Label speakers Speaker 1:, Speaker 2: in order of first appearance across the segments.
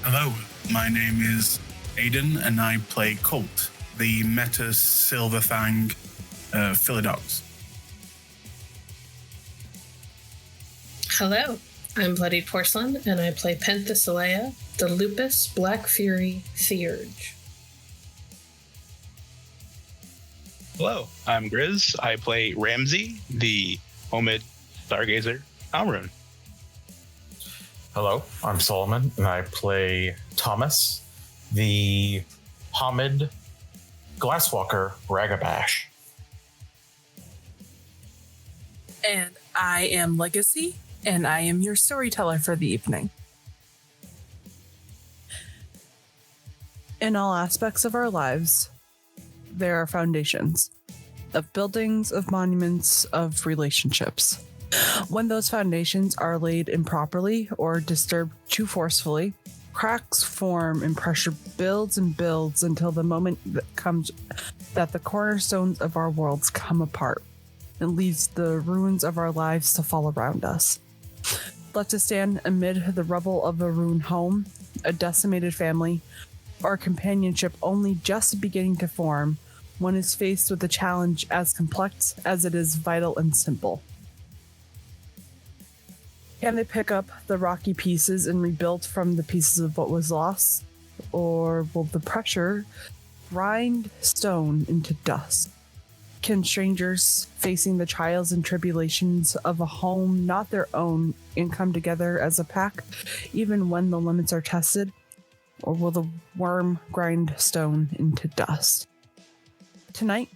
Speaker 1: Hello, my name is Aidon, and I play Kult, the meta Silverfang Philodox.
Speaker 2: Hello, I'm Bloodied Porcelain, and I play Penthesilea, the Lupus Black Fury theurge.
Speaker 3: Hello, I'm Grizz. I play Ramsey, the Homid Stargazer Alrune.
Speaker 4: Hello, I'm Solomon, and I play Thomas, the Homid Glasswalker Ragabash.
Speaker 5: And I am Legacy, and I am your storyteller for the evening. In all aspects of our lives, there are foundations of buildings, of monuments, of relationships. When those foundations are laid improperly or disturbed too forcefully, cracks form and pressure builds and builds until the moment that comes that the cornerstones of our worlds come apart and leaves the ruins of our lives to fall around us. Left to stand amid the rubble of a ruined home, a decimated family, or companionship only just beginning to form, one is faced with a challenge as complex as it is vital and simple. Can they pick up the rocky pieces and rebuild from the pieces of what was lost? Or will the pressure grind stone into dust? Can strangers facing the trials and tribulations of a home not their own and come together as a pack, even when the limits are tested? Or will the worm grind stone into dust? Tonight,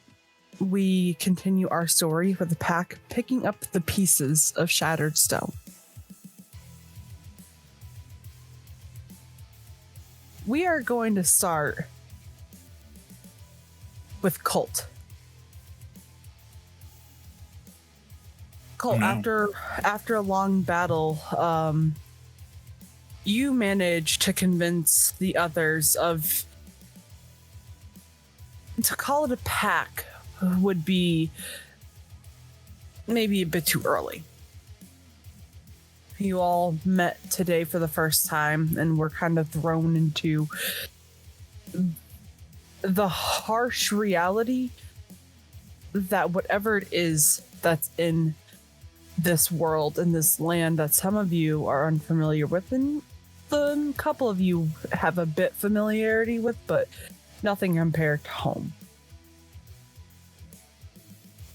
Speaker 5: we continue our story with the pack picking up the pieces of shattered stone. We are going to start with Kult. Kult, after a long battle, you managed to convince the others to call it a pack would be maybe a bit too early. You all met today for the first time and were kind of thrown into the harsh reality that whatever it is that's in this world, in this land that some of you are unfamiliar with and a couple of you have a bit familiarity with, but nothing compared to home.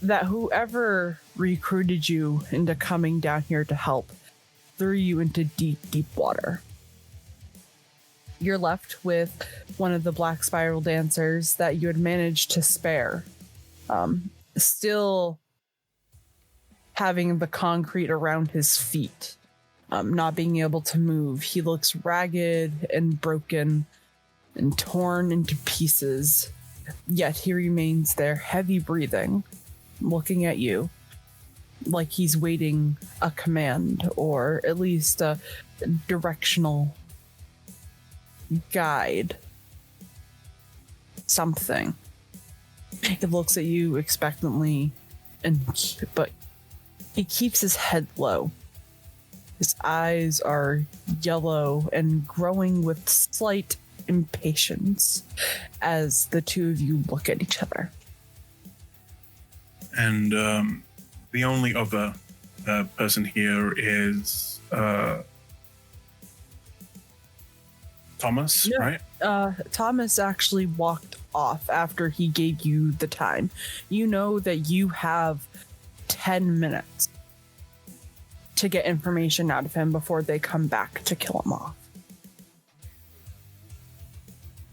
Speaker 5: That whoever recruited you into coming down here to help threw you into deep, deep water. You're left with one of the black spiral dancers that you had managed to spare. Still having the concrete around his feet, not being able to move. He looks ragged and broken and torn into pieces, yet he remains there, heavy breathing, looking at you like he's waiting a command or at least a directional guide. Something. He looks at you expectantly, but he keeps his head low. His eyes are yellow and growing with slight impatience as the two of you look at each other.
Speaker 1: And the only other person here is Thomas, right?
Speaker 5: Thomas actually walked off after he gave you the time. You know that you have 10 minutes to get information out of him before they come back to kill him off.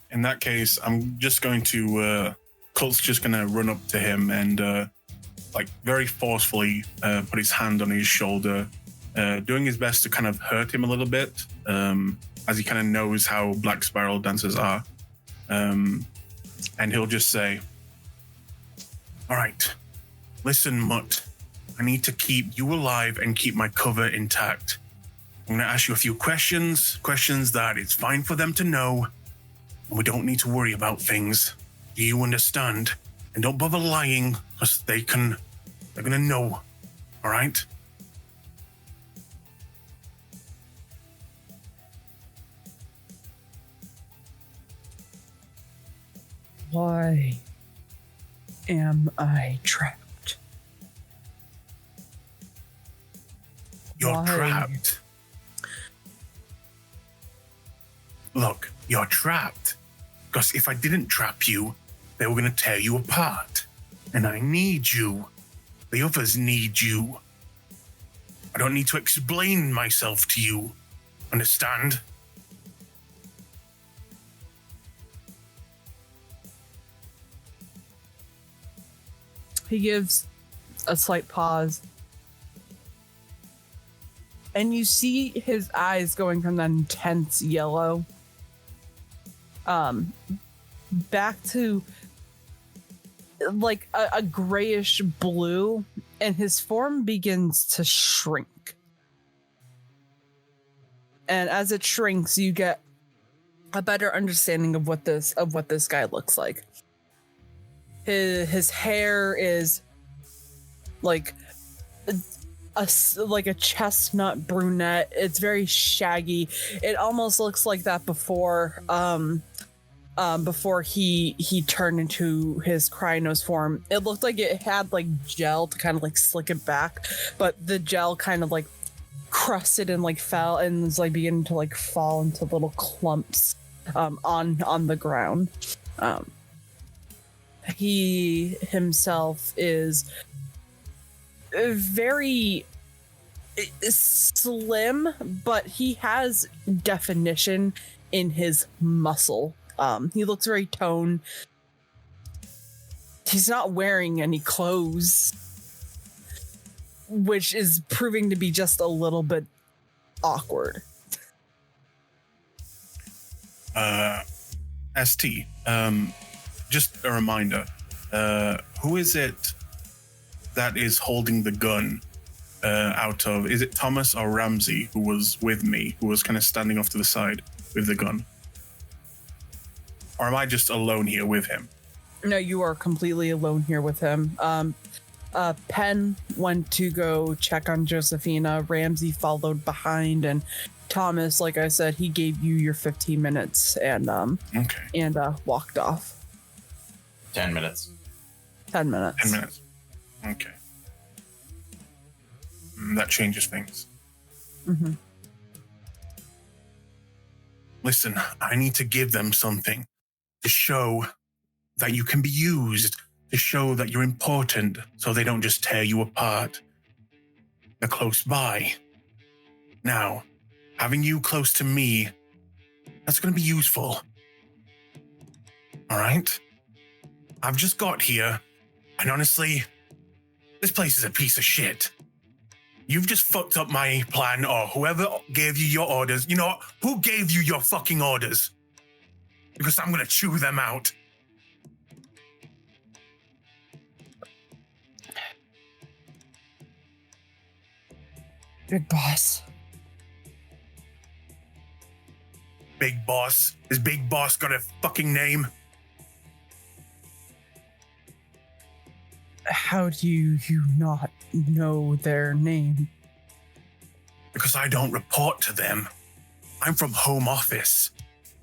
Speaker 1: In that case, I'm just going to... Cult's just going to run up to him and very forcefully put his hand on his shoulder, doing his best to kind of hurt him a little bit, as he kind of knows how black spiral dancers are. And he'll just say, "All right, listen, Mutt. I need to keep you alive and keep my cover intact. I'm going to ask you a few questions that it's fine for them to know, and we don't need to worry about things. Do you understand? And don't bother lying, because they're going to know, all right?"
Speaker 5: Why am I trapped?
Speaker 1: You're
Speaker 5: Why?
Speaker 1: trapped. Look, you're trapped. Because if I didn't trap you, they were going to tear you apart. And I need you. The others need you. I don't need to explain myself to you. Understand?
Speaker 5: He gives a slight pause. And you see his eyes going from that intense yellow back to like a grayish blue, and his form begins to shrink. And as it shrinks, you get a better understanding of what this guy looks like. His hair is like a chestnut brunette. It's very shaggy. It almost looks like that before he turned into his Krynos form. It looked like it had like gel to kind of like slick it back, but the gel kind of like crusted and like fell and was like beginning to like fall into little clumps on the ground. He himself is very slim, but he has definition in his muscle. He looks very toned. He's not wearing any clothes, which is proving to be just a little bit awkward.
Speaker 1: ST, just a reminder, who is it that is holding the gun is it Thomas or Ramsey who was with me, who was kind of standing off to the side with the gun? Or am I just alone here with him?
Speaker 5: No, you are completely alone here with him. Penn went to go check on Josephine. Ramsey followed behind, and Thomas, like I said, he gave you your 15 minutes and walked off.
Speaker 4: 10 minutes.
Speaker 5: 10 minutes.
Speaker 1: 10 minutes. Okay. That changes things.
Speaker 5: Mm-hmm.
Speaker 1: Listen, I need to give them something to show that you can be used, to show that you're important, so they don't just tear you apart. They're close by. Now, having you close to me, that's going to be useful. All right? I've just got here, and honestly, this place is a piece of shit. You've just fucked up my plan, or whoever gave you your orders. You know what? Who gave you your fucking orders? Because I'm going to chew them out.
Speaker 5: Big boss.
Speaker 1: Big boss? Is Big Boss got a fucking name?
Speaker 5: How do you not know their name?
Speaker 1: Because I don't report to them. I'm from home office.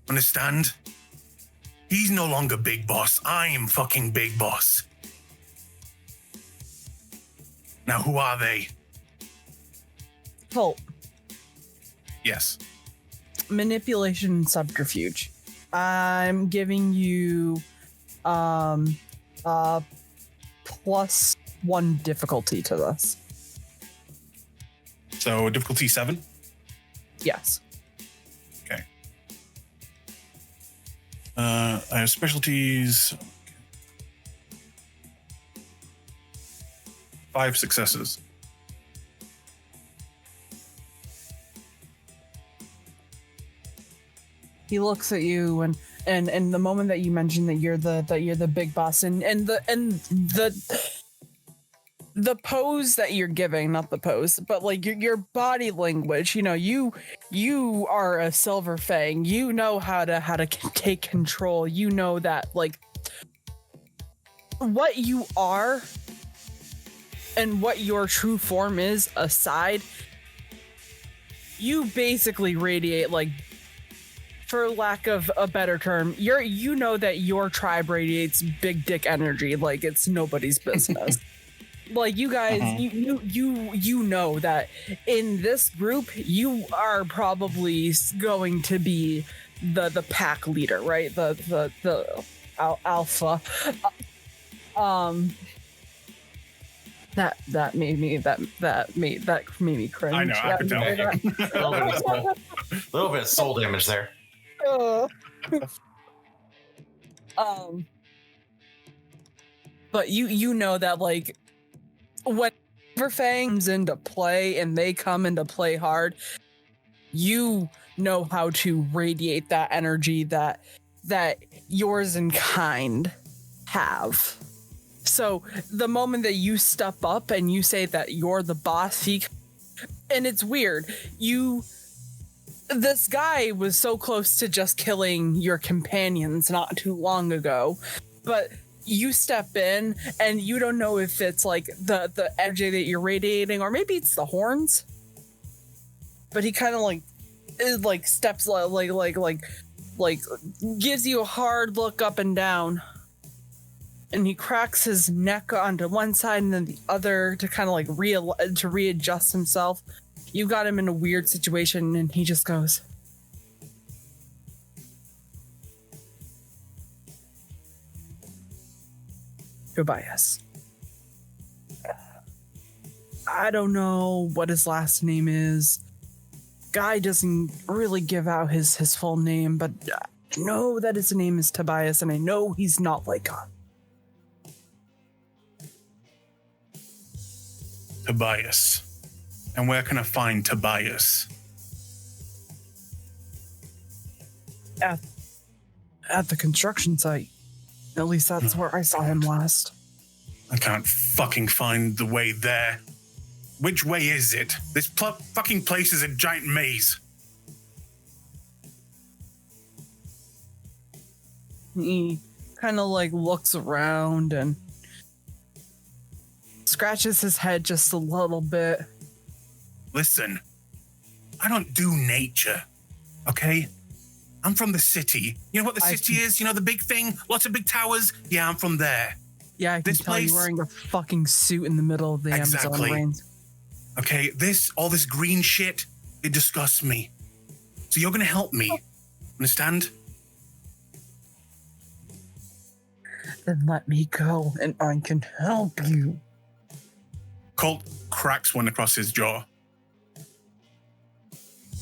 Speaker 1: Understand? He's no longer Big Boss. I'm fucking Big Boss. Now, who are they?
Speaker 5: Kult.
Speaker 1: Yes.
Speaker 5: Manipulation and subterfuge. I'm giving you +1 difficulty to this.
Speaker 1: So difficulty 7?
Speaker 5: Yes.
Speaker 1: Okay. I have specialties. 5 successes.
Speaker 5: He looks at you and the moment that you mention that you're the big boss and the pose that you're giving, not the pose, but like your body language, you know, you are a Silver Fang. You know how to take control. You know that like what you are and what your true form is aside, you basically radiate like for lack of a better term, you know that your tribe radiates big dick energy like it's nobody's business. Like you guys, you know that in this group you are probably going to be the pack leader, right? The alpha. That made me cringe.
Speaker 1: I know, I could tell.
Speaker 4: A little bit of soul damage there.
Speaker 5: But you know that like whenever Fang comes into play and they come into play hard, you know how to radiate that energy that yours in kind have. So the moment that you step up and you say that you're the boss, and it's weird, this guy was so close to just killing your companions not too long ago, but you step in and you don't know if it's like the energy that you're radiating or maybe it's the horns, but he kind of like steps like gives you a hard look up and down, and he cracks his neck onto one side and then the other to kind of like readjust himself. You got him in a weird situation and he just goes, Tobias. I don't know what his last name is. Guy doesn't really give out his full name, but I know that his name is Tobias, and I know he's not like us.
Speaker 1: Tobias. And where can I find Tobias?
Speaker 5: At the construction site. At least that's where I saw him last.
Speaker 1: I can't fucking find the way there. Which way is it? This fucking place is a giant maze.
Speaker 5: He kind of like looks around and scratches his head just a little bit.
Speaker 1: Listen, I don't do nature, okay? I'm from the city. You know what the city is? You know the big thing? Lots of big towers? Yeah, I'm from there.
Speaker 5: Yeah, I can tell you wearing a fucking suit in the middle of the Amazon rain.
Speaker 1: Okay, all this green shit, it disgusts me. So you're gonna help me. Understand?
Speaker 5: Then let me go and I can help you.
Speaker 1: Kult cracks one across his jaw.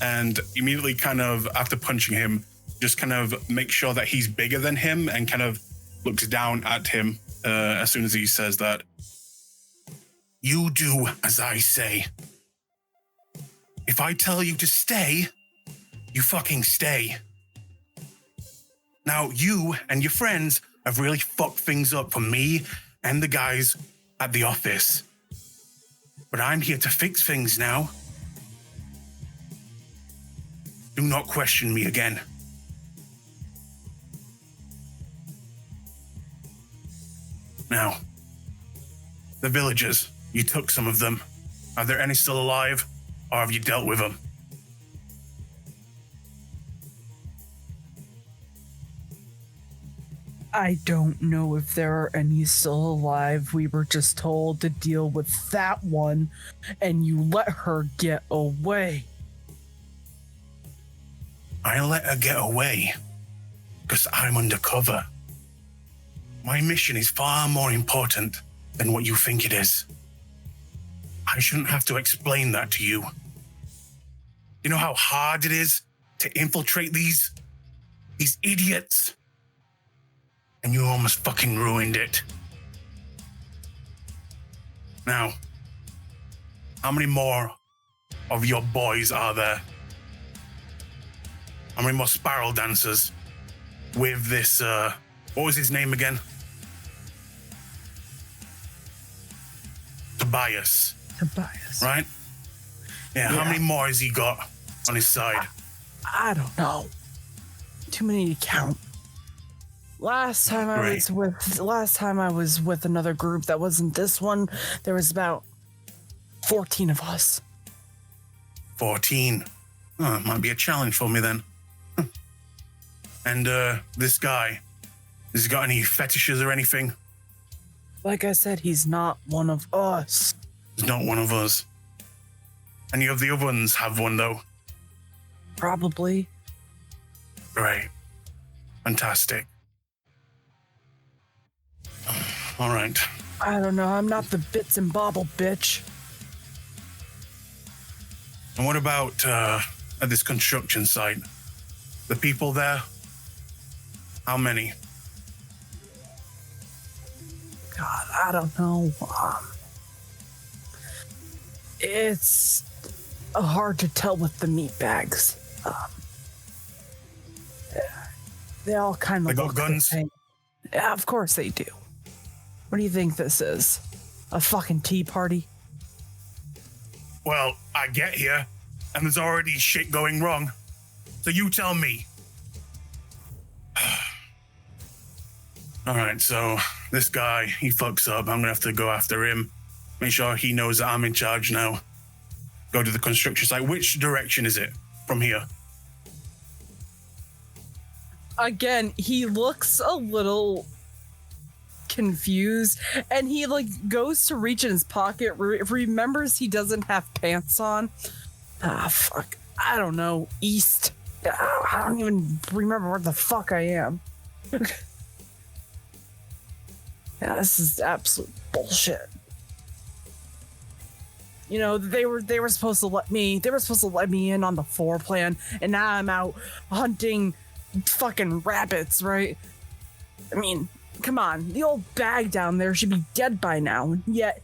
Speaker 1: And immediately kind of, after punching him, just kind of makes sure that he's bigger than him and kind of looks down at him as soon as he says that. You do as I say. If I tell you to stay, you fucking stay. Now, you and your friends have really fucked things up for me and the guys at the office. But I'm here to fix things now. Do not question me again. Now, the villagers, you took some of them. Are there any still alive, or have you dealt with them?
Speaker 5: I don't know if there are any still alive. We were just told to deal with that one, and you let her get away.
Speaker 1: I let her get away because I'm undercover. My mission is far more important than what you think it is. I shouldn't have to explain that to you. You know how hard it is to infiltrate these idiots? And you almost fucking ruined it. Now, how many more of your boys are there? How many more spiral dancers with this, what was his name again? Tobias. Right? Yeah, how many more has he got on his side?
Speaker 5: I don't know. Too many to count. Last time I was with another group that wasn't this one, there was about 14 of us.
Speaker 1: 14. Oh, it might be a challenge for me then. And this guy, has he got any fetishes or anything?
Speaker 5: Like I said, he's not one of us.
Speaker 1: He's not one of us. Any of the other ones have one, though?
Speaker 5: Probably.
Speaker 1: Great. Fantastic. All right.
Speaker 5: I don't know. I'm not the bits and bobble bitch.
Speaker 1: And what about at this construction site? The people there? How many?
Speaker 5: God, I don't know. It's hard to tell with the meat bags. They all kind of
Speaker 1: They got
Speaker 5: look
Speaker 1: guns?
Speaker 5: the same. Yeah, of course they do. What do you think this is? A fucking tea party?
Speaker 1: Well, I get here, and there's already shit going wrong. So you tell me. All right, so this guy, he fucks up. I'm gonna have to go after him. Make sure he knows that I'm in charge now. Go to the construction site. Which direction is it from here?
Speaker 5: Again, he looks a little confused, and he goes to reach in his pocket, remembers he doesn't have pants on. Fuck. I don't know. East. I don't even remember where the fuck I am. Yeah, this is absolute bullshit. You know, they were supposed to let me in on the floor plan, and now I'm out hunting fucking rabbits, right? I mean, come on, the old bag down there should be dead by now. Yet,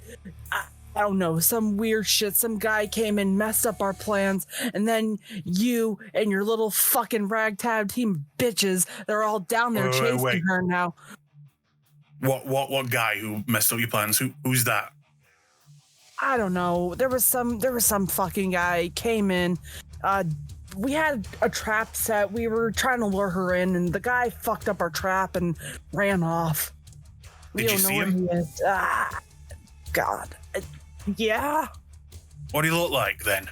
Speaker 5: I don't know, some weird shit, some guy came in, messed up our plans, and then you and your little fucking ragtag team of bitches, they're all down there chasing her now.
Speaker 1: What guy who messed up your plans? Who's that?
Speaker 5: I don't know. There was some fucking guy came in. We had a trap set. We were trying to lure her in, and the guy fucked up our trap and ran off.
Speaker 1: Did you see him?
Speaker 5: Where he is. God. Yeah.
Speaker 1: What do he look like then?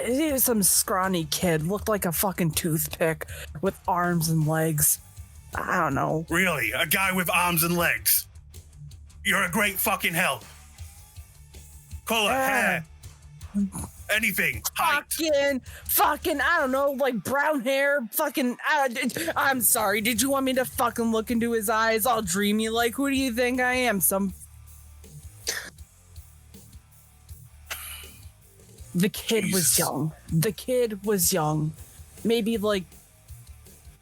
Speaker 5: He was some scrawny kid. Looked like a fucking toothpick with arms and legs. I don't know.
Speaker 1: Really? A guy with arms and legs? You're a great fucking help. Color, hair, anything, height.
Speaker 5: Fucking, I don't know, like brown hair, fucking, I'm sorry, did you want me to fucking look into his eyes all dreamy like, who do you think I am, The kid was young. Maybe like,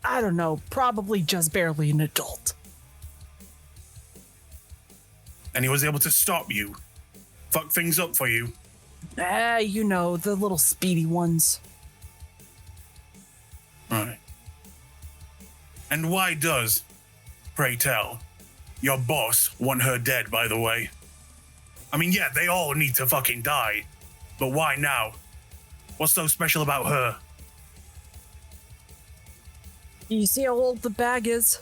Speaker 5: I don't know, probably just barely an adult.
Speaker 1: And he was able to stop you, fuck things up for you.
Speaker 5: You know, the little speedy ones.
Speaker 1: Right. And why does, pray tell, your boss want her dead, by the way? I mean, yeah, they all need to fucking die. But why now? What's so special about her?
Speaker 5: You see how old the bag is?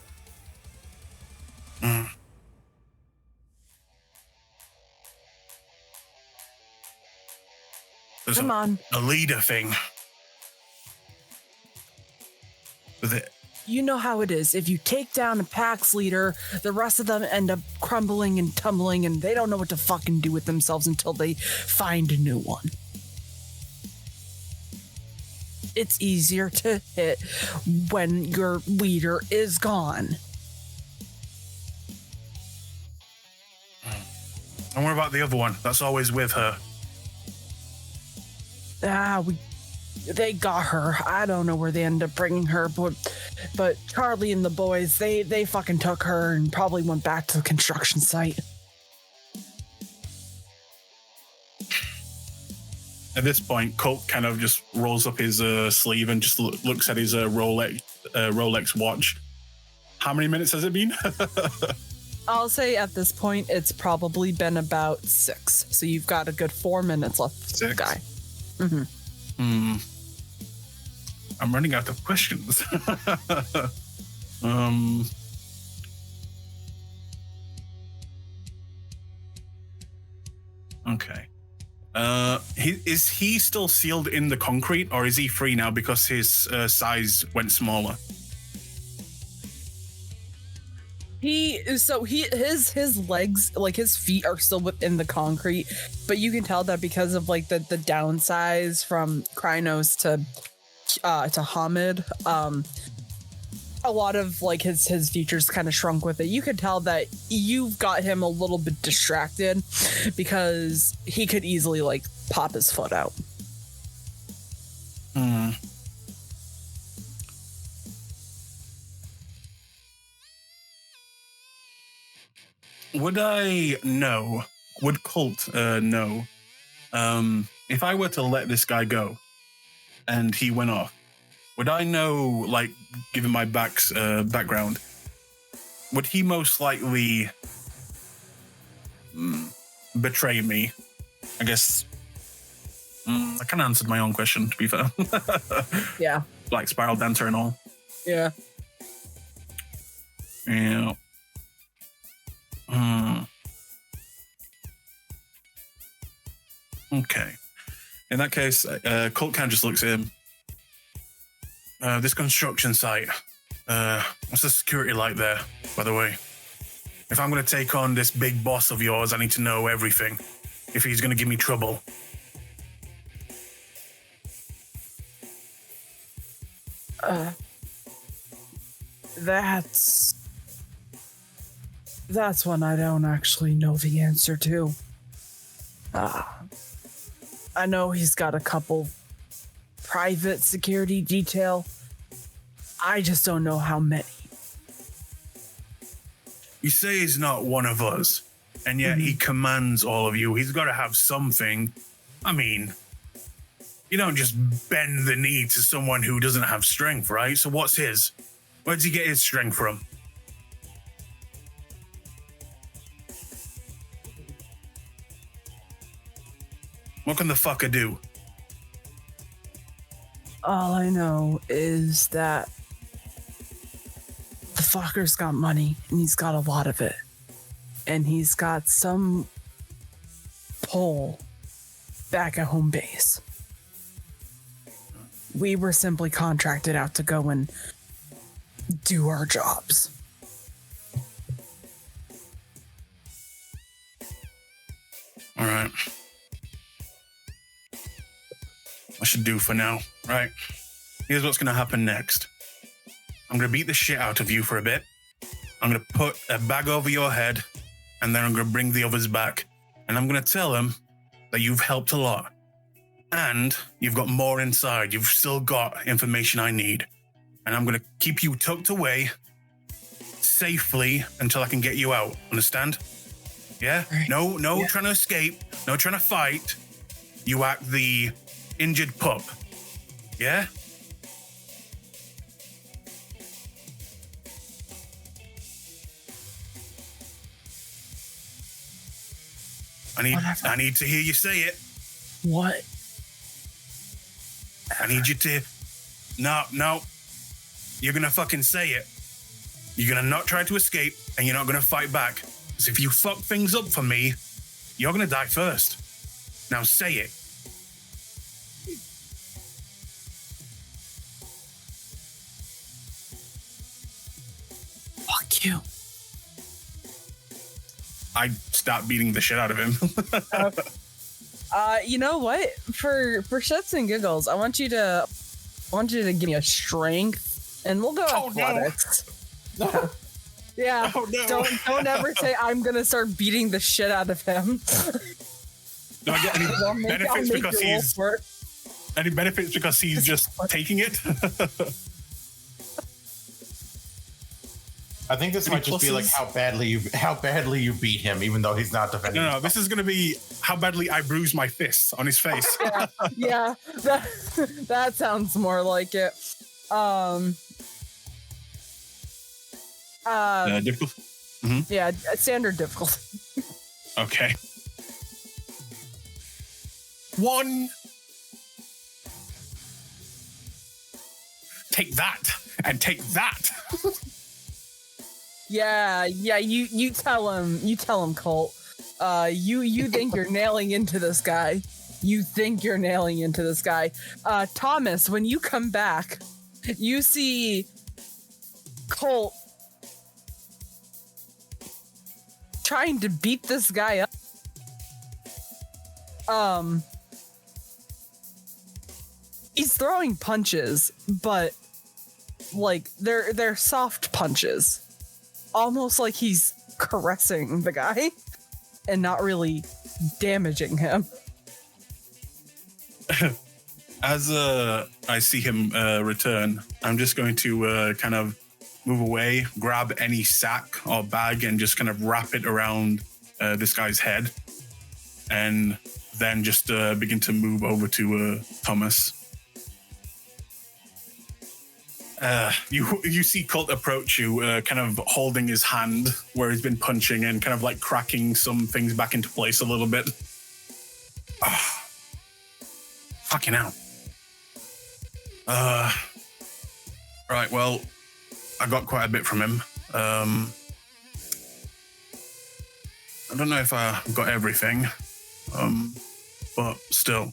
Speaker 1: There's
Speaker 5: Come on.
Speaker 1: A leader thing. With it.
Speaker 5: You know how it is. If you take down a PAX leader, the rest of them end up crumbling and tumbling, and they don't know what to fucking do with themselves until they find a new one. It's easier to hit when your leader is gone.
Speaker 1: And what about the other one? That's always with her.
Speaker 5: They got her. I don't know where they ended up bringing her, but Charlie and the boys, they fucking took her and probably went back to the construction site.
Speaker 1: At this point, Kult kind of just rolls up his sleeve and just looks at his Rolex watch. How many minutes has it been?
Speaker 5: I'll say at this point, it's probably been about 6. So you've got a good 4 minutes left,
Speaker 1: 6?
Speaker 5: Guy.
Speaker 1: I'm running out of questions. Okay. Is he still sealed in the concrete, or is he free now because his size went smaller?
Speaker 5: His legs, like his feet, are still within the concrete, but you can tell that because of like the downsize from Krynos to Hamid, a lot of like his features kind of shrunk with it. You could tell that you've got him a little bit distracted because he could easily like pop his foot out.
Speaker 1: Would Kult know if I were to let this guy go and he went off, would I know, like, given my background, would he most likely betray me? I guess I kind of answered my own question, to be fair.
Speaker 5: Yeah.
Speaker 1: Like spiral dancer and all.
Speaker 5: Yeah.
Speaker 1: Yeah. Okay. In that case, Kult kind of just looks at him. This construction site, what's the security like there, by the way? If I'm going to take on this big boss of yours, I need to know everything. If he's going to give me trouble.
Speaker 5: That's one I don't actually know the answer to. I know he's got a couple private security detail. I just don't know how many.
Speaker 1: You say he's not one of us, and yet he commands all of you. He's got to have something. I mean, you don't just bend the knee to someone who doesn't have strength, right? So what's his? Where does he get his strength from? What can the fucker do?
Speaker 5: All I know is that the fucker's got money, and he's got a lot of it. And he's got some pull back at home base. We were simply contracted out to go and do our jobs.
Speaker 1: All right. I should do for now, right? Here's what's going to happen next. I'm going to beat the shit out of you for a bit. I'm going to put a bag over your head, and then I'm going to bring the others back. And I'm going to tell them that you've helped a lot. And you've got more inside. You've still got information I need. And I'm going to keep you tucked away safely until I can get you out. Understand? Yeah?
Speaker 5: Right.
Speaker 1: No trying to escape. No trying to fight. You act the injured pup. Yeah? I need to hear you say it.
Speaker 5: What?
Speaker 1: I need you to... No. You're gonna fucking say it. You're gonna not try to escape, and you're not gonna fight back. Because if you fuck things up for me, you're gonna die first. Now say it.
Speaker 5: Fuck you.
Speaker 1: I start beating the shit out of him.
Speaker 5: You know what? For shits and giggles, I want you to give me a strength, and we'll go athletics.
Speaker 1: No.
Speaker 5: Yeah.
Speaker 1: Oh, no.
Speaker 5: Don't ever say I'm gonna start beating the shit out of him.
Speaker 1: Do I get any benefits because he's just taking it?
Speaker 4: I think this might just be like how badly you beat him, even though he's not defending.
Speaker 1: No, this is going to be how badly I bruised my fists on his face.
Speaker 5: Yeah, that sounds more like it.
Speaker 1: Difficult. Mm-hmm.
Speaker 5: Yeah, standard difficulty.
Speaker 1: Okay. 1. Take that and take that.
Speaker 5: Yeah, you tell him, Colt. You think you're nailing into this guy. you think you're nailing into this guy. Thomas, when you come back, you see Kult trying to beat this guy up. He's throwing punches, but like they're soft punches. Almost like he's caressing the guy and not really damaging him.
Speaker 1: As I see him return, I'm just going to kind of move away, grab any sack or bag, and just kind of wrap it around this guy's head, and then just begin to move over to Thomas. You see Kult approach you, kind of holding his hand where he's been punching and kind of like cracking some things back into place a little bit. Fucking hell. Right, well, I got quite a bit from him. I don't know if I got everything, but still,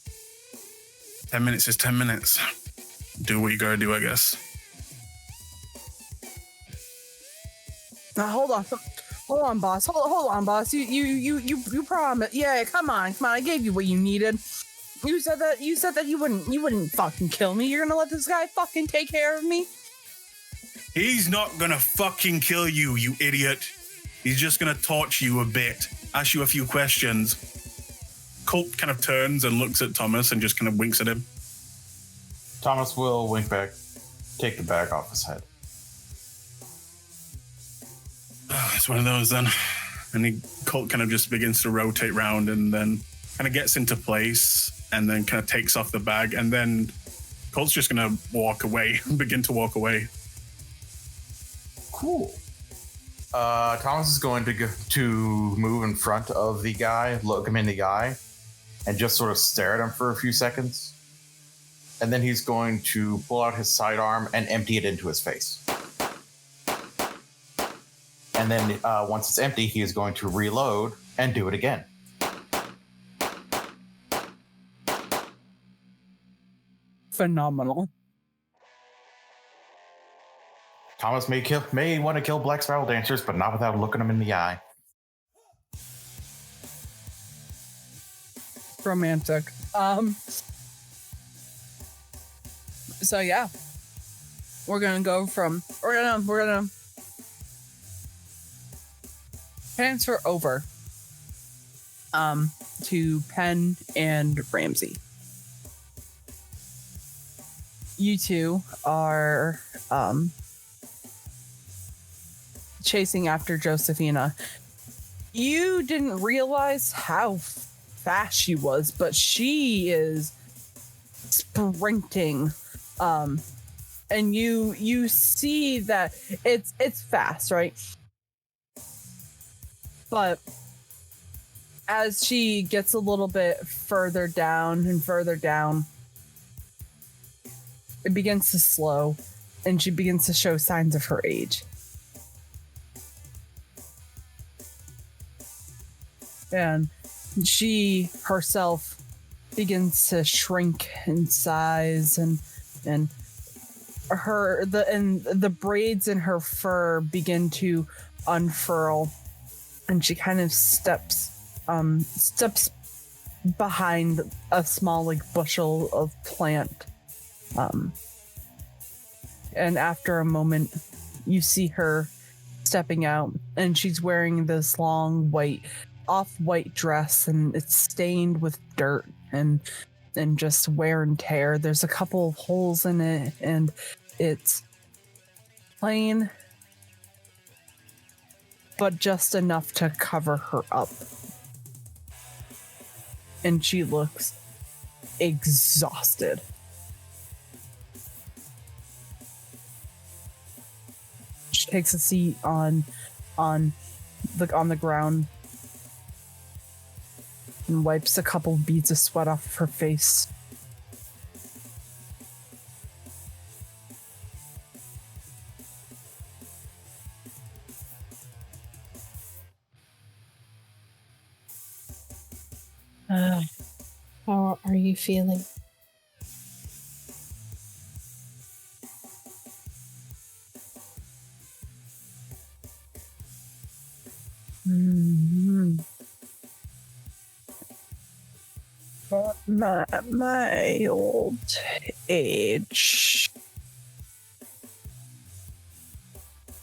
Speaker 1: 10 minutes is 10 minutes. Do what you gotta do, I guess.
Speaker 5: Now, hold on, boss. Hold on, boss. You promised. Yeah, come on. I gave you what you needed. You said that you wouldn't fucking kill me. You're gonna let this guy fucking take care of me?
Speaker 1: He's not gonna fucking kill you, you idiot. He's just gonna torture you a bit, ask you a few questions. Kult kind of turns and looks at Thomas and just kind of winks at him.
Speaker 4: Thomas will wink back, take the bag off his head.
Speaker 1: It's one of those then. And Kult kind of just begins to rotate round and then kind of gets into place and then kind of takes off the bag, and then Colt's just going to walk away, begin to walk away.
Speaker 4: Cool. Thomas is going to move in front of the guy, look him in the eye, and just sort of stare at him for a few seconds. And then he's going to pull out his sidearm and empty it into his face. And then once it's empty, he is going to reload and do it again.
Speaker 5: Phenomenal.
Speaker 4: Thomas may want to kill black spiral dancers, but not without looking them in the eye.
Speaker 5: Romantic. So yeah, we're gonna transfer over to Penn and Ramsey. You two are chasing after Josephine. You didn't realize how fast she was, but she is sprinting. And you see that it's fast, right? But as she gets a little bit further down and further down, it begins to slow, and she begins to show signs of her age. And she herself begins to shrink in size, and the braids in her fur begin to unfurl, and she kind of steps behind a small bushel of plant. And after a moment, you see her stepping out, and she's wearing this long off-white dress, and it's stained with dirt and just wear and tear. There's a couple of holes in it, and it's plain, but just enough to cover her up. And she looks exhausted. She takes a seat on the ground and wipes a couple of beads of sweat off of her face.
Speaker 2: How are you feeling?
Speaker 5: Mm-hmm. My old age,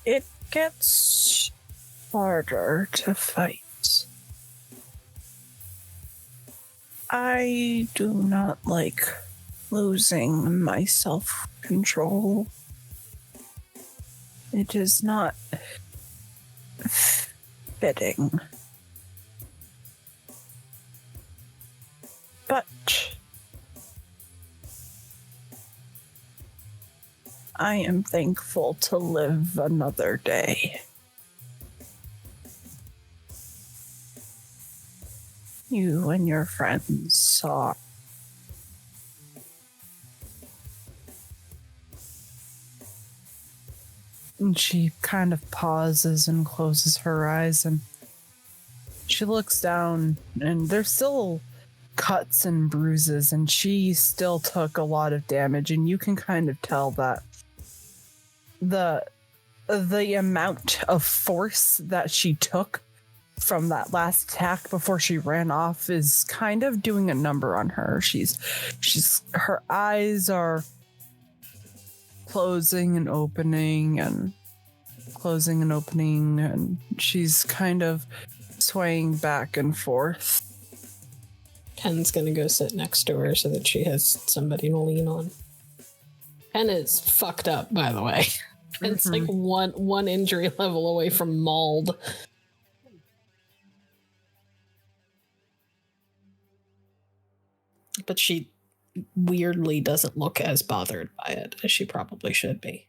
Speaker 5: it gets harder to fight. I do not like losing my self-control. It is not fitting. But I am thankful to live another day. You and your friends are. And she kind of pauses and closes her eyes, and she looks down, and there's still cuts and bruises, and she still took a lot of damage, and you can kind of tell that the amount of force that she took from that last attack before she ran off is kind of doing a number on her. She's her eyes are closing and opening, and she's kind of swaying back and forth.
Speaker 2: Pen's gonna go sit next to her so that she has somebody to lean on. Pen is fucked up, by the way. Pen's like one injury level away from mauled. But she weirdly doesn't look as bothered by it as she probably should be.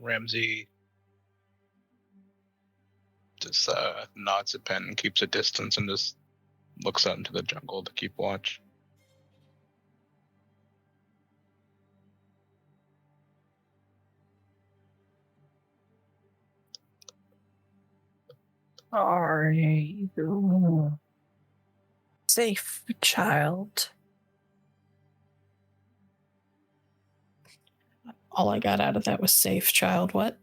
Speaker 3: Ramsey just nods at Pen and keeps a distance and just looks out into the jungle to keep watch.
Speaker 5: Are you safe, child?
Speaker 2: All I got out of that was safe, child. What?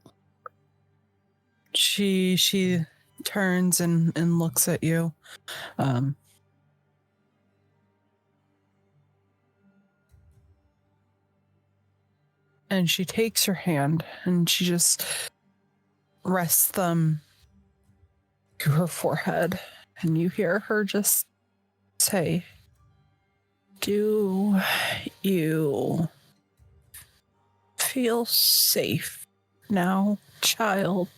Speaker 5: She turns and looks at you. And she takes her hand and she just rests them to her forehead. And you hear her just say, "Do you feel safe now, child?"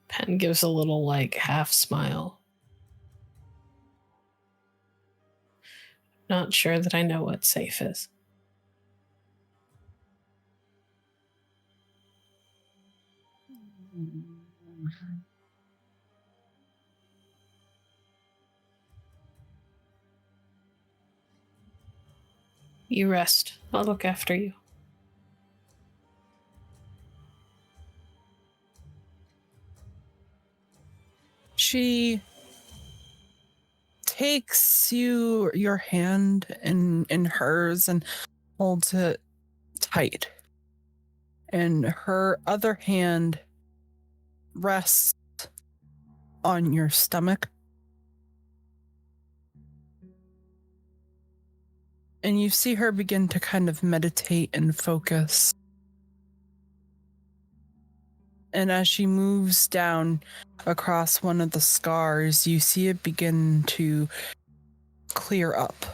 Speaker 2: Pen gives a little, half smile. Not sure that I know what safe is. You rest. I'll look after you.
Speaker 5: She takes your hand in hers and holds it tight. And her other hand rests on your stomach. And you see her begin to kind of meditate and focus. And as she moves down across one of the scars, you see it begin to clear up.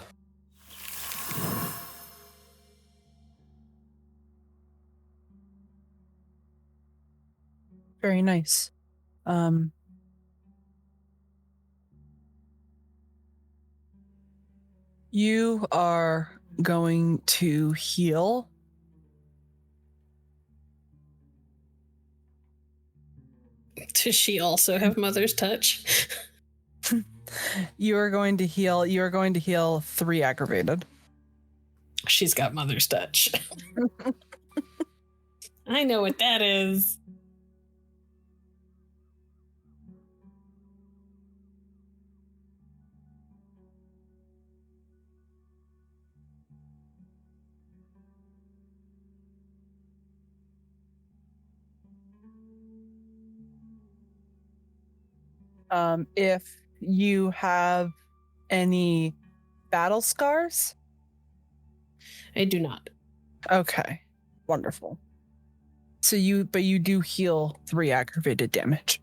Speaker 5: Very nice. You are going to heal.
Speaker 2: Does she also have Mother's Touch?
Speaker 5: You are going to heal 3 aggravated.
Speaker 2: She's got Mother's Touch. I know what that is.
Speaker 5: If you have any battle scars?
Speaker 2: I do not.
Speaker 5: Okay, wonderful. So you do heal 3 aggravated damage.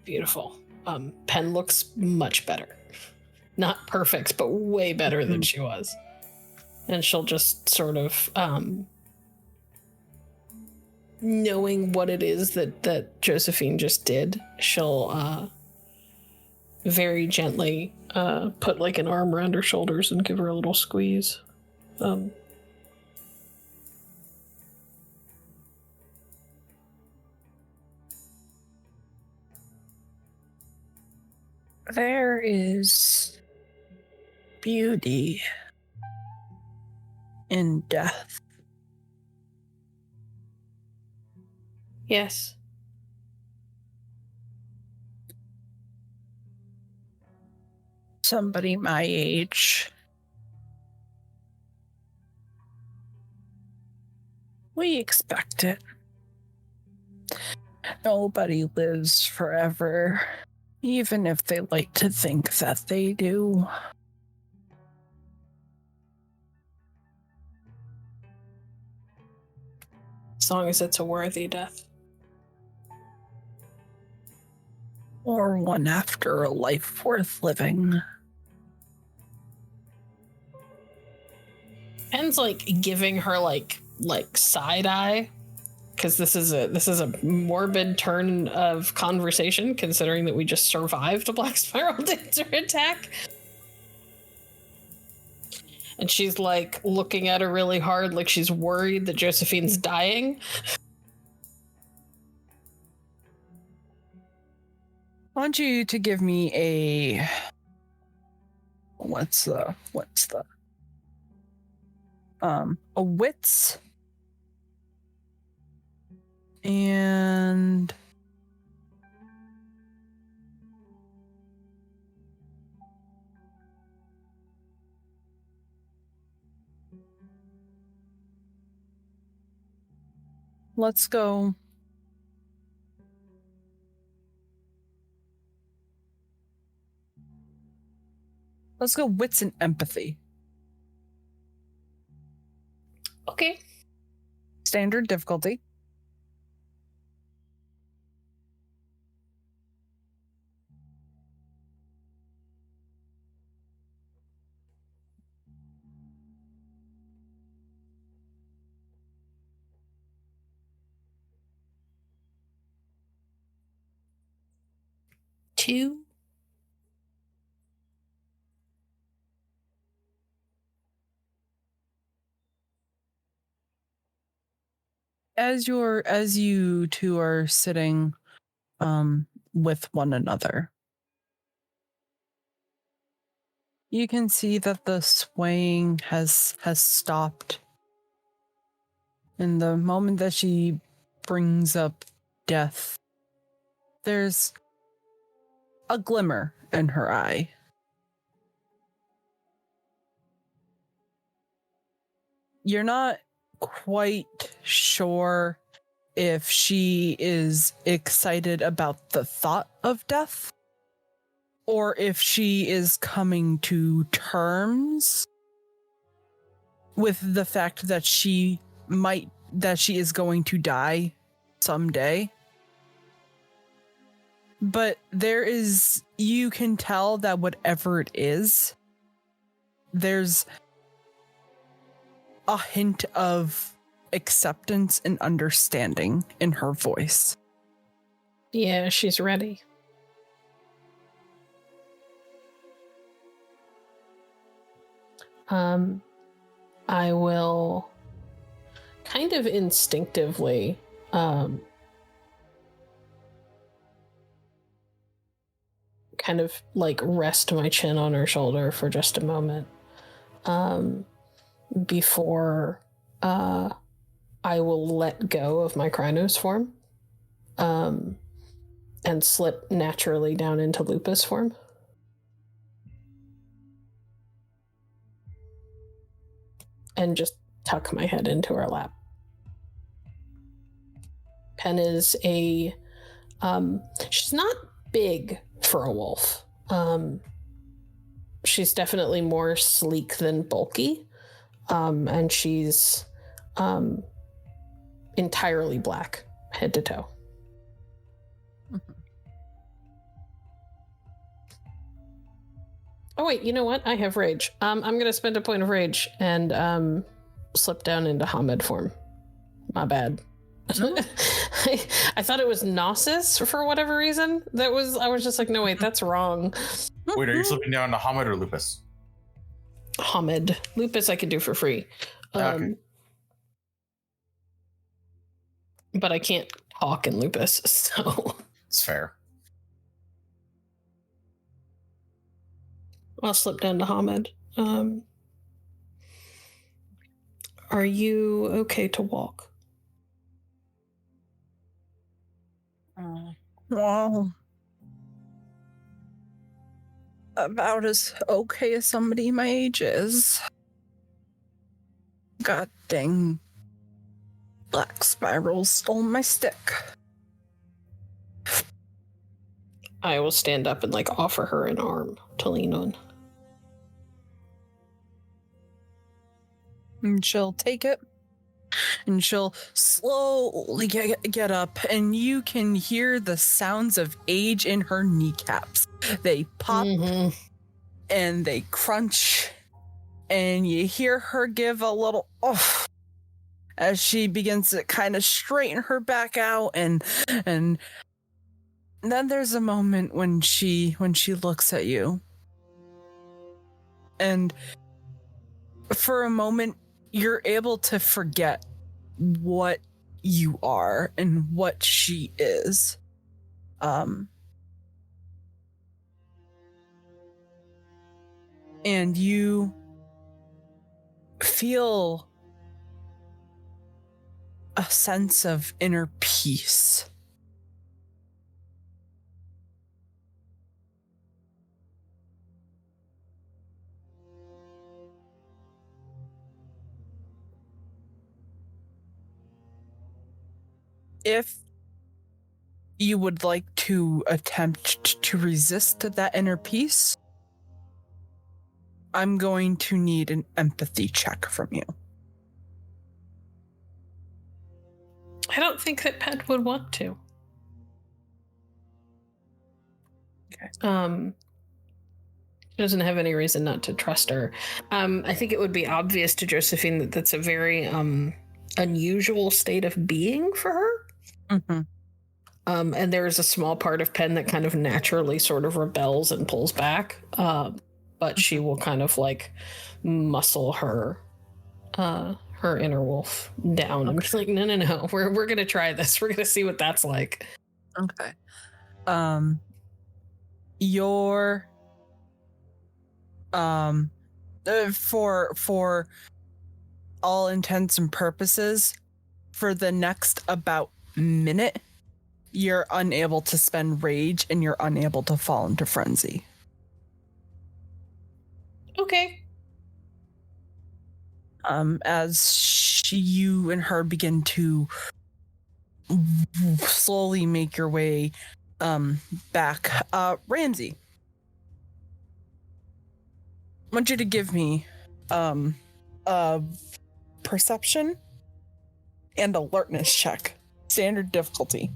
Speaker 2: Beautiful. Pen looks much better. Not perfect, but way better than she was. And she'll just sort of, knowing what it is that Josephine just did, she'll very gently put like an arm around her shoulders and give her a little squeeze.
Speaker 5: There is beauty in death.
Speaker 2: Yes.
Speaker 5: Somebody my age. We expect it. Nobody lives forever, even if they like to think that they do.
Speaker 2: As long as it's a worthy death.
Speaker 5: Or one after a life worth living.
Speaker 2: Pen's like giving her like side eye, because this is a morbid turn of conversation, considering that we just survived a Black Spiral Dancer attack. And she's like looking at her really hard, like she's worried that Josephine's dying.
Speaker 5: I want you to give me a wits and let's go wits and empathy.
Speaker 2: Okay.
Speaker 5: Standard difficulty.
Speaker 2: Two.
Speaker 5: As you two are sitting with one another, you can see that the swaying has stopped. In the moment that she brings up death, there's a glimmer in her eye. You're not quite sure if she is excited about the thought of death or if she is coming to terms with the fact that she is going to die someday. But you can tell that whatever it is, there's a hint of acceptance and understanding in her voice.
Speaker 2: Yeah, she's ready. I will kind of instinctively kind of like rest my chin on her shoulder for just a moment before I I will let go of my Krynos form and slip naturally down into Lupus form. And just tuck my head into her lap. Pen is she's not big for a wolf. She's definitely more sleek than bulky. And she's entirely black, head to toe. Oh wait, you know what? I have rage. I'm gonna spend a point of rage and slip down into Hamid form. My bad. I thought it was Gnosis for whatever reason. I was just like, no wait, that's wrong.
Speaker 4: Wait, are you slipping down to Hamid or Lupus?
Speaker 2: Hamid. Lupus I could do for free.
Speaker 4: Okay.
Speaker 2: But I can't talk in Lupus, so
Speaker 4: It's fair.
Speaker 2: I'll slip down to Hamid. Are you okay to walk?
Speaker 5: Well, about as okay as somebody my age is. God dang. Black Spiral stole my stick.
Speaker 2: I will stand up and offer her an arm to lean on.
Speaker 5: And she'll take it. And she'll slowly get up, and you can hear the sounds of age in her kneecaps. They pop and they crunch, and you hear her give a little as she begins to kind of straighten her back out, and then there's a moment when she looks at you, and for a moment you're able to forget what you are and what she is. And you feel a sense of inner peace. If you would like to attempt to resist that inner peace, I'm going to need an empathy check from you.
Speaker 2: I don't think that Pet would want to.
Speaker 5: Okay.
Speaker 2: She doesn't have any reason not to trust her. I think it would be obvious to Josephine that that's a very unusual state of being for her.
Speaker 5: Mm-hmm.
Speaker 2: And there is a small part of Pen that kind of naturally sort of rebels and pulls back. But she will kind of muscle her inner wolf down. I'm just like, no. We're gonna try this. We're gonna see what that's like.
Speaker 5: Okay. Your for all intents and purposes, for the next about minute, you're unable to spend rage and you're unable to fall into frenzy.
Speaker 2: Okay.
Speaker 5: As you and her begin to slowly make your way back, Ramsey, I want you to give me a perception and alertness check, standard difficulty.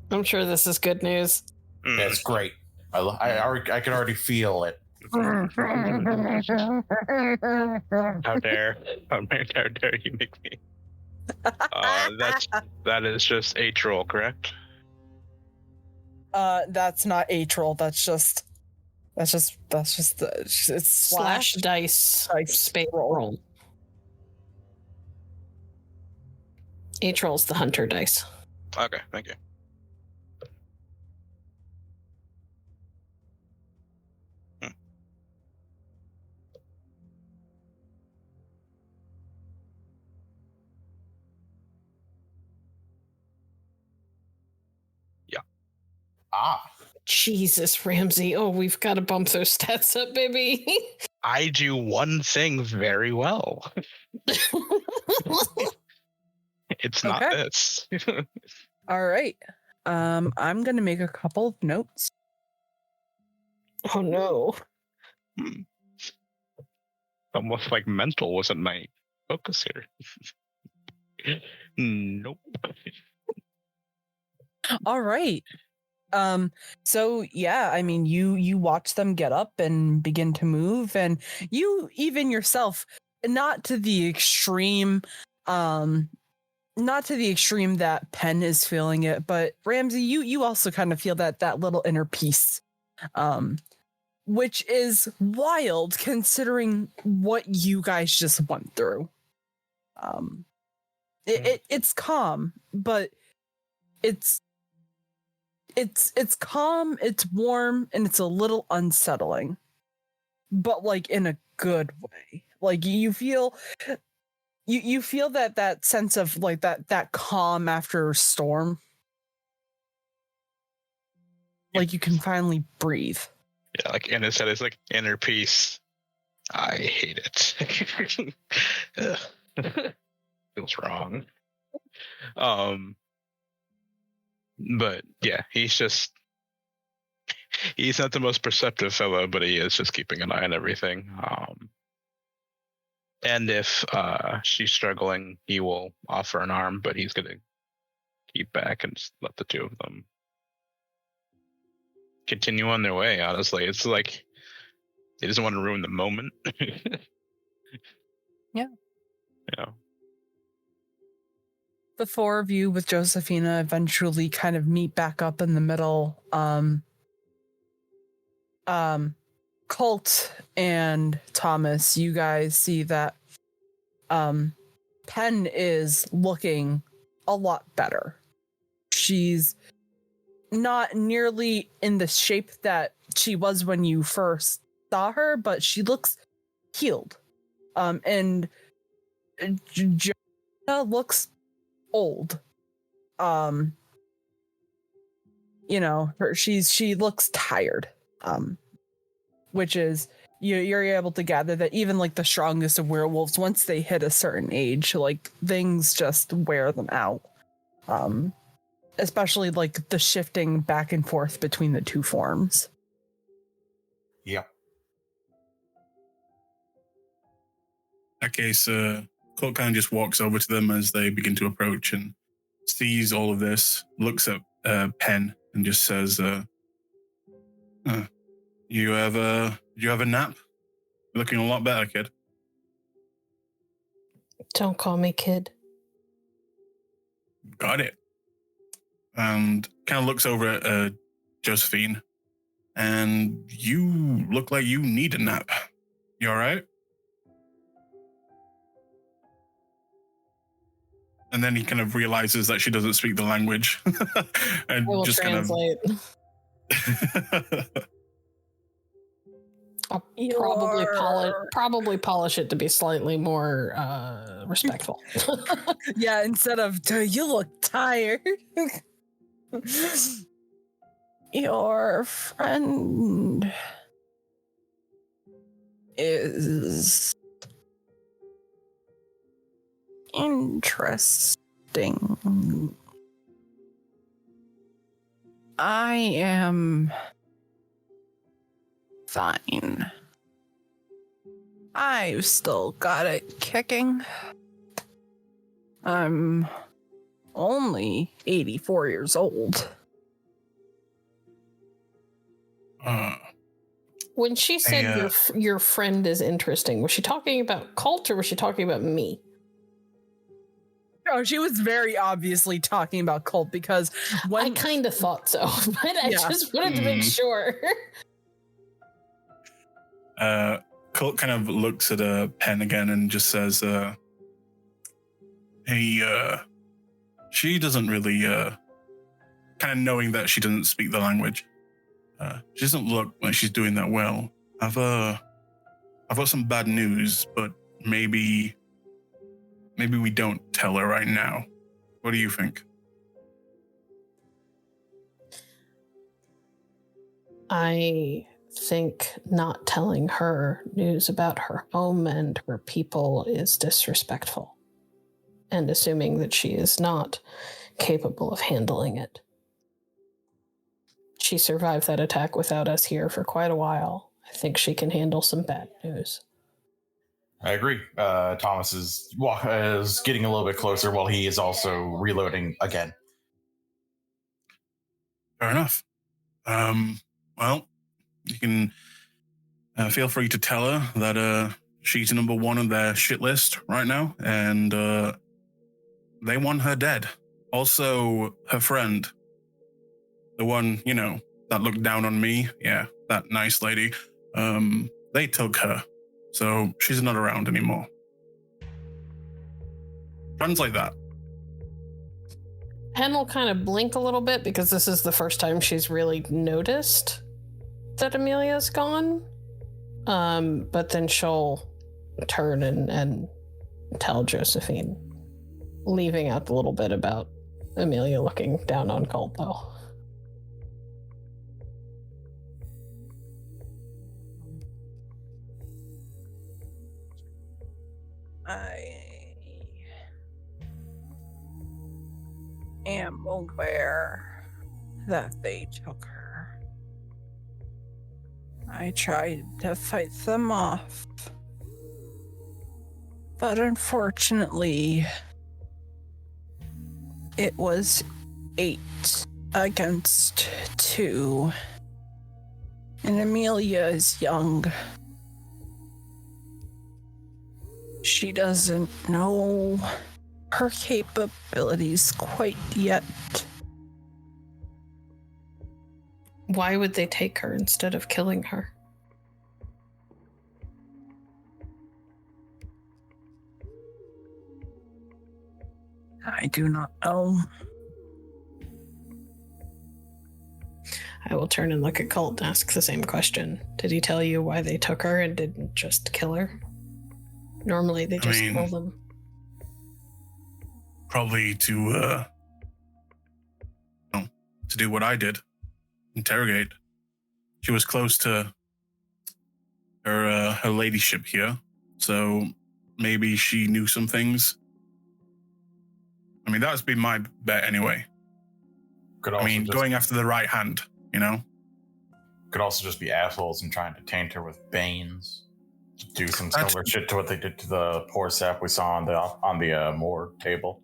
Speaker 2: I'm sure this is good news.
Speaker 4: That's great. I can already feel it.
Speaker 3: How dare you make me? That is just a troll, correct?
Speaker 5: That's not a troll. That's just it's
Speaker 2: Slash dice space roll. A troll's the hunter dice.
Speaker 3: Okay, thank you.
Speaker 2: Jesus, Ramsey. Oh, we've got to bump those stats up, baby.
Speaker 3: I do one thing very well. It's not
Speaker 5: Okay.
Speaker 3: this.
Speaker 5: All right. I'm gonna make a couple of notes.
Speaker 2: Oh no.
Speaker 3: Almost like mental wasn't my focus here. Nope.
Speaker 5: All right. So yeah, I mean, you watch them get up and begin to move, and you even yourself, not to the extreme, not to the extreme that Penn is feeling it, but Ramsey, you also kind of feel that little inner peace, which is wild considering what you guys just went through. It's calm, but it's calm, it's warm, and it's a little unsettling, but like in a good way. Like you feel that sense of like that calm after a storm. Like you can finally breathe.
Speaker 3: Yeah, like in his head, it's like inner peace. I hate it. Feels wrong. But yeah, he's not the most perceptive fellow, but he is just keeping an eye on everything. And if she's struggling, he will offer an arm, but he's gonna keep back and just let the two of them continue on their way. Honestly, it's like he doesn't want to ruin the moment.
Speaker 5: Yeah.
Speaker 3: Yeah.
Speaker 5: The four of you with Josephina eventually kind of meet back up in the middle. Kult and Thomas, you guys see that Penn is looking a lot better. She's not nearly in the shape that she was when you first saw her, but she looks healed. And Joanna looks old. She looks tired. Which is you're able to gather that even like the strongest of werewolves, once they hit a certain age, like things just wear them out. Especially like the shifting back and forth between the two forms.
Speaker 4: Yeah.
Speaker 1: In that case, Kult kind of just walks over to them as they begin to approach and sees all of this, looks at Penn and just says, you have a nap? You're looking a lot better, kid.
Speaker 2: Don't call me kid.
Speaker 1: Got it. And kind of looks over at Josephine, and you look like you need a nap. You all right? And then he kind of realizes that she doesn't speak the language, and
Speaker 2: I will
Speaker 1: just
Speaker 2: translate. I'll probably polish it to be slightly more respectful.
Speaker 5: Yeah, instead of you look tired. Your friend is interesting. I am fine. I've still got it kicking. I'm only 84 years old.
Speaker 2: When she said your friend is interesting, was she talking about Kult or was she talking about me?
Speaker 5: No, she was very obviously talking about Kult because
Speaker 2: I kind of thought so, but I just wanted to make sure.
Speaker 1: Kult kind of looks at Penn again and just says, hey, she doesn't really, kind of knowing that she doesn't speak the language, she doesn't look like she's doing that well. I've got some bad news, but maybe we don't tell her right now. What do you think?
Speaker 2: I think not telling her news about her home and her people is disrespectful, and assuming that she is not capable of handling it. She survived that attack without us here for quite a while. I think she can handle some bad news.
Speaker 4: I agree. Thomas is getting a little bit closer while he is also reloading again.
Speaker 1: Fair enough. Well, you can feel free to tell her that she's number one on their shit list right now, and they want her dead. Also, her friend, the one, that looked down on me, yeah, that nice lady, they took her, so she's not around anymore. Translate that.
Speaker 2: Hen will kind of blink a little bit because this is the first time she's really noticed that Amelia's gone. But then she'll turn and tell Josephine, leaving out the little bit about Amelia looking down on Kult, though.
Speaker 5: I am aware that they took her. I tried to fight them off, but unfortunately, it was 8 against 2, and Amelia is young. She doesn't know her capabilities quite yet.
Speaker 2: Why would they take her instead of killing her?
Speaker 5: I do not know.
Speaker 2: I will turn and look at Kult and ask the same question. Did he tell you why they took her and didn't just kill her? Normally they just kill them.
Speaker 1: Probably to do what I did. Interrogate. She was close to her ladyship here, so maybe she knew some things. I mean, that's been my bet anyway. Going after the right hand,
Speaker 4: Could also just be assholes and trying to taint her with Banes. Do some similar shit to what they did to the poor sap we saw on the morgue table.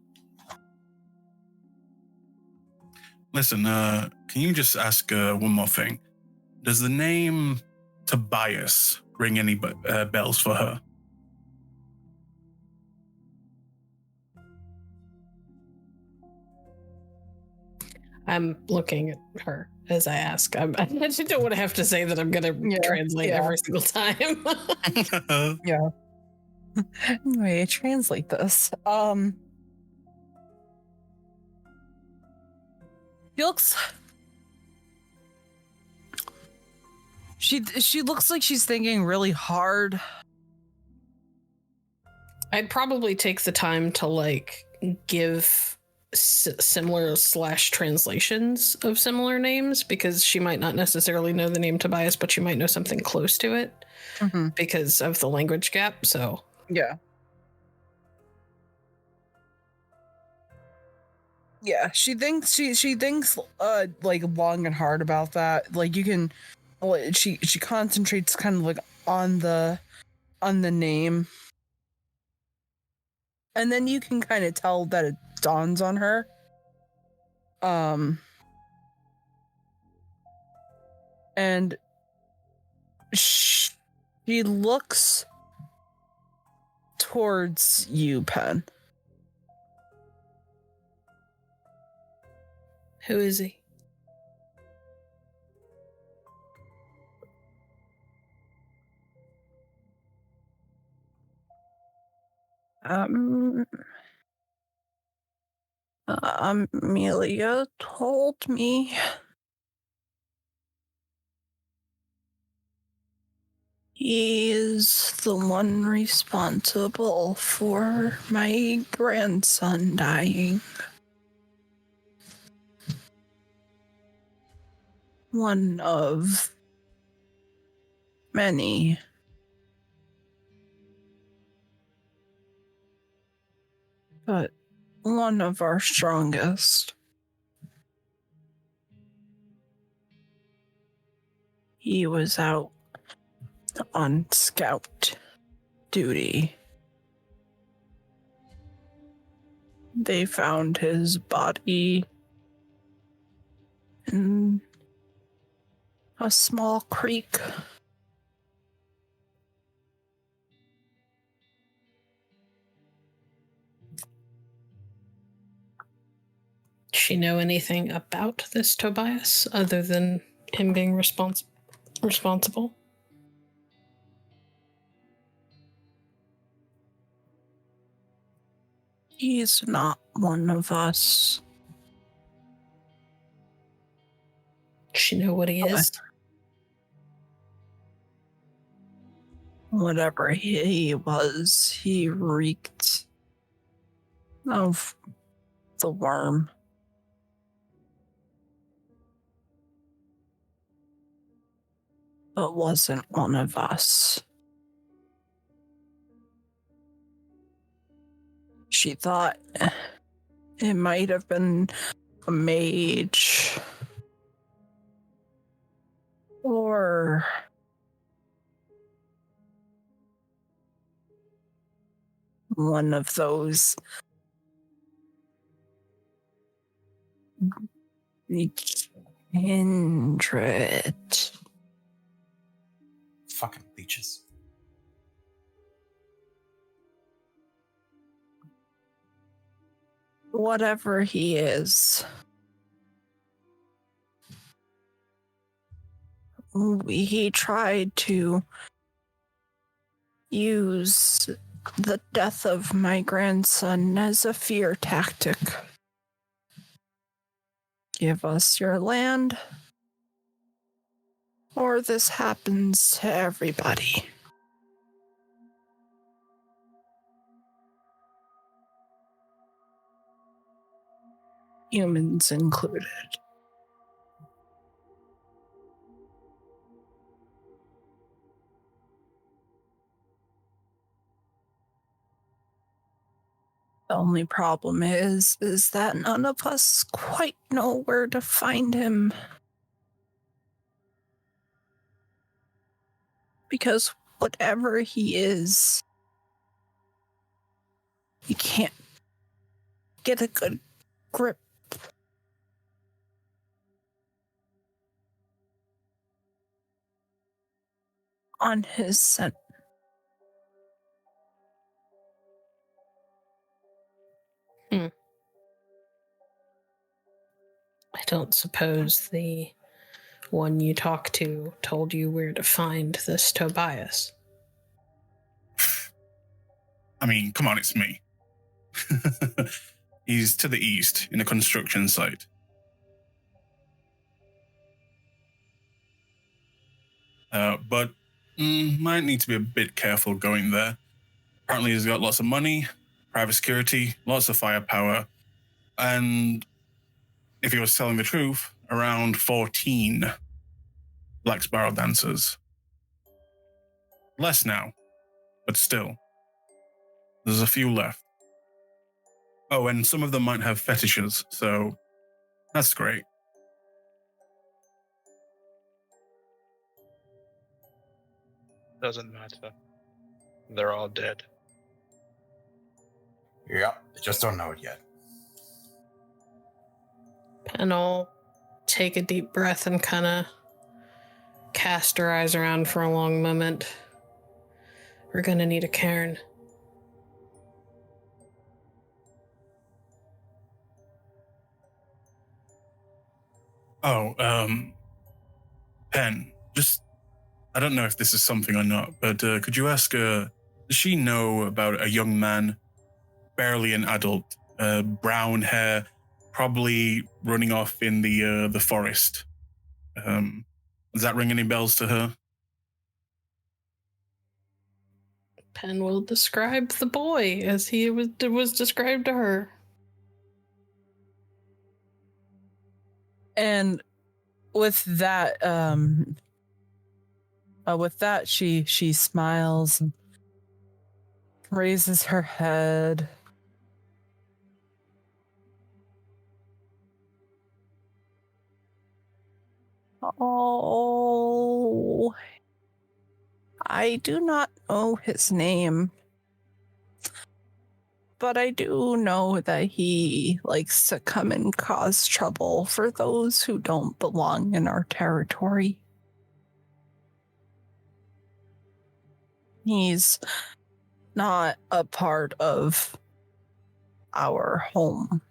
Speaker 1: Listen, can you just ask one more thing? Does the name Tobias ring any bells for her?
Speaker 2: I'm looking at her as I ask. I just don't want to have to say that I'm going to translate every single time.
Speaker 5: Yeah. Anyway, translate this. She looks like she's thinking really hard.
Speaker 2: I'd probably take the time to give similar / translations of similar names, because she might not necessarily know the name Tobias, but she might know something close to it because of the language gap. So
Speaker 5: yeah. Yeah, she thinks long and hard about that. She concentrates kind of on the name. And then you can kind of tell that it dawns on her. And she looks towards you, Pen.
Speaker 2: Who is he?
Speaker 5: Amelia told me he is the one responsible for my grandson dying. One of many. But one of our strongest. He was out on scout duty. They found his body in a small creek.
Speaker 2: Does she know anything about this Tobias other than him being responsible?
Speaker 5: He's not one of us.
Speaker 2: Does she know what he is?
Speaker 5: Whatever he was, he reeked of the worm. But wasn't one of us. She thought it might have been a mage or one of those kindred.
Speaker 4: Fucking leeches.
Speaker 5: Whatever he is, he tried to use the death of my grandson as a fear tactic. Give us your land, or this happens to everybody. Humans included. The only problem is that none of us quite know where to find him. Because whatever he is, he can't get a good grip on his scent.
Speaker 2: I don't suppose the one you talked to told you where to find this Tobias.
Speaker 1: I mean, come on, it's me. He's to the east in a construction site. But might need to be a bit careful going there. Apparently he's got lots of money, private security, lots of firepower, and if he was telling the truth, around 14 Black Spiral dancers. Less now, but still. There's a few left. Oh, and some of them might have fetishes, so that's great.
Speaker 3: Doesn't matter. They're all dead.
Speaker 4: Yep, I just don't know it yet.
Speaker 2: Pen will take a deep breath and kind of cast her eyes around for a long moment. We're gonna need a cairn.
Speaker 1: Oh, Pen, just, I don't know if this is something or not, but could you ask, does she know about a young man, barely an adult, brown hair, probably running off in the forest? Does that ring any bells to her?
Speaker 2: Pen will describe the boy as he was described to her.
Speaker 5: And with that, With that, she smiles and raises her head. Oh, I do not know his name, but I do know that he likes to come and cause trouble for those who don't belong in our territory. He's not a part of our home.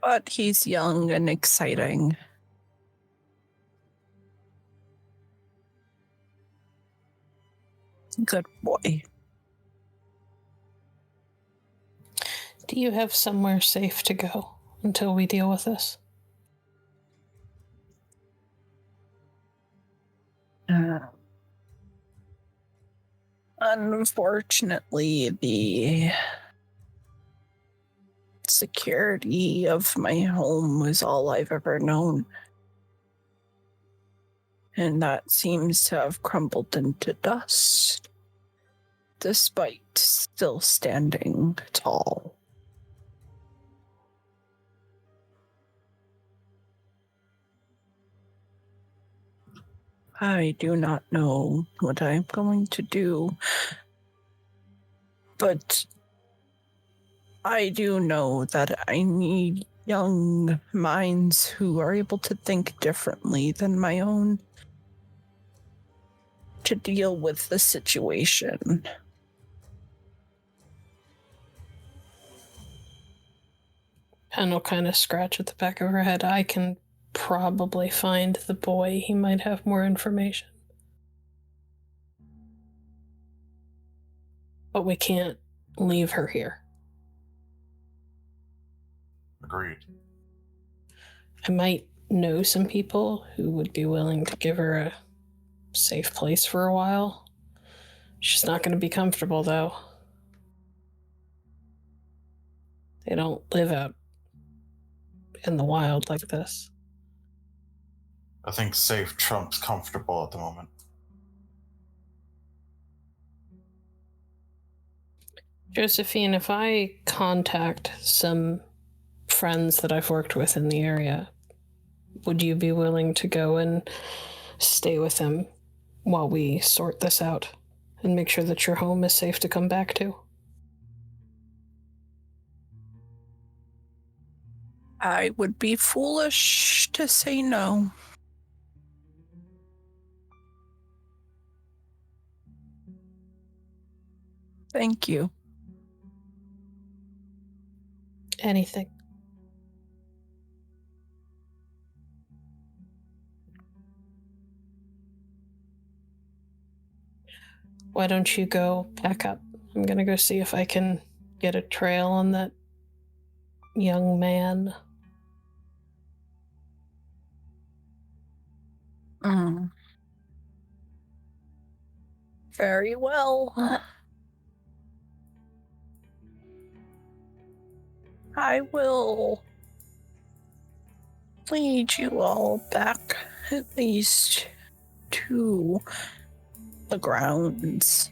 Speaker 5: But he's young and exciting. Good boy.
Speaker 2: Do you have somewhere safe to go until we deal with this?
Speaker 5: Unfortunately, the security of my home was all I've ever known. And that seems to have crumbled into dust, despite still standing tall. I do not know what I'm going to do, but I do know that I need young minds who are able to think differently than my own to deal with the situation.
Speaker 2: Pen will kind of scratch at the back of her head. I can probably find the boy. He might have more information. But we can't leave her here.
Speaker 4: Agreed.
Speaker 2: I might know some people who would be willing to give her a safe place for a while. She's not going to be comfortable, though. They don't live out in the wild like this.
Speaker 4: I think safe trumps comfortable at the moment.
Speaker 2: Josephine, if I contact some friends that I've worked with in the area, would you be willing to go and stay with them while we sort this out and make sure that your home is safe to come back to?
Speaker 5: I would be foolish to say no. Thank you.
Speaker 2: Anything. Why don't you go back up? I'm gonna go see if I can get a trail on that young man.
Speaker 5: Very well. I will lead you all back at least to the grounds.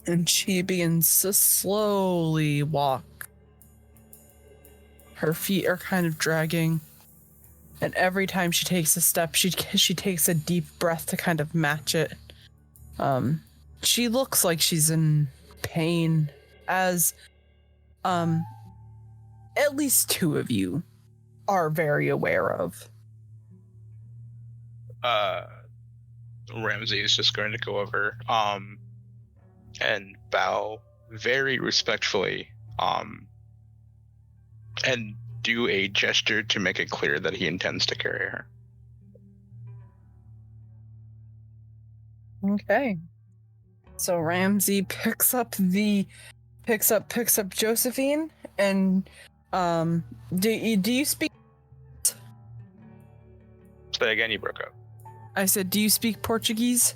Speaker 5: And she begins to slowly walk. Her feet are kind of dragging. And every time she takes a step, she takes a deep breath to kind of match it. She looks like she's in pain, as at least two of you are very aware of.
Speaker 3: Ramsey is just going to go over and bow very respectfully and do a gesture to make it clear that he intends to carry her.
Speaker 5: Okay. So Ramsey picks up Josephine, and do you speak?
Speaker 3: Say again, you broke up.
Speaker 5: I said, do you speak Portuguese?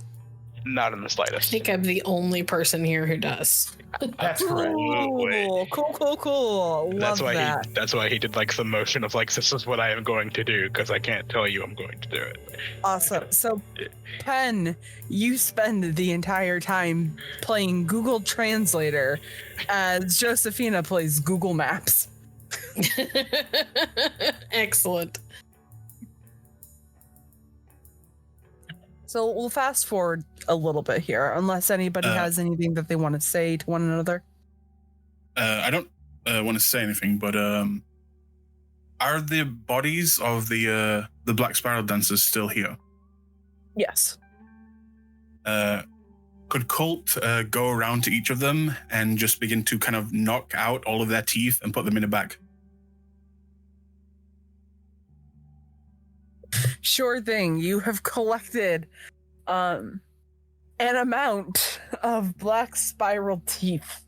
Speaker 3: Not in the
Speaker 2: I
Speaker 3: slightest.
Speaker 2: think I'm the only person here who does.
Speaker 4: That's correct.
Speaker 5: Cool.
Speaker 3: That's
Speaker 5: Love
Speaker 3: why
Speaker 5: that.
Speaker 3: that's why he did like the motion of like, this is what I am going to do, because I can't tell you I'm going to do it.
Speaker 5: Awesome. So, Pen, you spend the entire time playing Google Translator as Josephina plays Google Maps.
Speaker 2: Excellent.
Speaker 5: So we'll fast forward a little bit here, unless anybody has anything that they want to say to one another.
Speaker 1: I don't want to say anything, but are the bodies of the Black Spiral dancers still here?
Speaker 5: Yes.
Speaker 1: Could Kult go around to each of them and just begin to kind of knock out all of their teeth and put them in a bag?
Speaker 5: Sure thing. You have collected an amount of black spiral teeth.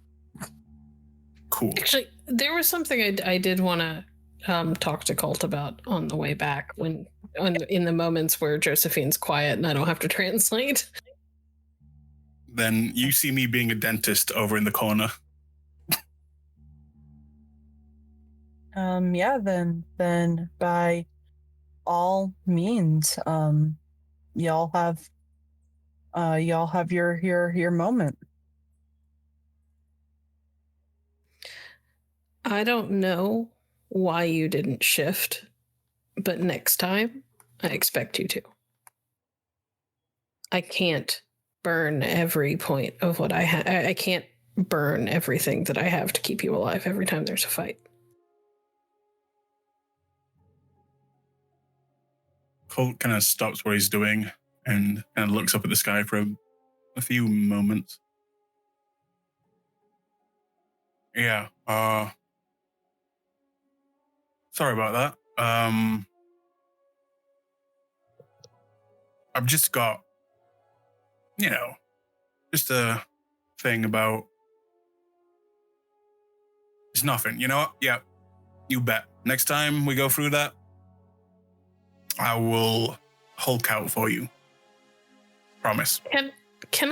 Speaker 1: Cool.
Speaker 2: Actually, there was something I did want to talk to Kult about on the way back in the moments where Josephine's quiet and I don't have to translate.
Speaker 1: Then you see me being a dentist over in the corner.
Speaker 5: Yeah, then by all means, y'all have your moment.
Speaker 2: I don't know why you didn't shift, but next time I expect you to. I can't burn every point of what I have. I can't burn everything that I have to keep you alive every time there's a fight.
Speaker 1: Colt kind of stops what he's doing and kind of looks up at the sky for a few moments. Yeah, sorry about that. I've just got, just a thing about, it's nothing, you know what? Yeah, you bet. Next time we go through that, I will Hulk out for you. Promise.
Speaker 2: Can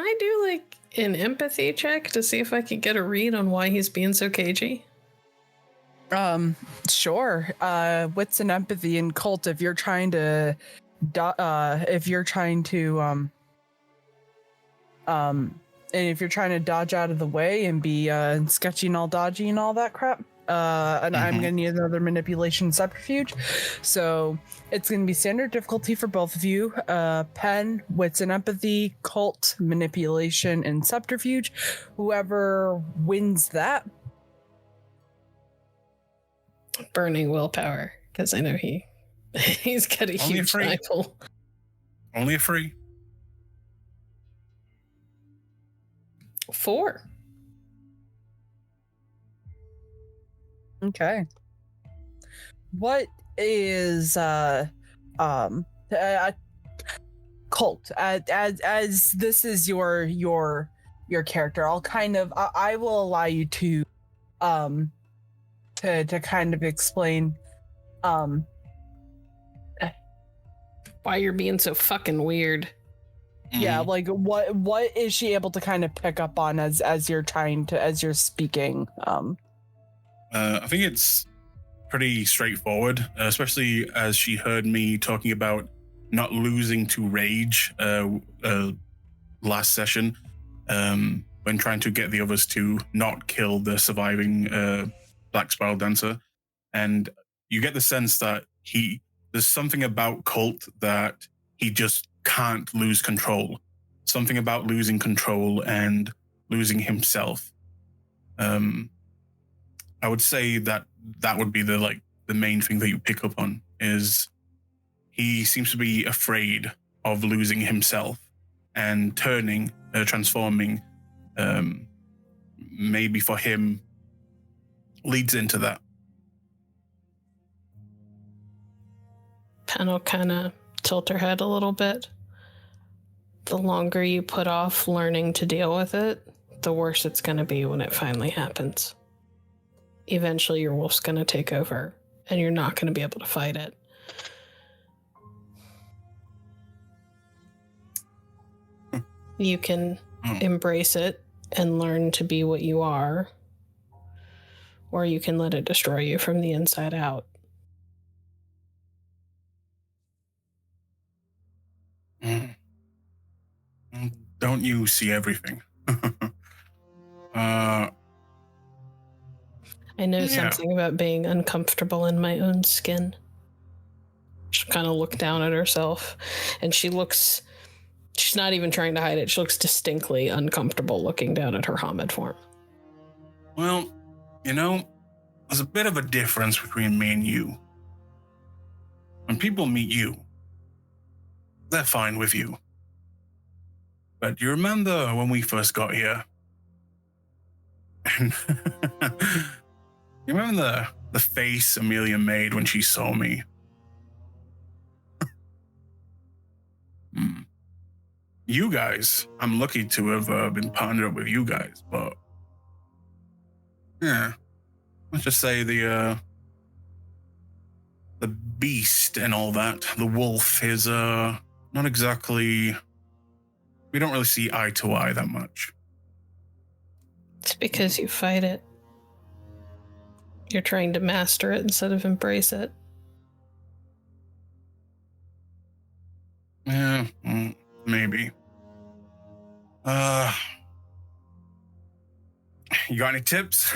Speaker 2: I do like an empathy check to see if I can get a read on why he's being so cagey?
Speaker 5: Sure. Wits and empathy in Kult. If you're trying to, and if you're trying to dodge out of the way and be sketchy and all dodgy and all that crap. And I'm gonna need another manipulation subterfuge. So it's gonna be standard difficulty for both of you. Pen, wits and empathy, Kult, manipulation, and subterfuge. Whoever wins that.
Speaker 2: Burning willpower, because I know he's got a huge rifle.
Speaker 1: Only a 3.
Speaker 2: 4.
Speaker 5: Okay. What is Kult? As this is your character, I will allow you to kind of explain
Speaker 2: why you're being so fucking weird.
Speaker 5: Yeah, like what is she able to kind of pick up on as you're speaking?
Speaker 1: I think it's pretty straightforward, especially as she heard me talking about not losing to rage last session when trying to get the others to not kill the surviving Black Spiral Dancer. And you get the sense that there's something about Kult that he just can't lose control. Something about losing control and losing himself. I would say that would be the main thing that you pick up on is he seems to be afraid of losing himself and transforming, maybe for him leads into that.
Speaker 2: Pen will kind of tilt her head a little bit. The longer you put off learning to deal with it, the worse it's going to be when it finally happens. Eventually your wolf's going to take over and you're not going to be able to fight it. You can embrace it and learn to be what you are, or you can let it destroy you from the inside out.
Speaker 1: Don't you see everything?
Speaker 2: I know something about being uncomfortable in my own skin. She'll kind of look down at herself, and she's not even trying to hide it. She looks distinctly uncomfortable looking down at her Hamid form.
Speaker 1: Well, there's a bit of a difference between me and you. When people meet you, they're fine with you. But do you remember when we first got here? And you remember the face Amelia made when she saw me? You guys, I'm lucky to have been partnered up with you guys, but yeah, let's just say the beast and all that, the wolf is not exactly. We don't really see eye to eye that much.
Speaker 2: It's because you fight it. You're trying to master it instead of embrace it.
Speaker 1: Yeah, maybe. You got any tips?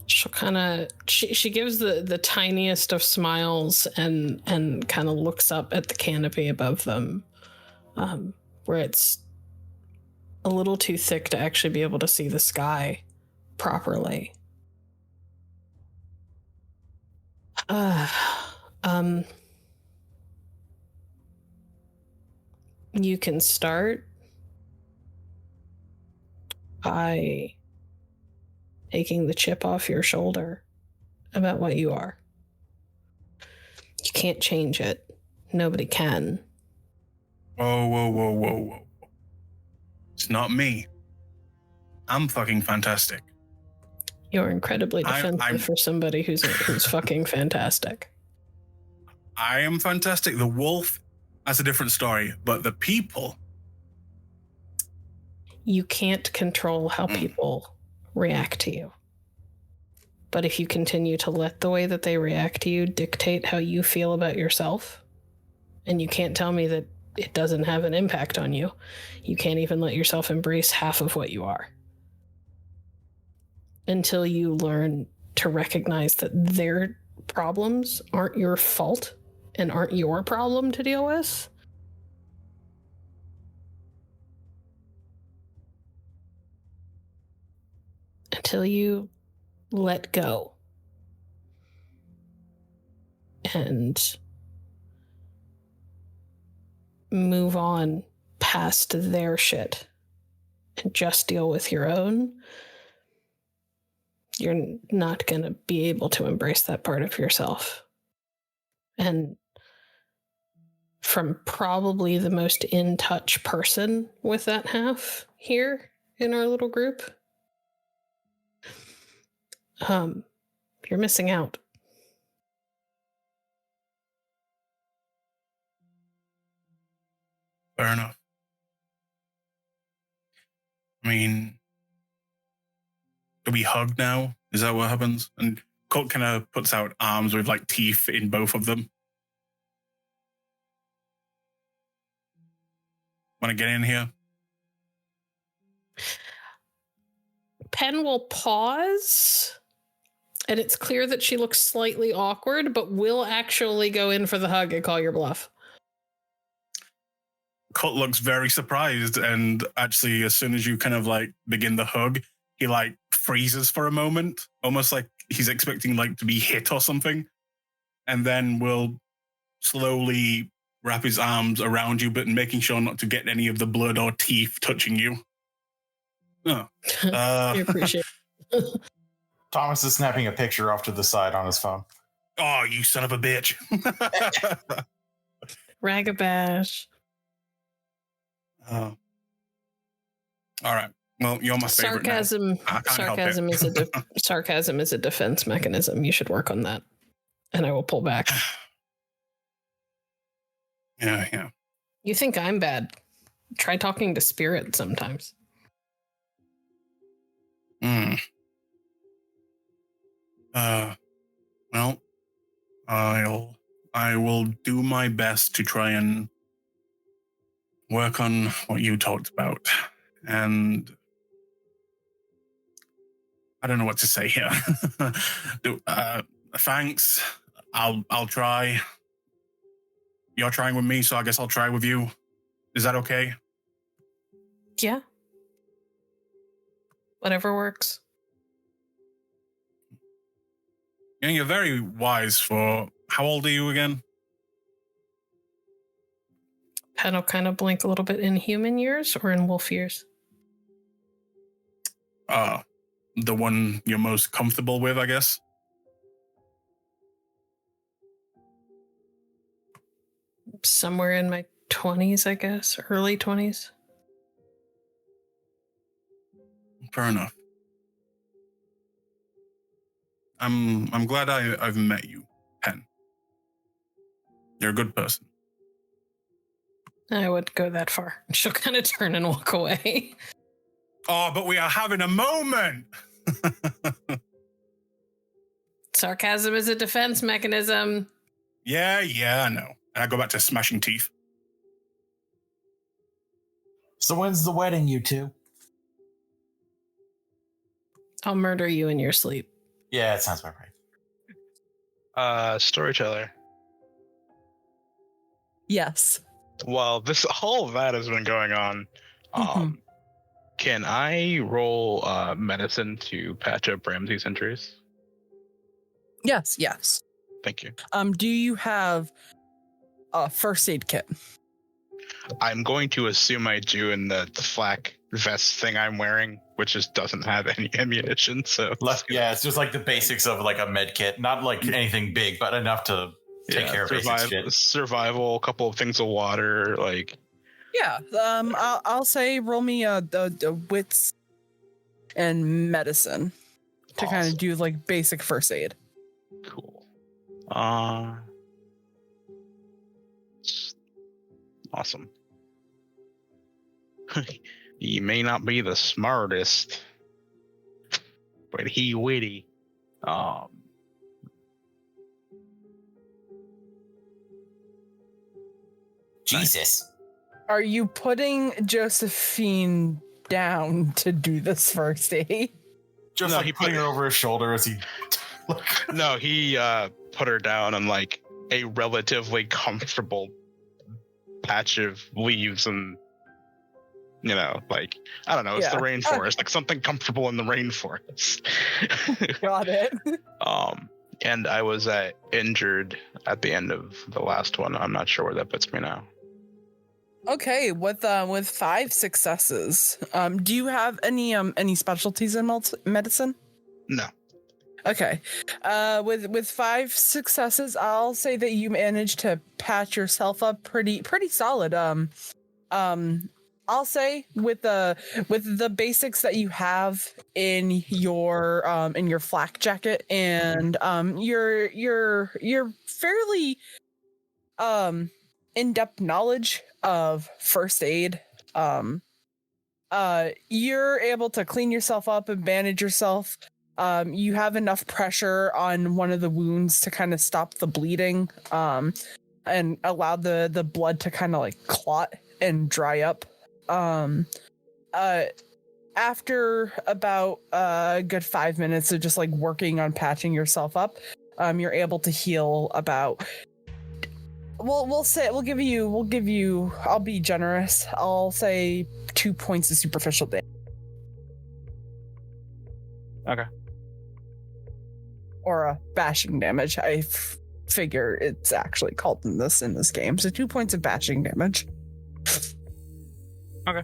Speaker 2: She'll kind of she gives the tiniest of smiles and kind of looks up at the canopy above them, where it's a little too thick to actually be able to see the sky properly. You can start by taking the chip off your shoulder about what you are. You can't change it. Nobody can.
Speaker 1: Whoa. It's not me. I'm fucking fantastic.
Speaker 2: You're incredibly defensive for somebody who's fucking fantastic.
Speaker 1: I am fantastic. The wolf, that's a different story. But the people...
Speaker 2: You can't control how people react to you. But if you continue to let the way that they react to you dictate how you feel about yourself, and you can't tell me that it doesn't have an impact on you, you can't even let yourself embrace half of what you are. Until you learn to recognize that their problems aren't your fault and aren't your problem to deal with. Until you let go and move on past their shit and just deal with your own, you're not going to be able to embrace that part of yourself. And from probably the most in touch person with that half here in our little group, you're missing out.
Speaker 1: Fair enough. I mean, do we hug now? Is that what happens? And Kult kind of puts out arms with like teeth in both of them. Want to get in here?
Speaker 2: Pen will pause, and it's clear that she looks slightly awkward, but will actually go in for the hug and call your bluff.
Speaker 1: Kult looks very surprised, and actually, as soon as you kind of like begin the hug, he like freezes for a moment, almost like he's expecting like to be hit or something, and then will slowly wrap his arms around you, but making sure not to get any of the blood or teeth touching you. Oh.
Speaker 2: I appreciate it.
Speaker 4: Thomas is snapping a picture off to the side on his phone.
Speaker 1: Oh, you son of a bitch.
Speaker 2: Ragabash.
Speaker 1: Oh. All right. Well, you're my favorite.
Speaker 2: Sarcasm is a defense mechanism. You should work on that. And I will pull back.
Speaker 1: Yeah.
Speaker 2: You think I'm bad? Try talking to spirits sometimes.
Speaker 1: Well, I will do my best to try and work on what you talked about. And I don't know what to say here. Thanks. I'll try. You're trying with me, so I guess I'll try with you. Is that okay?
Speaker 2: Yeah. Whatever works.
Speaker 1: Yeah, you're very wise for... How old are you again?
Speaker 2: Pen will kind of blink a little bit. In human years or in wolf years?
Speaker 1: The one you're most comfortable with, I guess.
Speaker 2: Somewhere in my 20s, I guess. Early 20s.
Speaker 1: Fair enough. I'm glad I've met you, Pen. You're a good person.
Speaker 2: I would go that far. She'll kind of turn and walk away.
Speaker 1: Oh, but we are having a moment.
Speaker 2: Sarcasm is a defense mechanism.
Speaker 1: Yeah, I know. And I go back to smashing teeth.
Speaker 6: So when's the wedding, you two?
Speaker 2: I'll murder you in your sleep.
Speaker 6: Yeah, it sounds about right.
Speaker 3: Storyteller.
Speaker 5: Yes.
Speaker 3: Well, all of that has been going on. Can I roll medicine to patch up Ramsey's injuries?
Speaker 5: Yes.
Speaker 3: Thank you.
Speaker 5: Do you have a first aid kit?
Speaker 3: I'm going to assume I do in the flak vest thing I'm wearing, which just doesn't have any ammunition. So
Speaker 6: It's just like the basics of like a med kit, not like anything big, but enough to take care of basic shit.
Speaker 3: Survival, a couple of things of water, like.
Speaker 5: Yeah. I'll say roll me the wits and medicine to kind of do like basic first aid.
Speaker 3: Cool. Awesome. He may not be the smartest, but he witty.
Speaker 6: Jesus.
Speaker 5: Are you putting Josephine down to do this first aid?
Speaker 6: Just he putting her over his shoulder as he...
Speaker 3: No, he put her down on like a relatively comfortable patch of leaves and, like, I don't know, it's the rainforest, like something comfortable in the rainforest.
Speaker 5: Got it.
Speaker 3: And I was injured at the end of the last one. I'm not sure where that puts me now.
Speaker 5: Okay, with 5 successes, do you have any specialties in medicine?
Speaker 3: No.
Speaker 5: Okay, with 5 successes, I'll say that you managed to patch yourself up pretty solid. I'll say with the basics that you have in your flak jacket and your fairly in-depth knowledge of first aid, you're able to clean yourself up and bandage yourself. You have enough pressure on one of the wounds to kind of stop the bleeding, and allow the blood to kind of like clot and dry up. After about a good 5 minutes of just like working on patching yourself up, you're able to heal about... We'll give you, I'll be generous, I'll say 2 points of superficial damage.
Speaker 3: Okay.
Speaker 5: Or a bashing damage. I figure it's actually called in this game. So 2 points of bashing damage.
Speaker 3: Okay.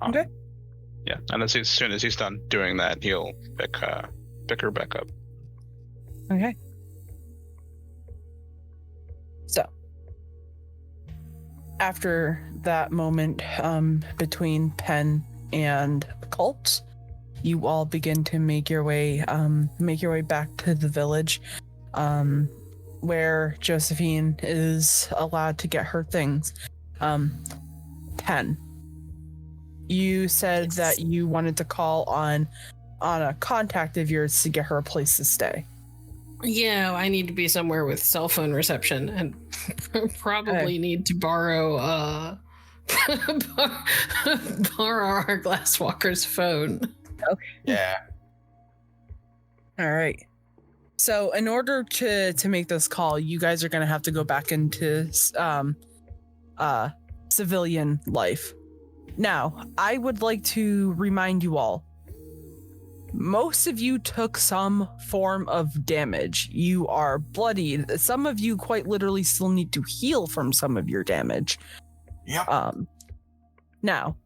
Speaker 5: Okay.
Speaker 3: Yeah, and as soon as he's done doing that, he'll pick her back up.
Speaker 5: Okay. So, after that moment between Pen and Kult, you all begin to make your way back to the village. where Josephine is allowed to get her things. 10. You said that you wanted to call on a contact of yours to get her a place to stay.
Speaker 2: Yeah, I need to be somewhere with cell phone reception and probably need to borrow borrow our glasswalker's phone.
Speaker 5: Okay.
Speaker 6: Yeah.
Speaker 5: All right. So in order to make this call, you guys are going to have to go back into civilian life. Now, I would like to remind you all, most of you took some form of damage. You are bloodied. Some of you quite literally still need to heal from some of your damage.
Speaker 6: Yep.
Speaker 5: Now,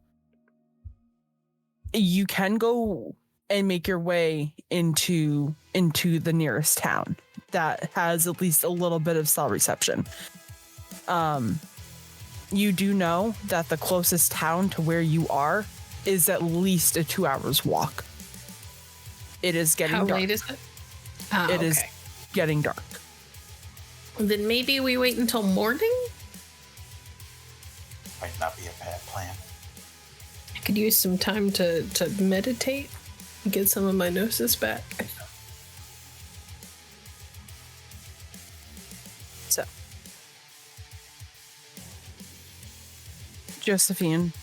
Speaker 5: you can go and make your way into the nearest town that has at least a little bit of cell reception. You do know that the closest town to where you are is at least a 2 hours walk. It is getting dark.
Speaker 2: How late is it?
Speaker 5: It is getting dark.
Speaker 2: Then maybe we wait until morning?
Speaker 6: Might not be a bad plan.
Speaker 2: I could use some time to meditate and get some of my gnosis back.
Speaker 5: So, Josephine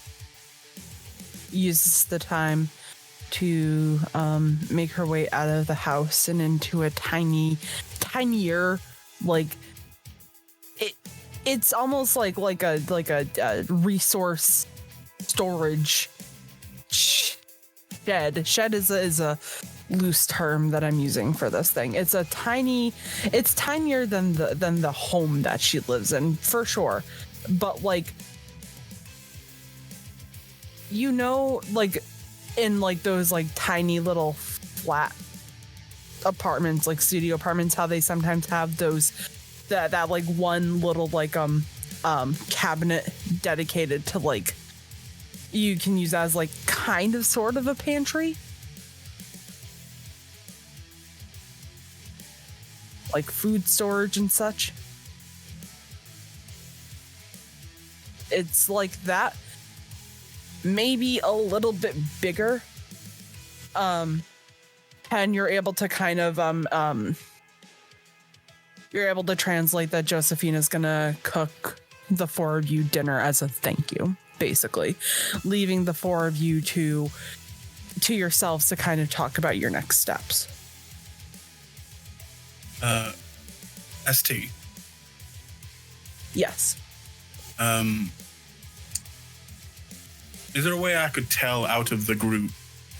Speaker 5: uses the time to make her way out of the house and into a tinier, like it's almost like a resource storage shed. Shed is a loose term that I'm using for this thing. It's tinier than the home that she lives in, for sure. But like, you know, like in like those like tiny little flat apartments, like studio apartments, how they sometimes have those that like one little like cabinet dedicated to like, you can use as like kind of sort of a pantry, like food storage and such. It's like that, maybe a little bit bigger. And you're able to kind of you're able to translate that Josephine is gonna cook the four of you dinner as a thank you, basically, leaving the four of you to yourselves to kind of talk about your next steps.
Speaker 1: ST.
Speaker 5: Yes.
Speaker 1: Is there a way I could tell out of the group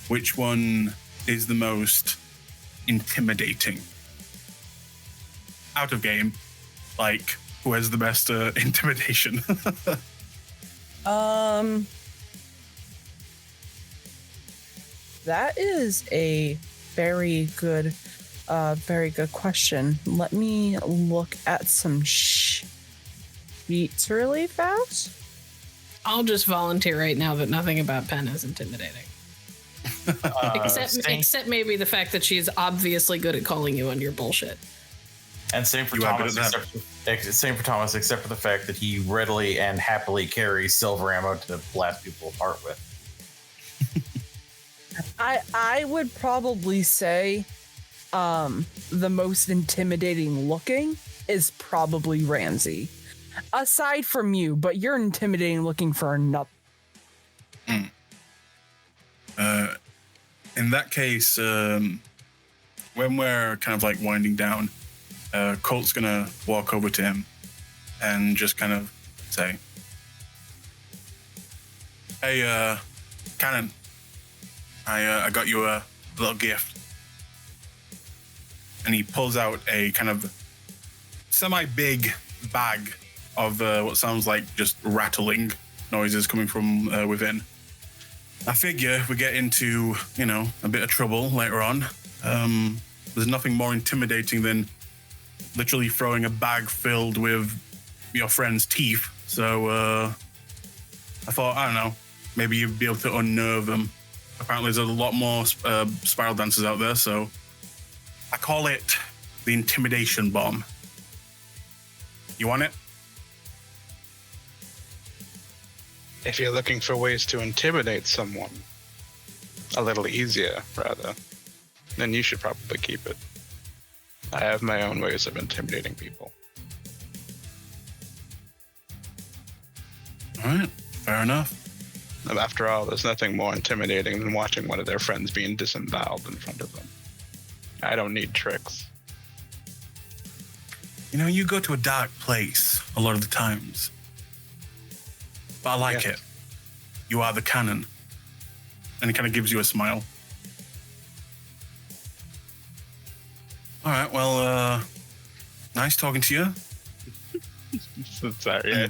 Speaker 1: which one is the most intimidating? Out of game, like, who has the best intimidation?
Speaker 5: That is a very good question. Let me look at some sheets really fast.
Speaker 2: I'll just volunteer right now that nothing about Pen is intimidating. Except maybe the fact that she's obviously good at calling you on your bullshit.
Speaker 6: And same for Thomas, except for the fact that he readily and happily carries silver ammo to blast people apart with.
Speaker 5: I would probably say the most intimidating looking is probably Ramsey. Aside from you, but you're intimidating looking for another.
Speaker 1: In that case, when we're kind of like winding down, Kult's gonna walk over to him and just kind of say, "Hey, Cannon, I got you a little gift." And he pulls out a kind of semi-big bag of what sounds like just rattling noises coming from within. I figure if we get into, a bit of trouble later on, there's nothing more intimidating than literally throwing a bag filled with your friend's teeth. So I thought, I don't know, maybe you'd be able to unnerve them. Apparently there's a lot more spiral dancers out there, so I call it the intimidation bomb. You want it?
Speaker 3: If you're looking for ways to intimidate someone, a little easier, rather, then you should probably keep it. I have my own ways of intimidating people.
Speaker 1: All right, fair enough.
Speaker 3: After all, there's nothing more intimidating than watching one of their friends being disemboweled in front of them. I don't need tricks.
Speaker 1: You know, you go to a dark place a lot of the times. But I like it. You are the canon. And he kind of gives you a smile. All right, well, nice talking to you.
Speaker 3: Sorry,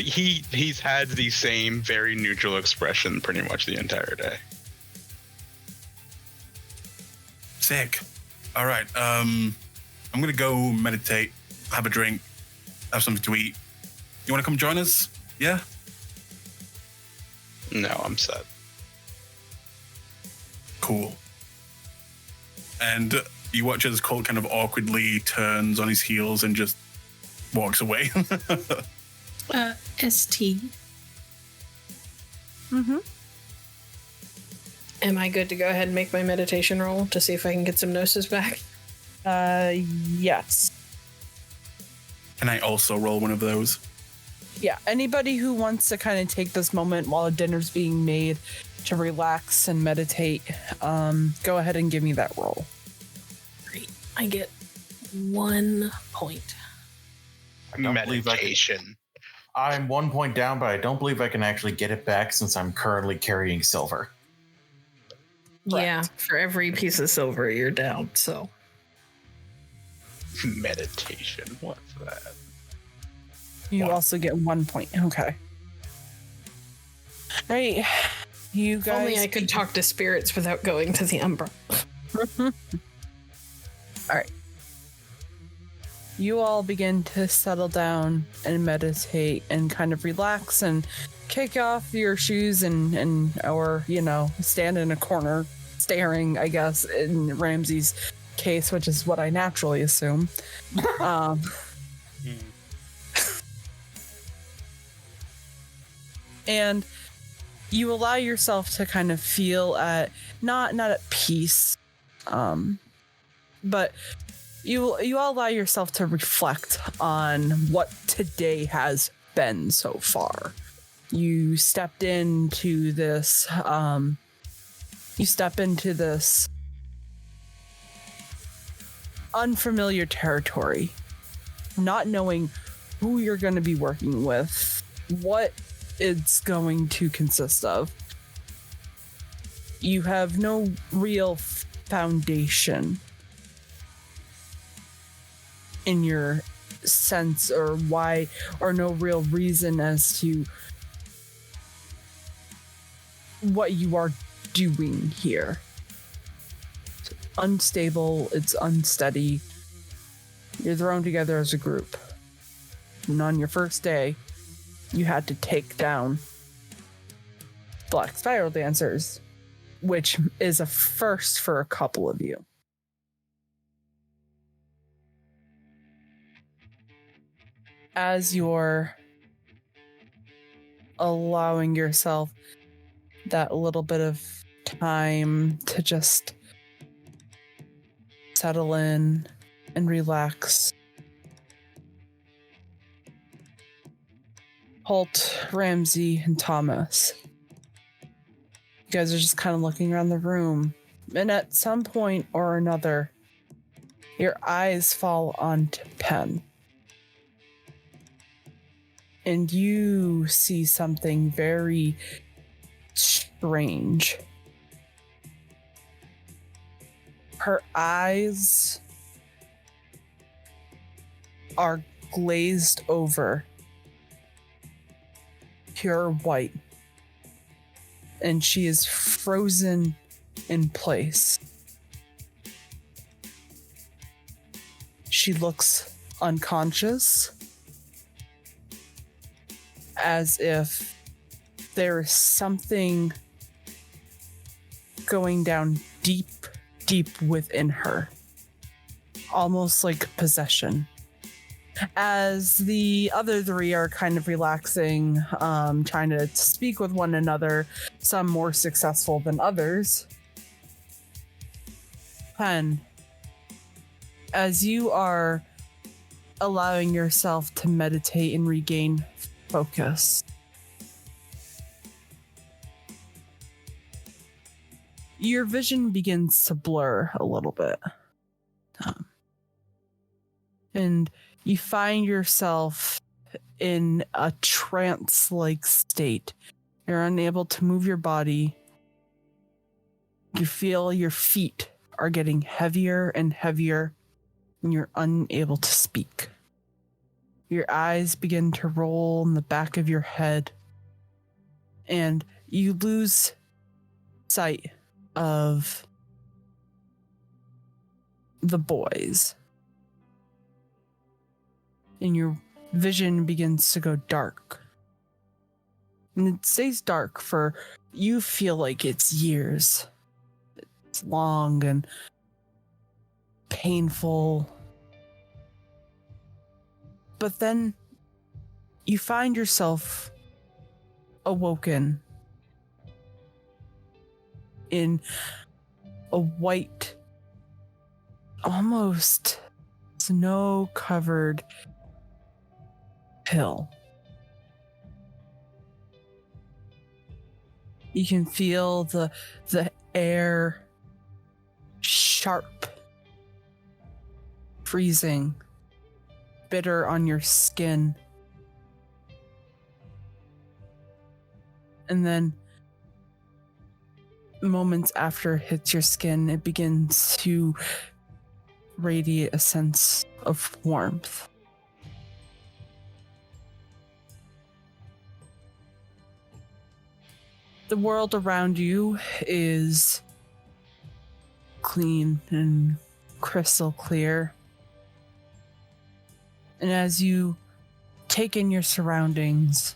Speaker 3: he's had the same very neutral expression pretty much the entire day.
Speaker 1: Sick. All right, I'm gonna go meditate, have a drink, have something to eat. You want to come join us? Yeah?
Speaker 3: No, I'm set.
Speaker 1: Cool. And you watch as Kult kind of awkwardly turns on his heels and just walks away.
Speaker 2: ST.
Speaker 5: Mm-hmm.
Speaker 2: Am I good to go ahead and make my meditation roll to see if I can get some gnosis back?
Speaker 5: Yes.
Speaker 1: Can I also roll one of those?
Speaker 5: Yeah, anybody who wants to kind of take this moment while a dinner's being made to relax and meditate, go ahead and give me that roll.
Speaker 2: Great. I get 1 point.
Speaker 3: Meditation.
Speaker 6: I'm 1 point down, but I don't believe I can actually get it back since I'm currently carrying silver.
Speaker 2: Yeah, for every piece of silver you're down, so.
Speaker 3: Meditation. What's that?
Speaker 5: You also get 1 point. Okay. All right. You guys.
Speaker 2: If only I could talk to spirits without going to the Umbra.
Speaker 5: All right. You all begin to settle down and meditate and kind of relax and kick off your shoes and or, stand in a corner staring, I guess, in Ramsey's case, which is what I naturally assume. And you allow yourself to kind of feel at not at peace, but you all allow yourself to reflect on what today has been so far. You stepped into this unfamiliar territory, not knowing who you're going to be working with, what it's going to consist of. You have no real foundation in your sense or why, or no real reason as to what you are doing here. It's unstable, it's unsteady. You're thrown together as a group. And on your first day, you had to take down Black Spiral Dancers, which is a first for a couple of you. As you're allowing yourself that little bit of time to just settle in and relax, Holt, Ramsey, and Thomas, you guys are just kind of looking around the room, and at some point or another, your eyes fall onto Pen. And you see something very strange. Her eyes are glazed over, pure white, and she is frozen in place. She looks unconscious, as if there is something going down deep within her, almost like possession. As the other three are kind of relaxing, trying to speak with one another, some more successful than others. Pen, as you are allowing yourself to meditate and regain focus, your vision begins to blur a little bit. And you find yourself in a trance-like state. You're unable to move your body. You feel your feet are getting heavier and heavier, and you're unable to speak. Your eyes begin to roll in the back of your head, and you lose sight of the boys. And your vision begins to go dark. And it stays dark for, you feel like it's years. It's long and painful. But then you find yourself awoken in a white, almost snow-covered hill. You can feel the air sharp, freezing, bitter on your skin. And then moments after it hits your skin, it begins to radiate a sense of warmth. The world around you is clean and crystal clear. And as you take in your surroundings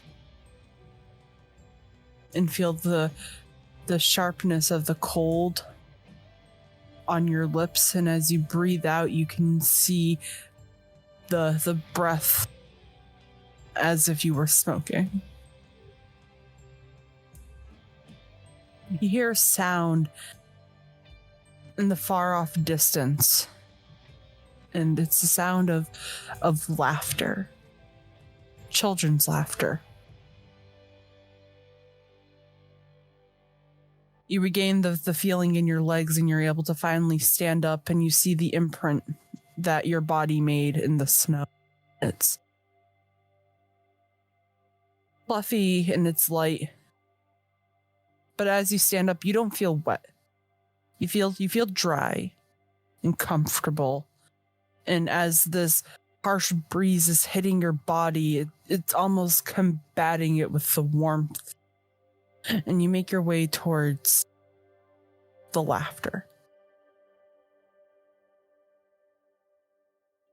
Speaker 5: and feel the sharpness of the cold on your lips, and as you breathe out, you can see the breath as if you were smoking. You hear a sound in the far off distance, and it's the sound of laughter, children's laughter. You regain the feeling in your legs, and you're able to finally stand up, and you see the imprint that your body made in the snow. It's fluffy and it's light. But as you stand up, you don't feel wet. You feel dry and comfortable. And as this harsh breeze is hitting your body, it's almost combating it with the warmth. And you make your way towards the laughter.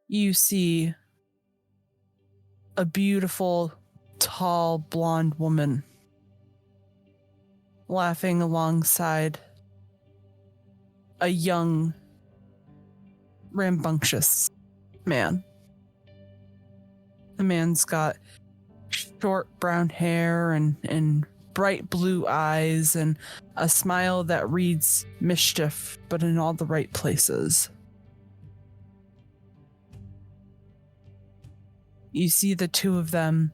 Speaker 5: You see a beautiful, tall, blonde woman laughing alongside a young, rambunctious man. The man's got short brown hair and bright blue eyes and a smile that reads mischief, but in all the right places. You see the two of them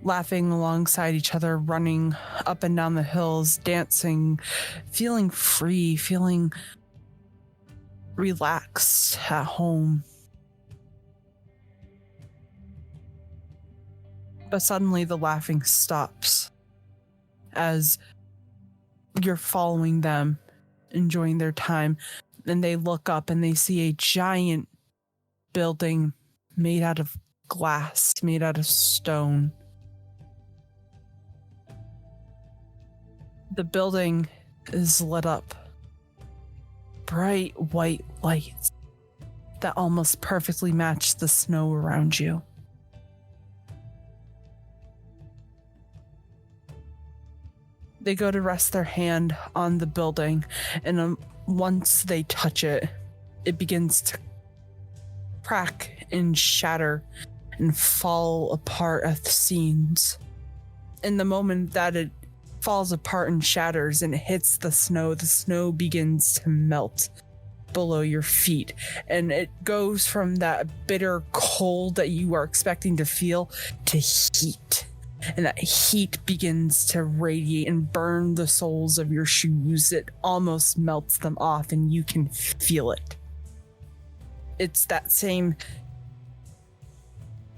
Speaker 5: laughing alongside each other, running up and down the hills, dancing, feeling free, feeling relaxed at home. But suddenly the laughing stops as you're following them, enjoying their time, and they look up and they see a giant building made out of glass, made out of stone. The building is lit up. Bright white lights that almost perfectly match the snow around you. They go to rest their hand on the building, and once they touch it, it begins to crack and shatter and fall apart at the seams. In the moment that it falls apart and shatters and it hits the snow begins to melt below your feet, and it goes from that bitter cold that you are expecting to feel to heat, and that heat begins to radiate and burn the soles of your shoes. It almost melts them off, and you can feel it. It's that same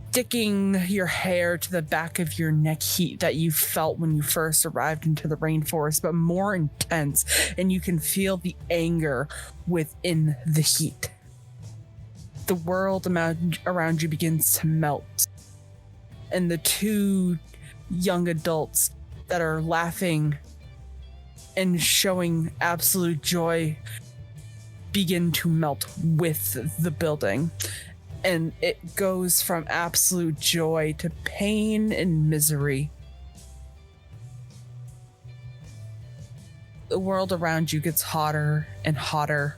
Speaker 5: sticking your hair to the back of your neck heat that you felt when you first arrived into the rainforest, but more intense, and you can feel the anger within the heat. The world around you begins to melt, and the two young adults that are laughing and showing absolute joy begin to melt with the building. And it goes from absolute joy to pain and misery. The world around you gets hotter and hotter.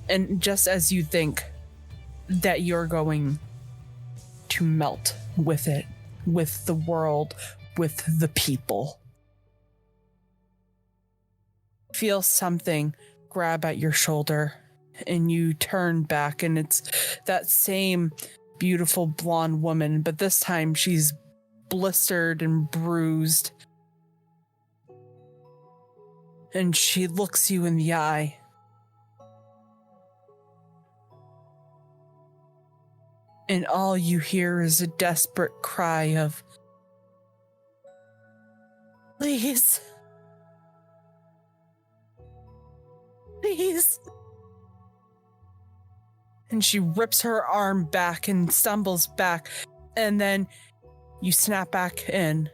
Speaker 5: And just as you think that you're going to melt with it, with the world, with the people, feel something grab at your shoulder. And you turn back, and it's that same beautiful blonde woman, but this time she's blistered and bruised. And she looks you in the eye. And all you hear is a desperate cry of, "Please. Please." And she rips her arm back and stumbles back. And then you snap back in,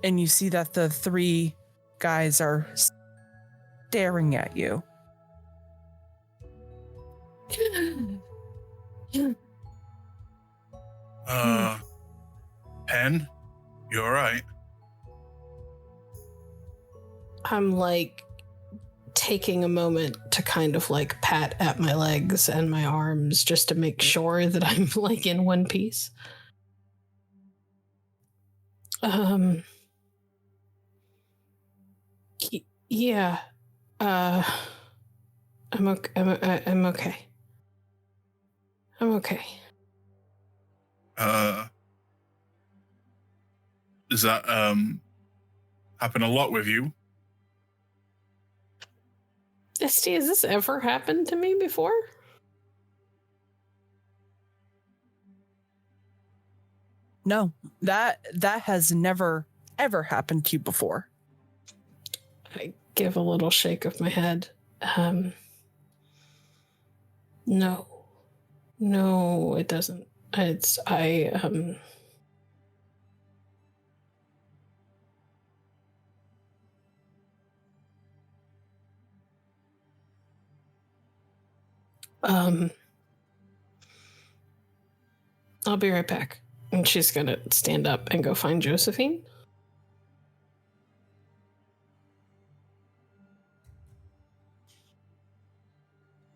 Speaker 5: and you see that the three guys are staring at you.
Speaker 1: Pen, you alright?
Speaker 2: I'm like taking a moment to kind of like pat at my legs and my arms just to make sure that I'm like in one piece. Yeah. I'm okay. I'm okay. I'm okay.
Speaker 1: Does that happen a lot with you?
Speaker 2: Esty, has this ever happened to me before?
Speaker 5: No, that has never, ever happened to you before.
Speaker 2: I give a little shake of my head. No, it doesn't. I'll be right back. And she's gonna stand up and go find Josephine.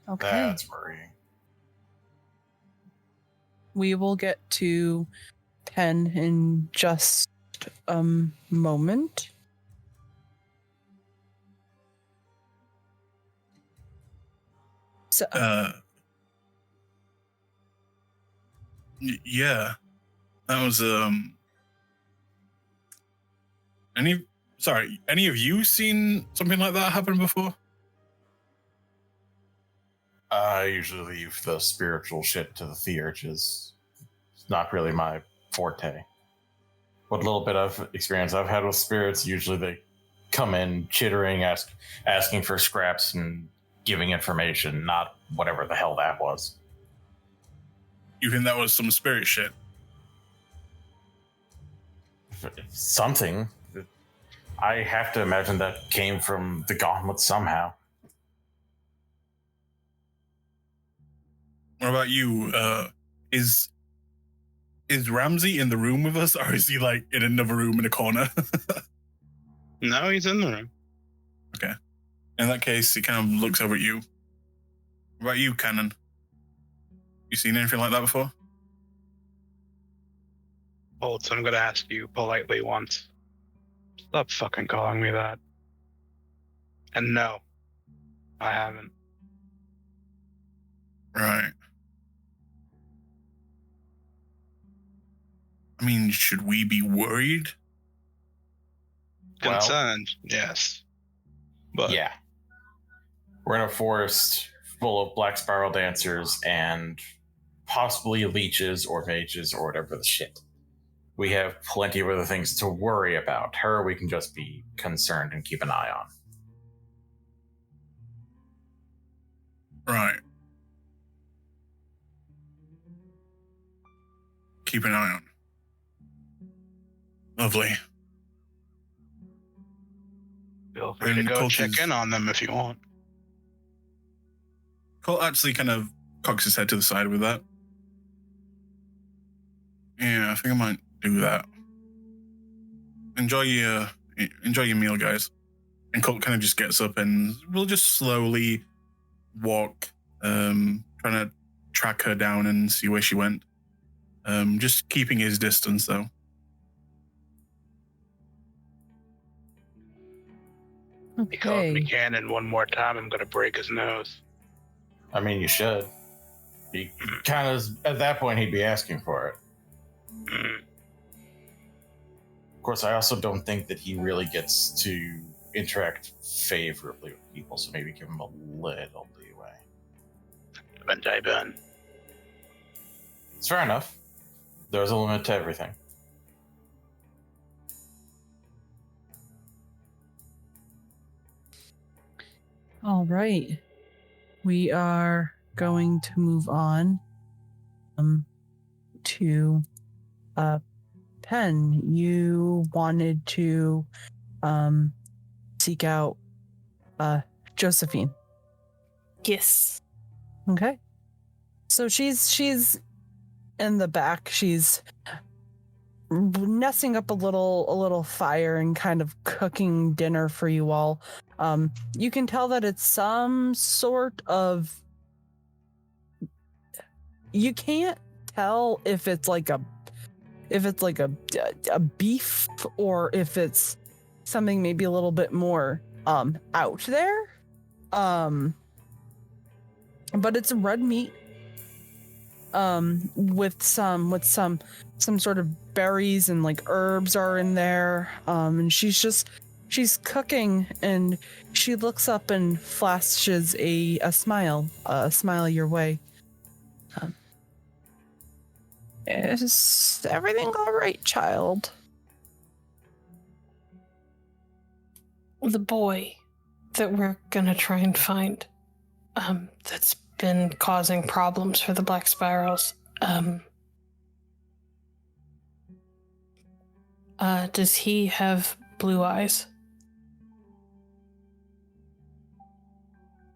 Speaker 5: Okay.
Speaker 6: That's worrying.
Speaker 5: We will get to Pen in just a moment. So,
Speaker 1: yeah, that was any of you seen something like that happen before?
Speaker 6: I usually leave the spiritual shit to the theurges. It's not really my forte. What little bit of experience I've had with spirits, usually they come in chittering, asking for scraps and giving information, not whatever the hell that was.
Speaker 1: You think that was some spirit shit?
Speaker 6: Something. I have to imagine that came from the gauntlet somehow.
Speaker 1: What about you? Is Ramsey in the room with us, or is he like in another room in a corner?
Speaker 3: No, he's in the room.
Speaker 1: Okay. In that case, he kind of looks over at you. What about you, Cannon? You seen anything like that before?
Speaker 3: Kult, I'm gonna ask you politely once. Stop fucking calling me that. And no, I haven't.
Speaker 1: Right. I mean, should we be worried?
Speaker 4: Well,
Speaker 3: Concerned, yes. But
Speaker 6: Yeah. We're in a forest full of black spiral dancers and possibly leeches or mages or whatever the shit. We have plenty of other things to worry about. Her, we can just be concerned and keep an eye on.
Speaker 1: Right. Keep an eye on. Lovely.
Speaker 3: feel free to
Speaker 1: And
Speaker 3: go
Speaker 1: Kult
Speaker 3: check
Speaker 1: is-
Speaker 3: in on them if you want.
Speaker 1: Colt actually kind of cocks his head to the side with that. Yeah, I think I might do that. Enjoy your meal, guys. And Colt kind of just gets up and we'll just slowly walk, trying to track her down and see where she went. Just keeping his distance, though.
Speaker 3: He calls me
Speaker 5: Okay.
Speaker 3: Cannon one more time, I'm gonna break his nose.
Speaker 6: I mean, you should. He kind of, at that point, he'd be asking for it.
Speaker 3: Mm.
Speaker 6: Of course, I also don't think that he really gets to interact favorably with people, so maybe give him a little leeway.
Speaker 3: Ben.
Speaker 6: It's fair enough. There's a limit to everything.
Speaker 5: All right. We are going to move on to Pen. You wanted to seek out Josephine.
Speaker 2: Yes.
Speaker 5: Okay. So she's in the back. She's nesting up a little fire and kind of cooking dinner for you all. You can tell that it's some sort of. You can't tell if it's like a beef or if it's something maybe a little bit more out there. But it's red meat with some sort of berries and like herbs are in there. And she's cooking and she looks up and flashes a smile your way. Is everything all right, child?
Speaker 2: The boy that we're gonna try and find, that's been causing problems for the Black Spirals. Does he have blue eyes?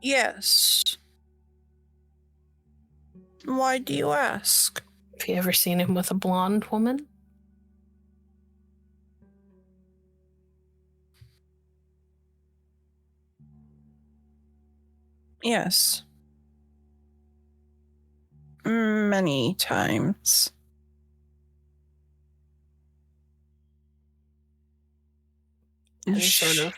Speaker 5: Yes. Why do you ask?
Speaker 2: Have you ever seen him with a blonde woman?
Speaker 5: Yes. Many times.
Speaker 2: And sort of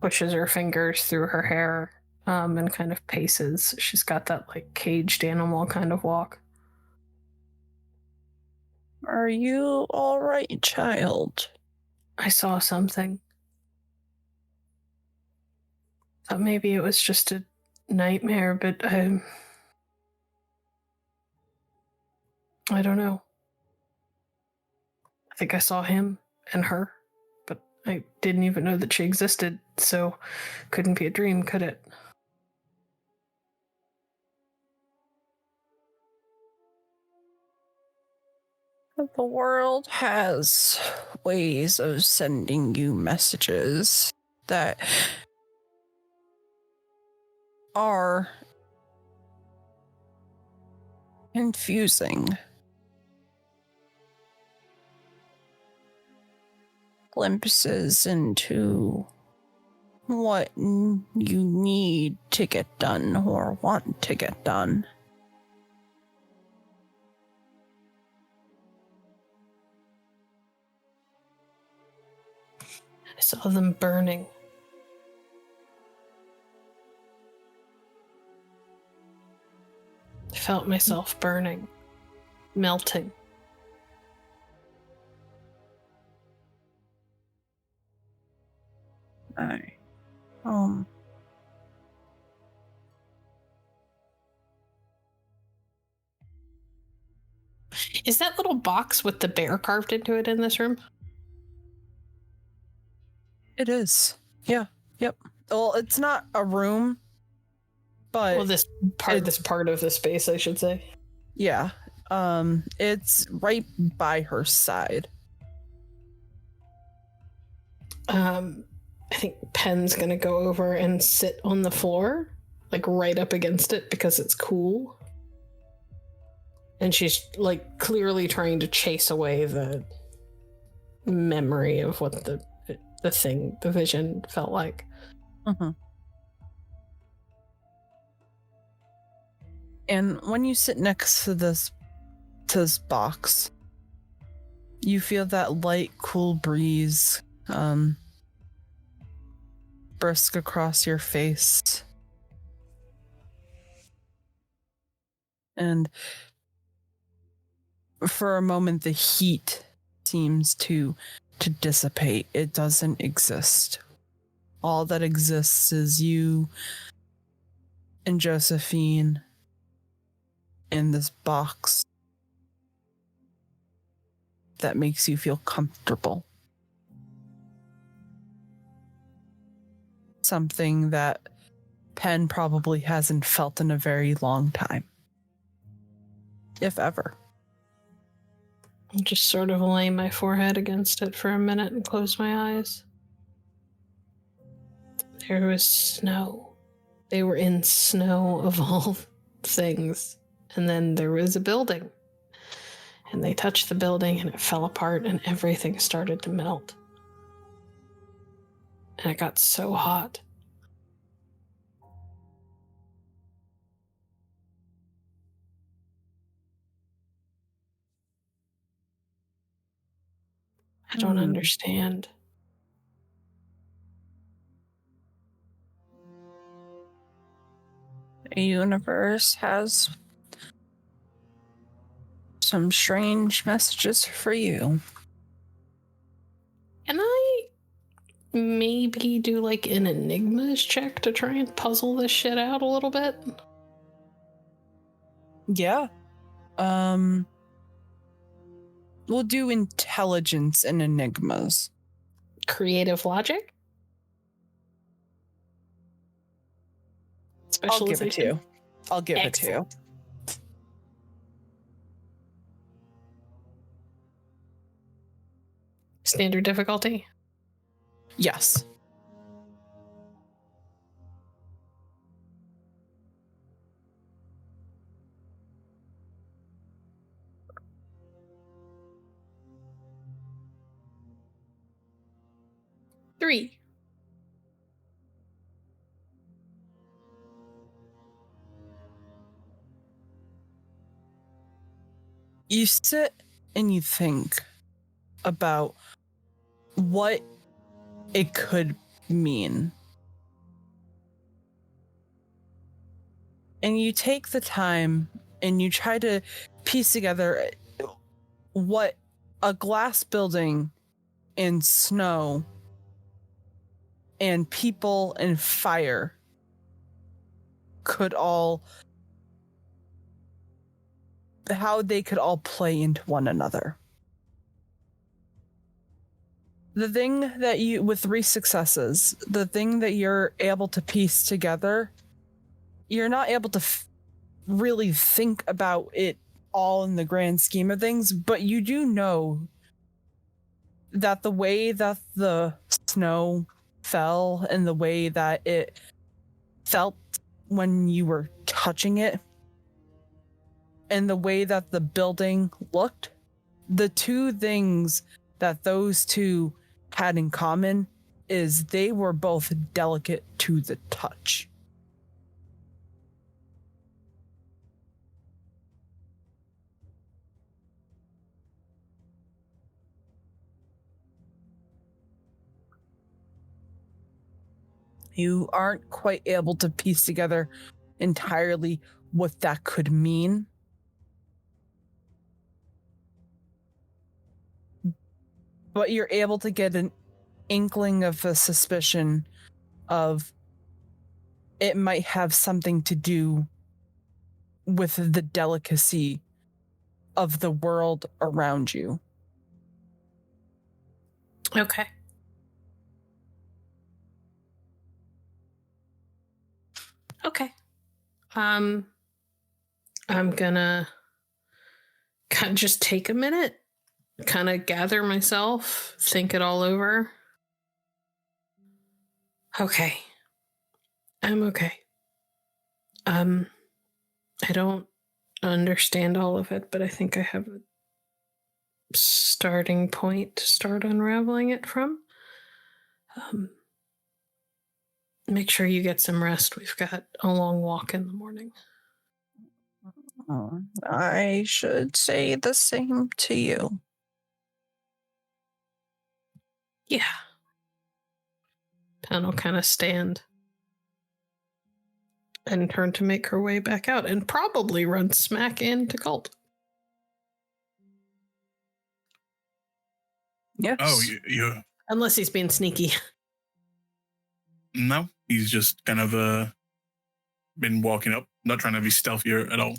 Speaker 2: pushes her fingers through her hair, and kind of paces. She's got that like caged animal kind of walk.
Speaker 5: Are you all right, child?
Speaker 2: I saw something. Thought maybe it was just a nightmare, but I don't know. I think I saw him and her, but I didn't even know that she existed, so couldn't be a dream, could it?
Speaker 5: The world has ways of sending you messages that are confusing. Glimpses into what you need to get done or want to get done.
Speaker 2: I saw them burning. I felt myself burning, melting.
Speaker 5: I,
Speaker 2: Is that little box with the bear carved into it in this room?
Speaker 5: It is. Yeah. Yep. Well, it's not a room, but
Speaker 2: Well, this part of the space, I should say.
Speaker 5: yeah. It's right by her side.
Speaker 2: I think Pen's gonna go over and sit on the floor, like right up against it because it's cool. And she's like clearly trying to chase away the memory of what the vision felt like.
Speaker 5: Mm-hmm. And when you sit next to this box, you feel that light, cool breeze brisk across your face. And for a moment, the heat seems to dissipate. It doesn't exist. All that exists is you and Josephine in this box that makes you feel comfortable. Something that Pen probably hasn't felt in a very long time. If ever.
Speaker 2: I'll just sort of lay my forehead against it for a minute and close my eyes. There was snow. They were in snow of all things. And then there was a building. And they touched the building and it fell apart and everything started to melt. And it got so hot. I don't understand.
Speaker 5: The universe has some strange messages for you.
Speaker 2: Can I maybe do like an enigmas check to try and puzzle this shit out a little bit?
Speaker 5: Yeah. We'll do intelligence and enigmas.
Speaker 2: Creative logic?
Speaker 5: I'll give it to you. I'll give it to you.
Speaker 2: Standard difficulty?
Speaker 5: Yes.
Speaker 2: Three.
Speaker 5: You sit and you think about what it could mean. And you take the time and you try to piece together what a glass building in snow and people and fire could all, how they could all play into one another. The thing that you, with 3 successes, the thing that you're able to piece together, you're not able to really think about it all in the grand scheme of things, but you do know that the way that the snow fell and the way that it felt when you were touching it and the way that the building looked, the two things that those two had in common is they were both delicate to the touch. You aren't quite able to piece together entirely what that could mean. But you're able to get an inkling of a suspicion of it might have something to do with the delicacy of the world around you.
Speaker 2: Okay. Okay. I'm gonna kind of just take a minute, kind of gather myself, think it all over. Okay. I'm okay. I don't understand all of it, but I think I have a starting point to start unraveling it from. Make sure you get some rest. We've got a long walk in the morning.
Speaker 5: I should say the same to you.
Speaker 2: Yeah. Pen will kind of stand and turn to make her way back out and probably run smack into Kult.
Speaker 5: Yes.
Speaker 1: Oh, you
Speaker 2: Unless he's being sneaky.
Speaker 1: no, he's just kind of been walking up, not trying to be stealthy at all.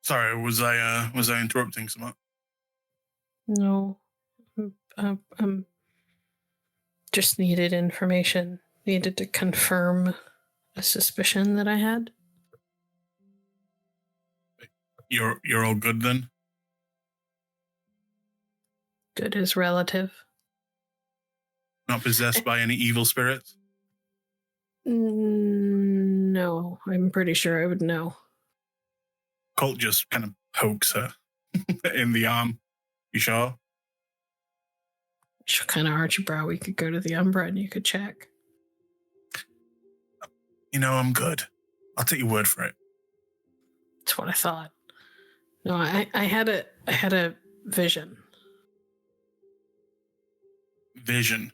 Speaker 1: Sorry, was I interrupting somewhat?
Speaker 2: No. Just needed information. Needed to confirm a suspicion that I had.
Speaker 1: You're all good then?
Speaker 2: Good is relative.
Speaker 1: Not possessed by any evil spirits?
Speaker 2: No, I'm pretty sure I would know.
Speaker 1: Kult just kind of pokes her in the arm. You sure?
Speaker 2: She'll kind of arch a brow. We could go to the Umbra and you could check.
Speaker 1: You know, I'm good. I'll take your word for it.
Speaker 2: That's what I thought. No, I had a vision.
Speaker 1: Vision.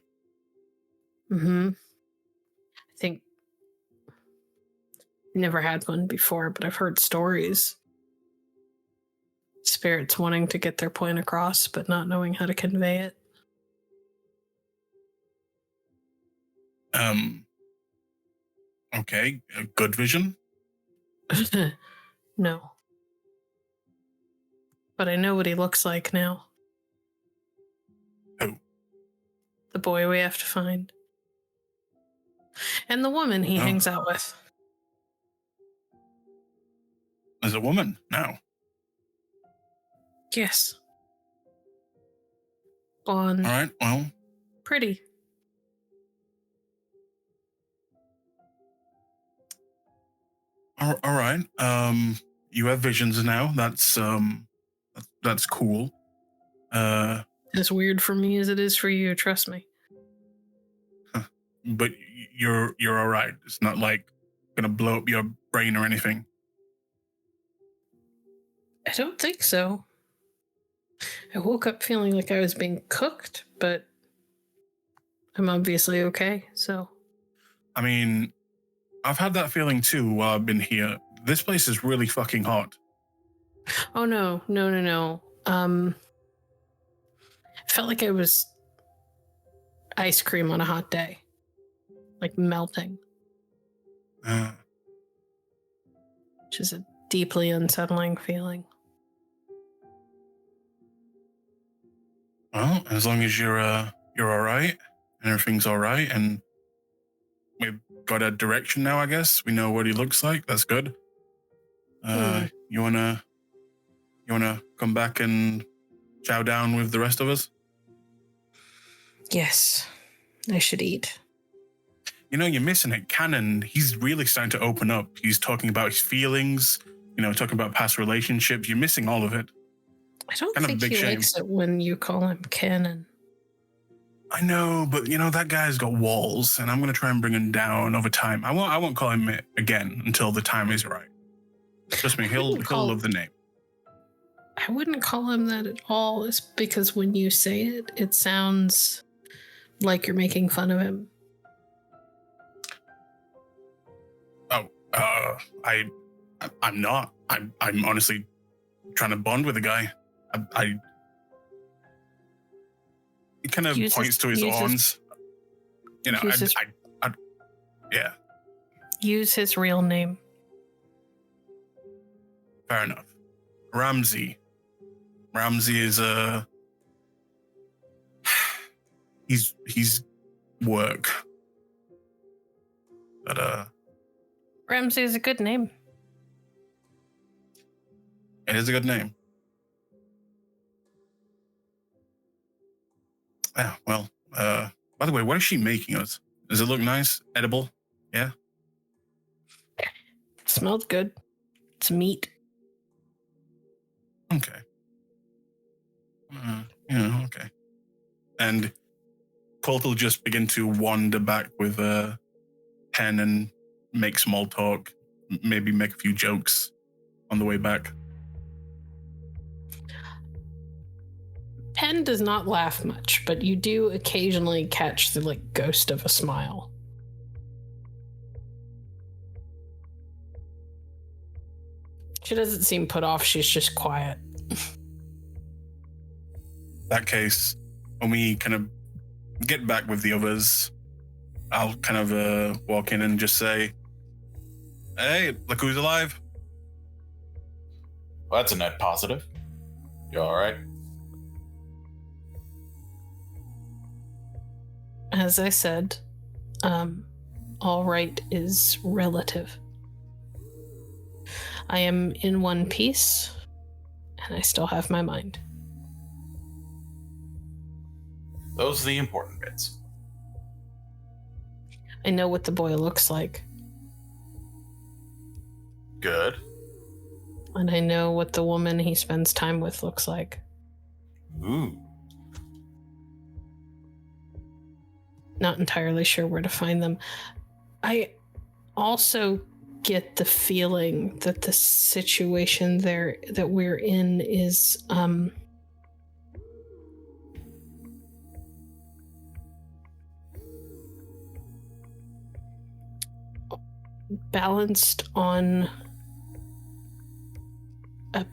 Speaker 2: Mm-hmm. I think never had one before, but I've heard stories. Spirits wanting to get their point across, but not knowing how to convey it.
Speaker 1: Okay, a good vision?
Speaker 2: No. But I know what he looks like now.
Speaker 1: Who?
Speaker 2: The boy we have to find. And the woman he hangs out with.
Speaker 1: There's a woman now.
Speaker 2: Yes. Blonde.
Speaker 1: All right, well.
Speaker 2: Pretty.
Speaker 1: All right. You have visions now. That's cool.
Speaker 2: As weird for me as it is for you, trust me.
Speaker 1: But you're all right. It's not like gonna blow up your brain or anything.
Speaker 2: I don't think so. I woke up feeling like I was being cooked, but I'm obviously okay, so.
Speaker 1: I mean, I've had that feeling too while I've been here. This place is really fucking hot.
Speaker 2: Oh, no. I felt like I was ice cream on a hot day. Like melting. Which is a deeply unsettling feeling.
Speaker 1: Well, as long as you're all right and everything's all right, and we've got a direction now, I guess we know what he looks like. That's good. You wanna come back and chow down with the rest of us?
Speaker 2: Yes, I should eat.
Speaker 1: You know, you're missing it. Cannon, he's really starting to open up. He's talking about his feelings, talking about past relationships. You're missing all of it.
Speaker 2: I don't
Speaker 1: Kind of
Speaker 2: think
Speaker 1: big
Speaker 2: he
Speaker 1: shame.
Speaker 2: likes it when you call him Cannon.
Speaker 1: I know, but that guy's got walls, and I'm going to try and bring him down over time. I won't call him it again until the time is right. Trust me, he'll love the name.
Speaker 2: I wouldn't call him that at all. It's because when you say it, it sounds like you're making fun of him.
Speaker 1: Oh, I'm not. I'm honestly trying to bond with the guy. He kind of points to his horns. Yeah.
Speaker 2: Use his real name.
Speaker 1: Fair enough. Ramsey is he's work. But
Speaker 2: Ramsey is a good name.
Speaker 1: It is a good name. Yeah, well, by the way, what is she making us? Does it look nice? Edible? Yeah?
Speaker 2: It smells good. It's meat.
Speaker 1: Okay. Okay. And Kult will just begin to wander back with a pen and make small talk, maybe make a few jokes on the way back.
Speaker 2: Pen does not laugh much, but you do occasionally catch the ghost of a smile. She doesn't seem put off, she's just quiet.
Speaker 1: That case, when we kind of get back with the others, I'll kind of walk in and just say, "Hey, look who's alive."
Speaker 6: Well, that's a net positive. You all right?
Speaker 2: As I said, all right is relative. I am in one piece, and I still have my mind.
Speaker 6: Those are the important bits.
Speaker 2: I know what the boy looks like,
Speaker 6: Good.
Speaker 2: and I know what the woman he spends time with looks like.
Speaker 6: Ooh.
Speaker 2: Not entirely sure where to find them. I also get the feeling that the situation that we're in is balanced on a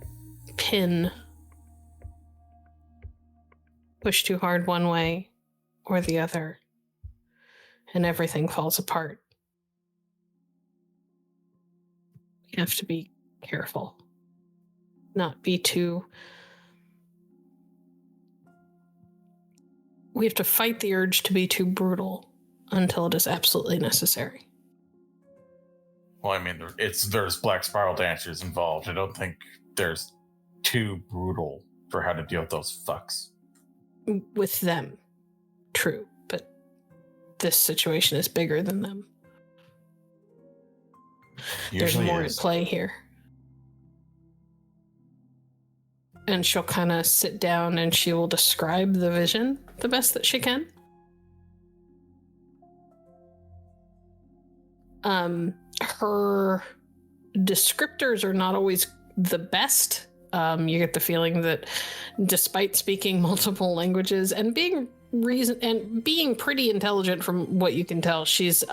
Speaker 2: pin. Push too hard one way or the other, and everything falls apart. You have to be careful. Not be too... We have to fight the urge to be too brutal until it is absolutely necessary.
Speaker 6: Well, I mean, there's Black Spiral dancers involved. I don't think there's too brutal for how to deal with those fucks.
Speaker 2: With them, true, but this situation is bigger than them. There's more at play here. And she'll kind of sit down and she will describe the vision the best that she can. Her descriptors are not always the best. You get the feeling that despite speaking multiple languages and being pretty intelligent from what you can tell, she's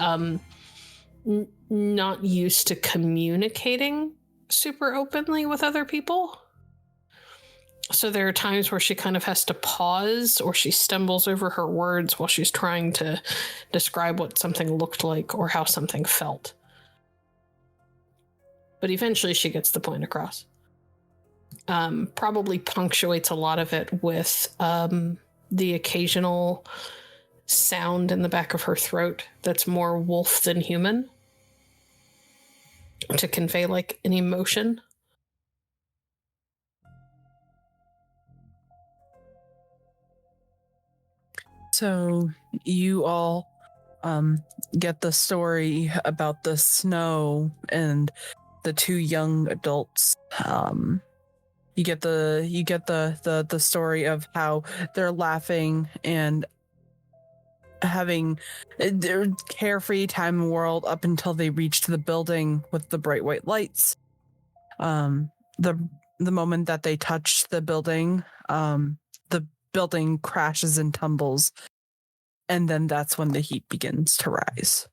Speaker 2: not used to communicating super openly with other people. So there are times where she kind of has to pause, or she stumbles over her words while she's trying to describe what something looked like or how something felt. But eventually she gets the point across. Probably punctuates a lot of it with the occasional sound in the back of her throat that's more wolf than human to convey like an emotion.
Speaker 5: So you all get the story about the snow and the two young adults You get the story of how they're laughing and having their carefree time in the world up until they reached the building with the bright white lights. The moment that they touch the building crashes and tumbles, and then that's when the heat begins to rise.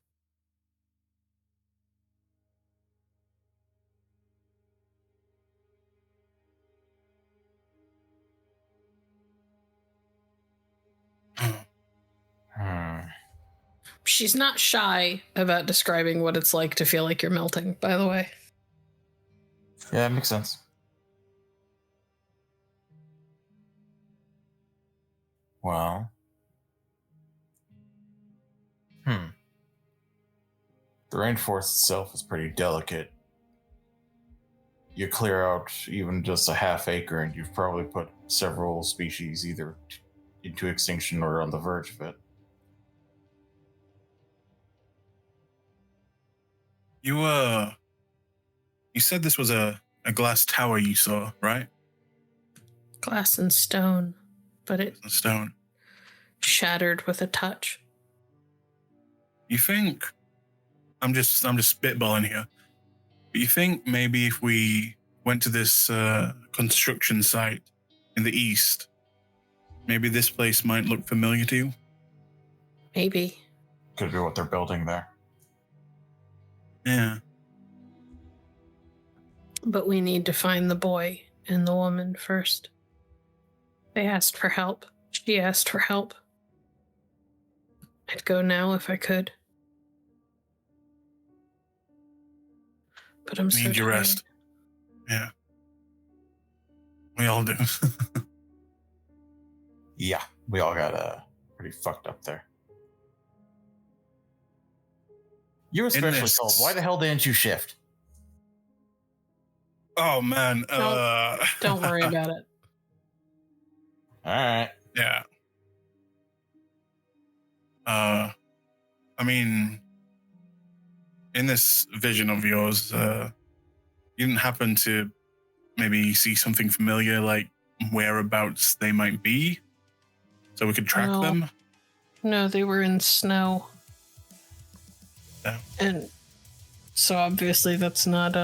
Speaker 2: She's not shy about describing what it's like to feel like you're melting, by the way.
Speaker 6: Yeah, it makes sense. Well. The rainforest itself is pretty delicate. You clear out even just a half acre and you've probably put several species either into extinction or on the verge of it.
Speaker 1: You said this was a glass tower you saw, right?
Speaker 2: Glass and stone, but it
Speaker 1: Stone.
Speaker 2: shattered with a touch.
Speaker 1: You think? I'm just spitballing here. But you think maybe if we went to this construction site in the east, maybe this place might look familiar to you?
Speaker 2: Maybe.
Speaker 6: Could be what they're building there.
Speaker 1: Yeah.
Speaker 2: But we need to find the boy and the woman first. They asked for help. She asked for help. I'd go now if I could. But I'm so
Speaker 1: Need your
Speaker 2: tired.
Speaker 1: rest. Yeah. We all do.
Speaker 6: Yeah, we all got pretty fucked up there. You especially told. Why the hell didn't you shift?
Speaker 1: Oh man.
Speaker 2: Don't worry about it.
Speaker 6: All right.
Speaker 1: Yeah. I mean, in this vision of yours, you didn't happen to maybe see something familiar, like whereabouts they might be, so we could track them?
Speaker 2: No, they were in snow.
Speaker 1: Oh.
Speaker 2: And so obviously that's not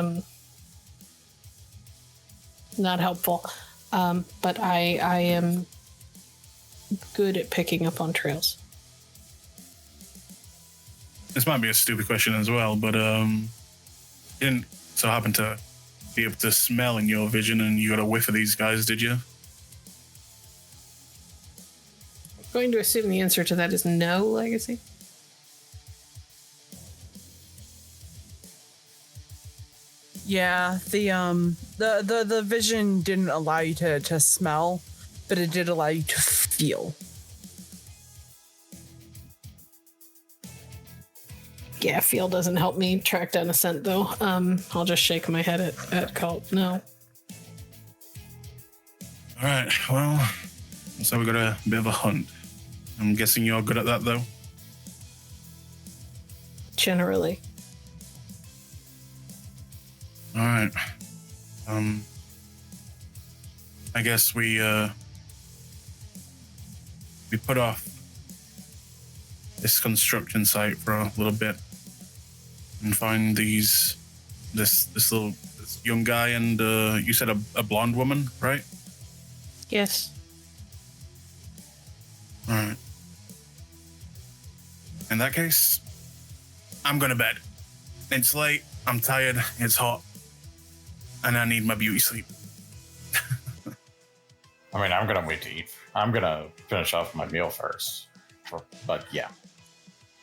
Speaker 2: helpful. But I am good at picking up on trails.
Speaker 1: This might be a stupid question as well, but you didn't so happen to be able to smell in your vision and you got a whiff of these guys, did you?
Speaker 2: I'm going to assume the answer to that is no, Legacy.
Speaker 5: Yeah, the vision didn't allow you to smell, but it did allow you to feel.
Speaker 2: Yeah, feel doesn't help me track down a scent, though. I'll just shake my head at Kult. No.
Speaker 1: All right, well, so we got a bit of a hunt. I'm guessing you're good at that, though?
Speaker 2: Generally.
Speaker 1: All right. I guess we put off this construction site for a little bit and find this young guy and you said a blonde woman, right?
Speaker 2: Yes.
Speaker 1: All right. In that case, I'm going to bed. It's late. I'm tired. It's hot. And I need my beauty sleep.
Speaker 6: I mean, I'm going to wait to eat. I'm going to finish off my meal first. But yeah.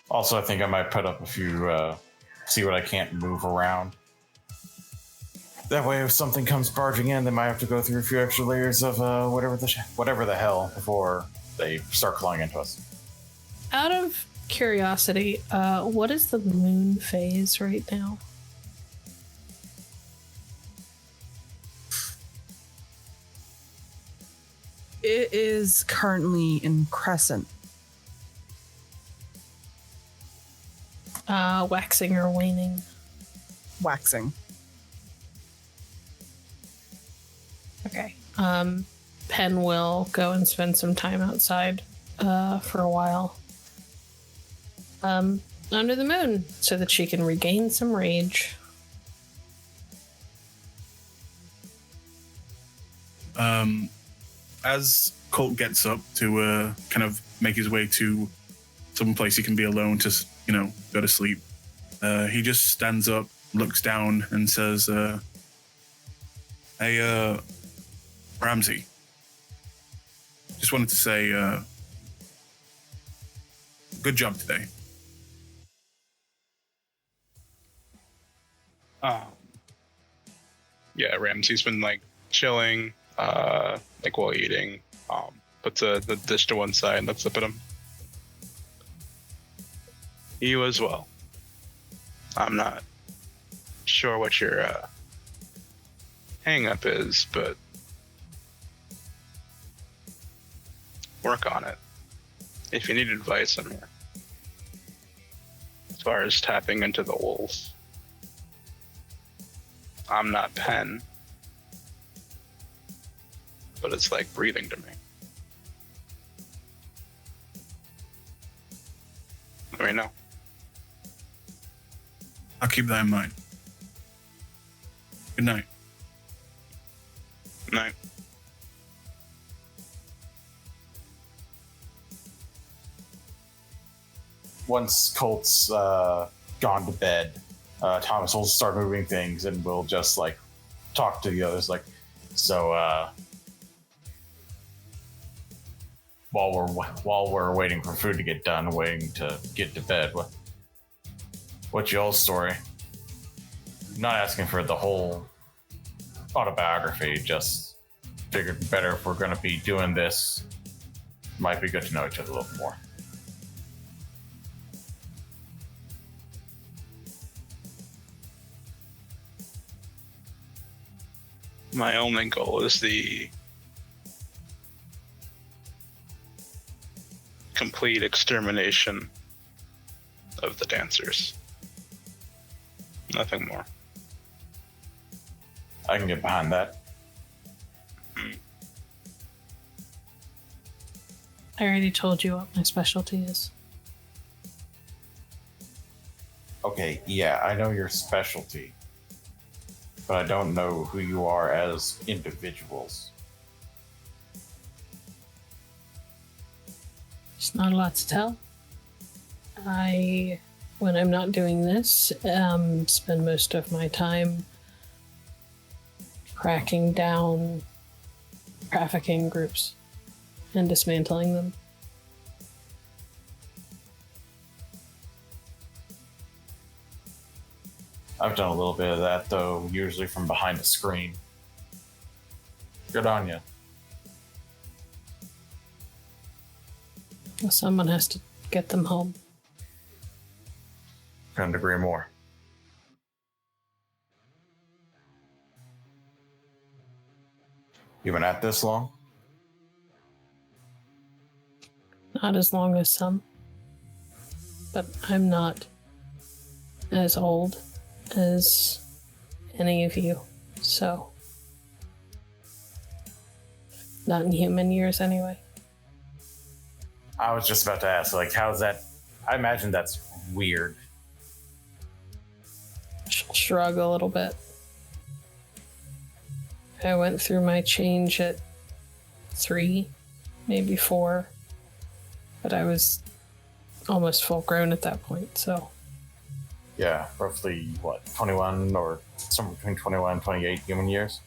Speaker 6: Also, I think I might put up a few, see what I can't move around. That way, if something comes barging in, they might have to go through a few extra layers of whatever the hell before they start clawing into us.
Speaker 2: Out of curiosity, what is the moon phase right now?
Speaker 5: It is currently in crescent.
Speaker 2: Waxing or waning?
Speaker 5: Waxing.
Speaker 2: Okay. Pen will go and spend some time outside for a while under the moon so that she can regain some rage.
Speaker 1: As Kult gets up to kind of make his way to some place he can be alone to, go to sleep, he just stands up, looks down, and says, "Hey, Ramsey, just wanted to say, good job today."
Speaker 3: Yeah, Ramsey's been chilling, while eating. Puts the dish to one side and looks up at him. You as well. I'm not sure what your hang up is, but work on it. If you need advice, I'm here. As far as tapping into the wolves, I'm not Pen, but it's like breathing to me. Let me know.
Speaker 1: I'll keep that in mind. Good night.
Speaker 3: Night.
Speaker 6: Once Kult's gone to bed, Thomas will start moving things and we'll just talk to the others while we're waiting for food to get done, waiting to get to bed, what's y'all's story? I'm not asking for the whole autobiography, just figured better if we're going to be doing this, might be good to know each other a little more.
Speaker 3: My only goal is the complete extermination of the dancers. Nothing more.
Speaker 6: I can get behind that.
Speaker 2: I already told you what my specialty is.
Speaker 6: Okay, yeah, I know your specialty, but I don't know who you are as individuals.
Speaker 2: There's not a lot to tell. When I'm not doing this, spend most of my time cracking down trafficking groups and dismantling them.
Speaker 6: I've done a little bit of that, though, usually from behind a screen. Good on you.
Speaker 2: Well, someone has to get them home.
Speaker 6: Couldn't agree more. You been at this long?
Speaker 2: Not as long as some. But I'm not as old as any of you, so. Not in human years, anyway.
Speaker 6: I was just about to ask, how's that? I imagine that's weird.
Speaker 2: She'll shrug a little bit. I went through my change at 3, maybe 4, but I was almost full grown at that point, so.
Speaker 6: Yeah, roughly, 21 or somewhere between 21 and 28 human years?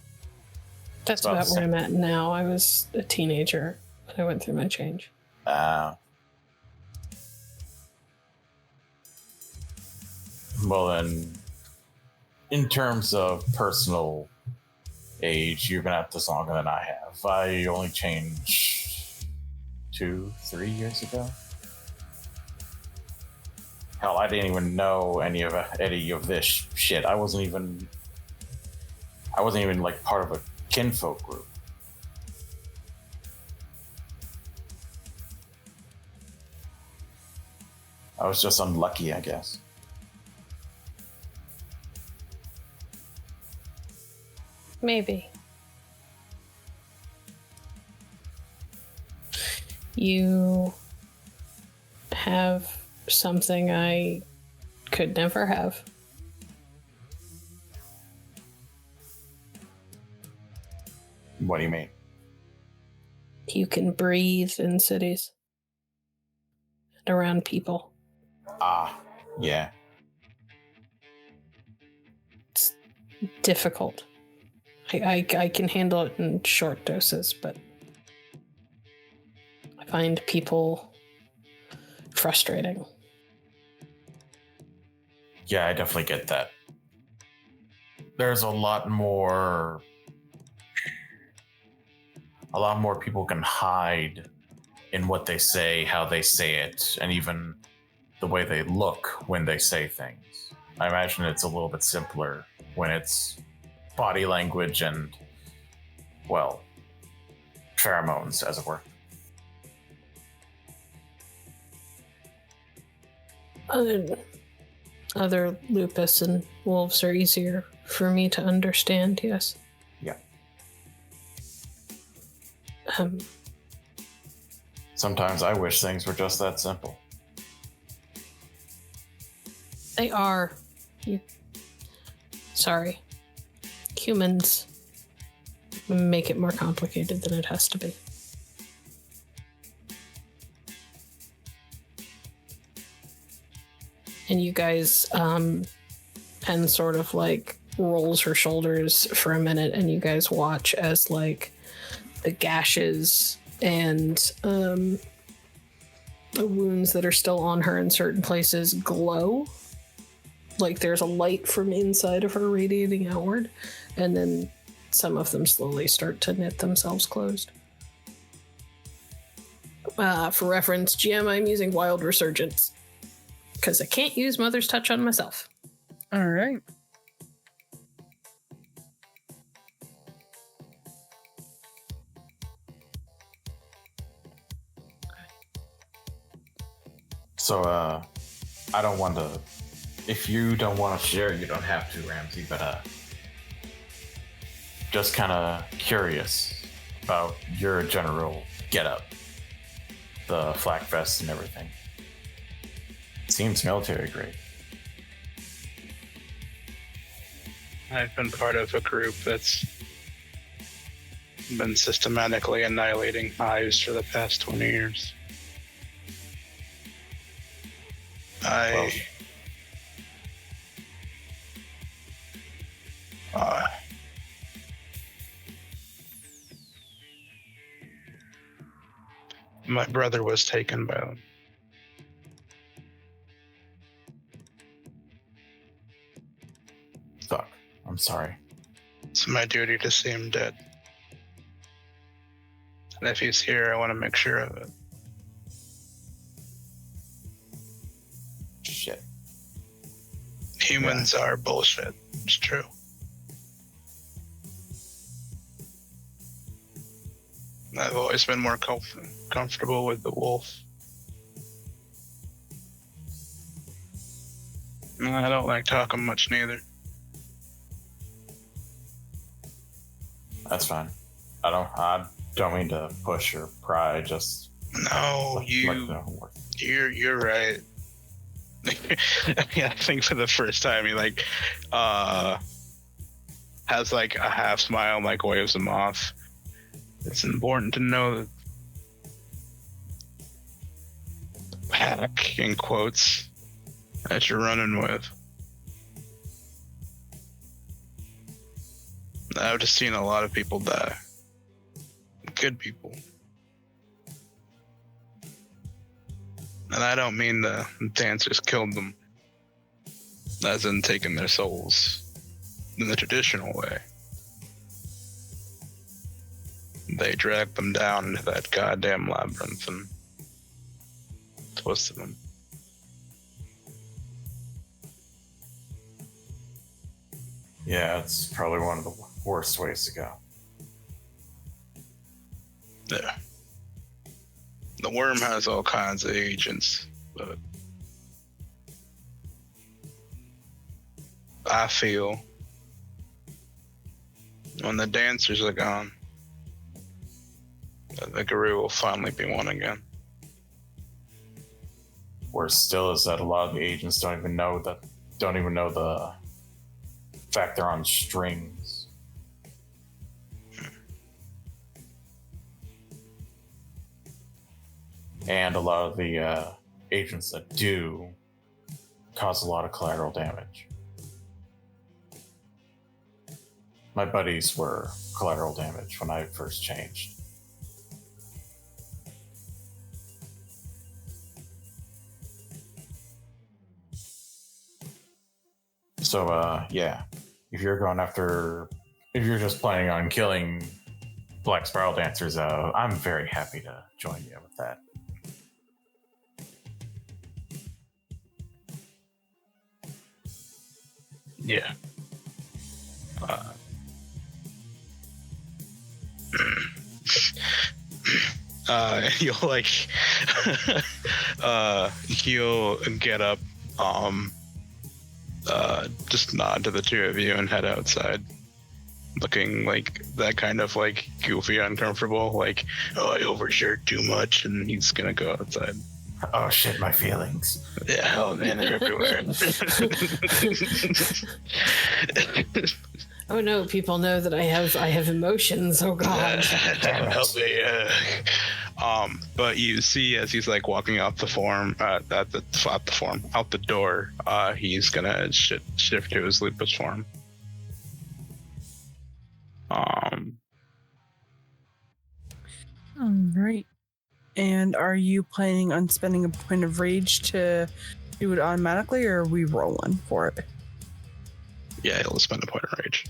Speaker 2: That's about where I'm at now. I was a teenager when I went through my change.
Speaker 6: Well then, in terms of personal age, you've been at this longer than I have. I only changed 2-3 years ago. Hell, I didn't even know any of this shit. I wasn't even part of a kinfolk group. I was just unlucky, I guess.
Speaker 2: Maybe. You have something I could never have.
Speaker 6: What do you mean?
Speaker 2: You can breathe in cities and around people.
Speaker 6: Ah, yeah.
Speaker 2: It's difficult. I can handle it in short doses, but I find people frustrating.
Speaker 6: Yeah, I definitely get that. There's a lot more people can hide in what they say, how they say it, and even the way they look when they say things. I imagine it's a little bit simpler when it's body language and, well, pheromones, as it were.
Speaker 2: Other lupus and wolves are easier for me to understand, yes.
Speaker 6: Yeah.
Speaker 2: Um,
Speaker 6: Sometimes I wish things were just that simple.
Speaker 2: They are. Sorry. Humans make it more complicated than it has to be. And you guys, Pen sort of like rolls her shoulders for a minute, and you guys watch as like the gashes and the wounds that are still on her in certain places glow. Like there's a light from inside of her radiating outward, and then some of them slowly start to knit themselves closed. For reference, GM, I'm using Wild Resurgence because I can't use Mother's Touch on myself.
Speaker 5: All right.
Speaker 6: So, I don't want to... If you don't want to share, you don't have to, Ramsey, but, just kind of curious about your general getup. The flak vest and everything. Seems military grade.
Speaker 3: I've been part of a group that's been systematically annihilating hives for the past 20 years. My brother was taken by them.
Speaker 6: Fuck. I'm sorry.
Speaker 3: It's my duty to see him dead. And if he's here, I want to make sure of it.
Speaker 6: Shit.
Speaker 3: Humans are bullshit. It's true. I've always been more comfortable with the wolf. And I don't like talking much neither.
Speaker 6: That's fine. I don't mean to push or pry, just...
Speaker 3: No, you're right. I think for the first time he like has like a half smile and like waves him off. It's important to know that pack in quotes that you're running with. I've just seen a lot of people die. Good people. And I don't mean the dancers killed them, as in taking their souls in the traditional way. They dragged them down into that goddamn labyrinth and twisted them.
Speaker 6: Yeah, it's probably one of the worst ways to go.
Speaker 3: Yeah. The worm has all kinds of agents, but I feel when the dancers are gone, the guru will finally be one again.
Speaker 6: Worse still is that a lot of the agents don't even know the fact they're on strings. And a lot of the agents that do cause a lot of collateral damage. My buddies were collateral damage when I first changed. So, yeah, if you're just planning on killing Black Spiral Dancers, I'm very happy to join you with that.
Speaker 3: Yeah. You'll like he'll get up, just nod to the two of you and head outside, looking like that kind of like goofy, uncomfortable, like, oh, I overshared too much, and he's gonna go outside.
Speaker 6: Oh shit, my feelings.
Speaker 3: Yeah, oh man, they're everywhere.
Speaker 2: Oh no, people know that I have emotions. Oh god.
Speaker 3: Help me. But you see as he's like walking out the form, out the door, he's gonna shift to his lupus form.
Speaker 5: All right. And are you planning on spending a point of rage to do it automatically, or are we rolling for it?
Speaker 3: Yeah, he'll spend a point of rage.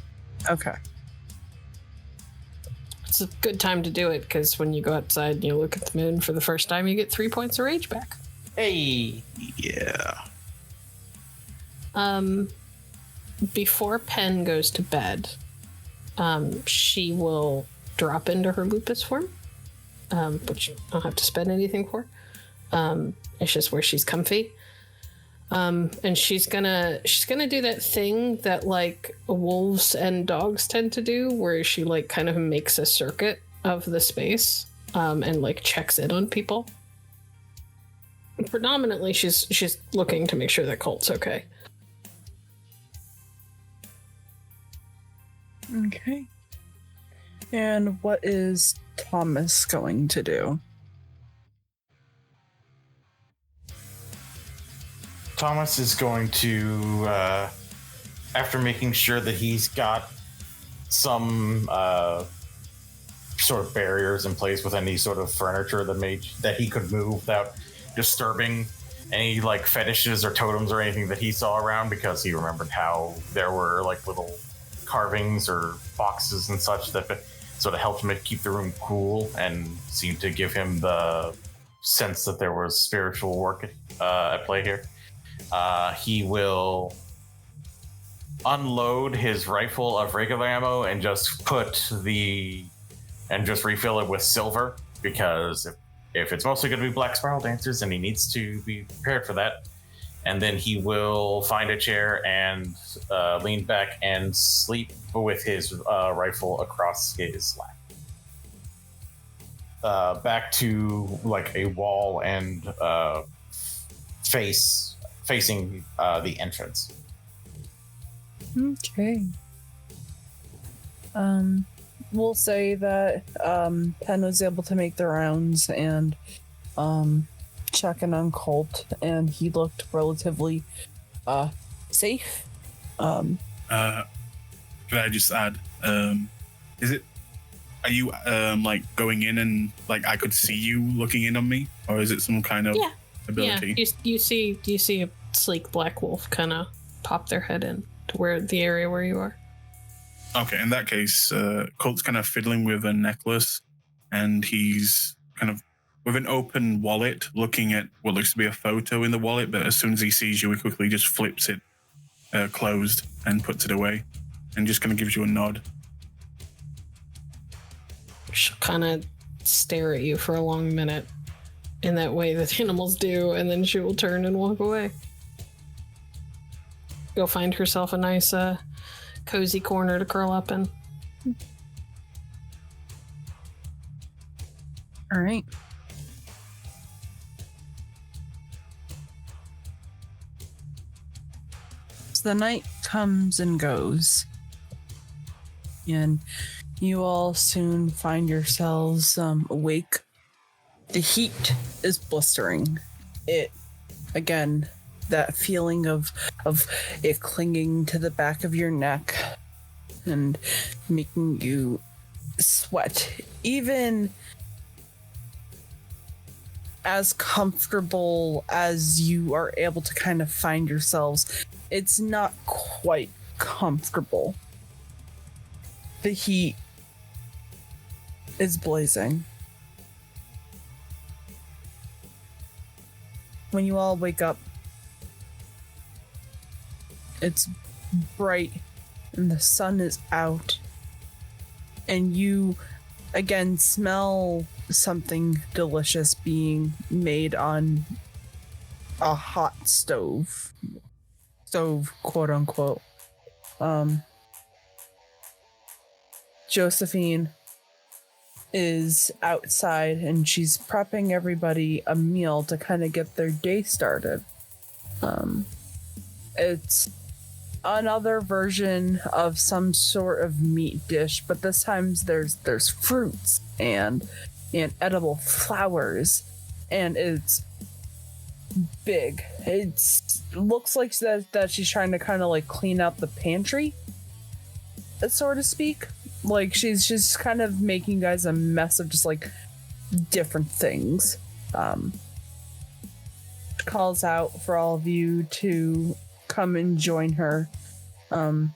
Speaker 5: Okay.
Speaker 2: It's a good time to do it because when you go outside and you look at the moon for the first time, you get 3 points of rage back.
Speaker 6: Hey.
Speaker 3: Yeah.
Speaker 2: Before Pen goes to bed, she will drop into her lupus form, which I don't have to spend anything for. It's just where she's comfy. And she's gonna do that thing that like wolves and dogs tend to do, where she like kind of makes a circuit of the space, and like checks in on people. Predominantly, she's looking to make sure that Kult's okay.
Speaker 5: Okay. And what is Thomas going to do?
Speaker 6: Thomas is going to, after making sure that he's got some sort of barriers in place with any sort of furniture that he could move without disturbing any like fetishes or totems or anything that he saw around, because he remembered how there were like little carvings or boxes and such that sort of helped keep the room cool and seemed to give him the sense that there was spiritual work at play here. He will unload his rifle of regular ammo and just refill it with silver, because if it's mostly going to be Black Spiral Dancers, then he needs to be prepared for that. And then he will find a chair and lean back and sleep with his rifle across his lap. Back to like a wall and facing the entrance.
Speaker 5: Okay. We'll say that Pen was able to make the rounds and check in on Kult, and he looked relatively safe.
Speaker 1: Could I just add, are you like going in and like I could see you looking in on me, or is it some kind of ability?
Speaker 2: Yeah, you see a sleek black wolf kind of pop their head in to where the area where you are.
Speaker 1: Okay, in that case, Kult's kind of fiddling with a necklace, and he's kind of with an open wallet looking at what looks to be a photo in the wallet, but as soon as he sees you, he quickly just flips it closed and puts it away, and just kind of gives you a nod.
Speaker 2: She'll kind of stare at you for a long minute in that way that animals do, and then she will turn and walk away. Go find herself a nice cozy corner to curl up in.
Speaker 5: All right. The night comes and goes, and you all soon find yourselves awake. The heat is blistering. It, again, that feeling of it clinging to the back of your neck and making you sweat. Even as comfortable as you are able to kind of find yourselves, it's not quite comfortable. The heat is blazing. When you all wake up, it's bright and the sun is out, and you again smell something delicious being made on a hot stove, quote unquote. Josephine is outside and she's prepping everybody a meal to kind of get their day started. It's another version of some sort of meat dish, but this time there's fruits and edible flowers, and it's big. It looks like that she's trying to kind of like clean out the pantry, so to speak. Like she's kind of making you guys a mess of just like different things. Calls out for all of you to come and join her, and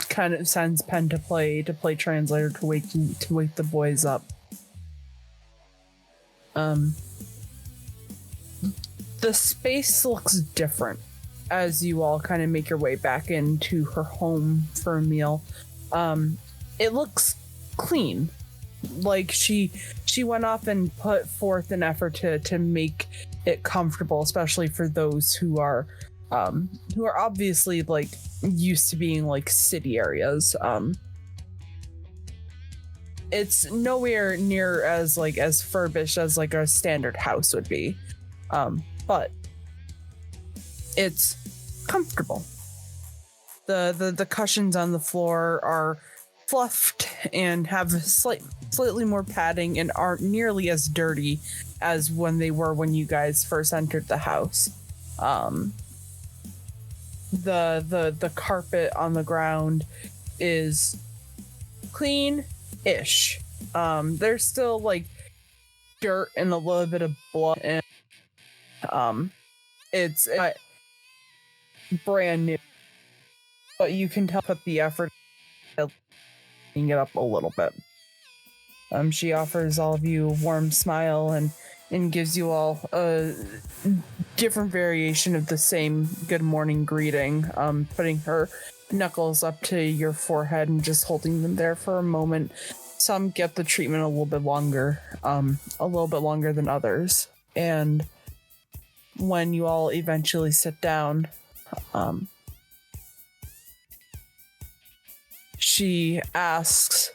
Speaker 5: kind of sends Pen to play translator to wake the boys up. The space looks different as you all kind of make your way back into her home for a meal. It looks clean. Like she went off and put forth an effort to make it comfortable, especially for those who are obviously like used to being like city areas. It's nowhere near as furbished as like a standard house would be, but it's comfortable. The cushions on the floor are fluffed and have slightly more padding and aren't nearly as dirty as when they were when you guys first entered the house. The carpet on the ground is clean-ish. There's still like dirt and a little bit of blood, and it's brand new, but you can tell put the effort to clean it up a little bit. She offers all of you a warm smile and gives you all a different variation of the same good morning greeting, putting her knuckles up to your forehead and just holding them there for a moment. Some get the treatment a little bit longer than others. And when you all eventually sit down, she asks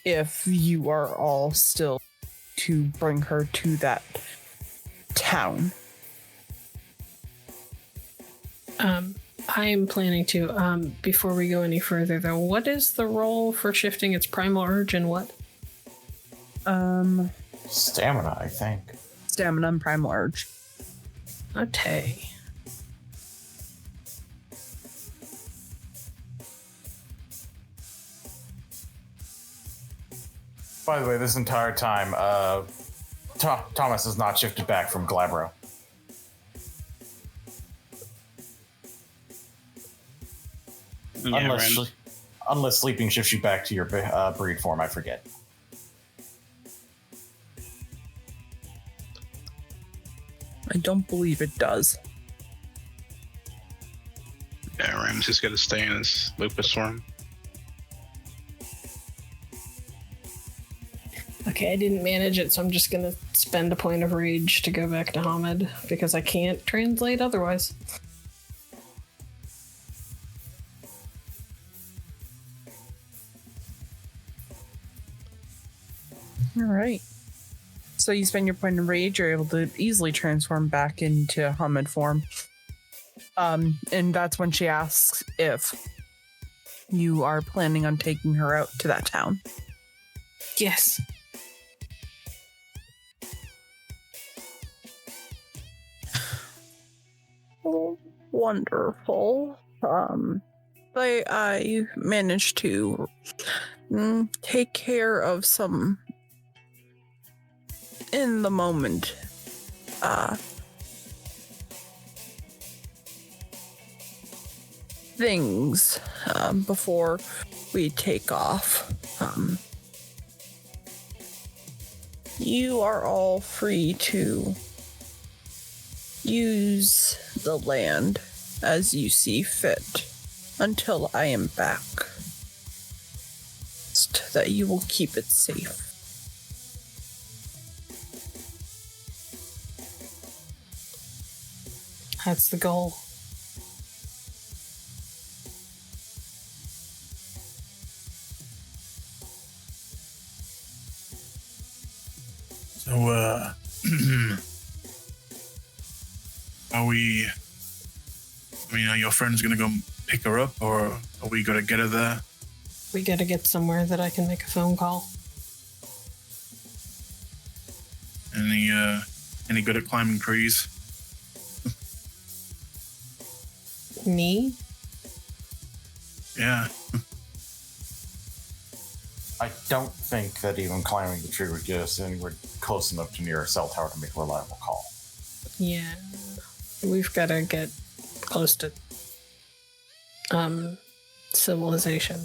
Speaker 5: if you are all still to bring her to that town.
Speaker 2: I am planning to. Before we go any further, though, what is the role for shifting its primal urge and what?
Speaker 6: Stamina, I think.
Speaker 5: Stamina and primal urge.
Speaker 2: Okay.
Speaker 6: By the way, this entire time, Thomas has not shifted back from Glabro.
Speaker 3: Yeah,
Speaker 6: Unless sleeping shifts you back to your breed form, I forget.
Speaker 5: I don't believe it does.
Speaker 3: Yeah, Ramsey's got to stay in his lupus form.
Speaker 2: Okay, I didn't manage it, so I'm just gonna spend a point of rage to go back to Hamid because I can't translate otherwise.
Speaker 5: All right. So you spend your point of rage, you're able to easily transform back into Hamid form. And that's when she asks if you are planning on taking her out to that town.
Speaker 2: Yes.
Speaker 5: Oh, wonderful. I managed to take care of some in the moment things before we take off. You are all free to use the land as you see fit until I am back. Just that you will keep it safe.
Speaker 2: That's the goal.
Speaker 1: So, are we? I mean, are your friends gonna go pick her up, or are we gonna get her there?
Speaker 2: We gotta get somewhere that I can make a phone call.
Speaker 1: Any good at climbing trees?
Speaker 2: Me?
Speaker 1: Yeah.
Speaker 6: I don't think that even climbing the tree would get us anywhere close enough to near a cell tower to make a reliable call.
Speaker 2: Yeah. We've gotta get close to civilization.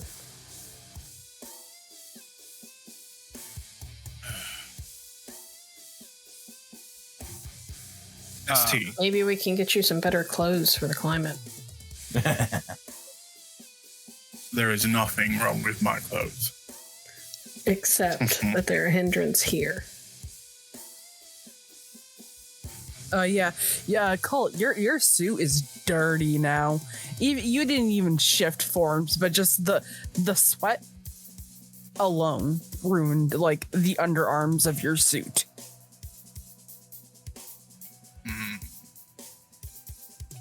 Speaker 1: ST.
Speaker 2: Maybe we can get you some better clothes for the climate.
Speaker 1: There is nothing wrong with my clothes.
Speaker 2: Except that they're a hindrance here.
Speaker 5: Yeah, Kult, your suit is dirty now. You didn't even shift forms, but just the sweat alone ruined like the underarms of your suit.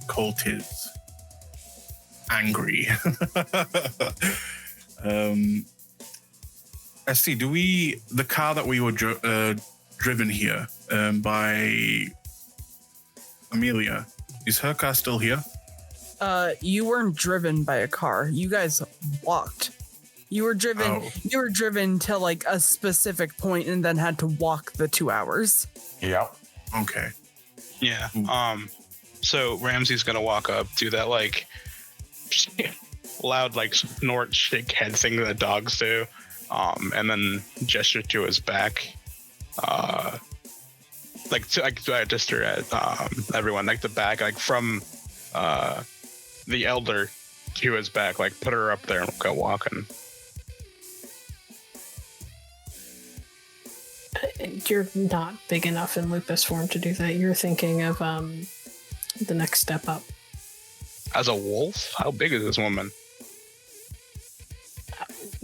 Speaker 1: Kult is angry. ST, the car that we were driven here by Amelia, is her car still here?
Speaker 5: You weren't driven by a car. You guys walked. You were driven.
Speaker 1: Oh.
Speaker 5: You were driven to like a specific point and then had to walk the 2 hours.
Speaker 6: Yep.
Speaker 1: Okay.
Speaker 3: Yeah. So Ramsey's gonna walk up, do that like loud like snort, shake head thing that dogs do, and then gesture to his back, I gesture at everyone, like the back, like from the elder to his back, like put her up there and go walking.
Speaker 2: You're not big enough in lupus form to do that. You're thinking of the next step up.
Speaker 3: As a wolf? How big is this woman?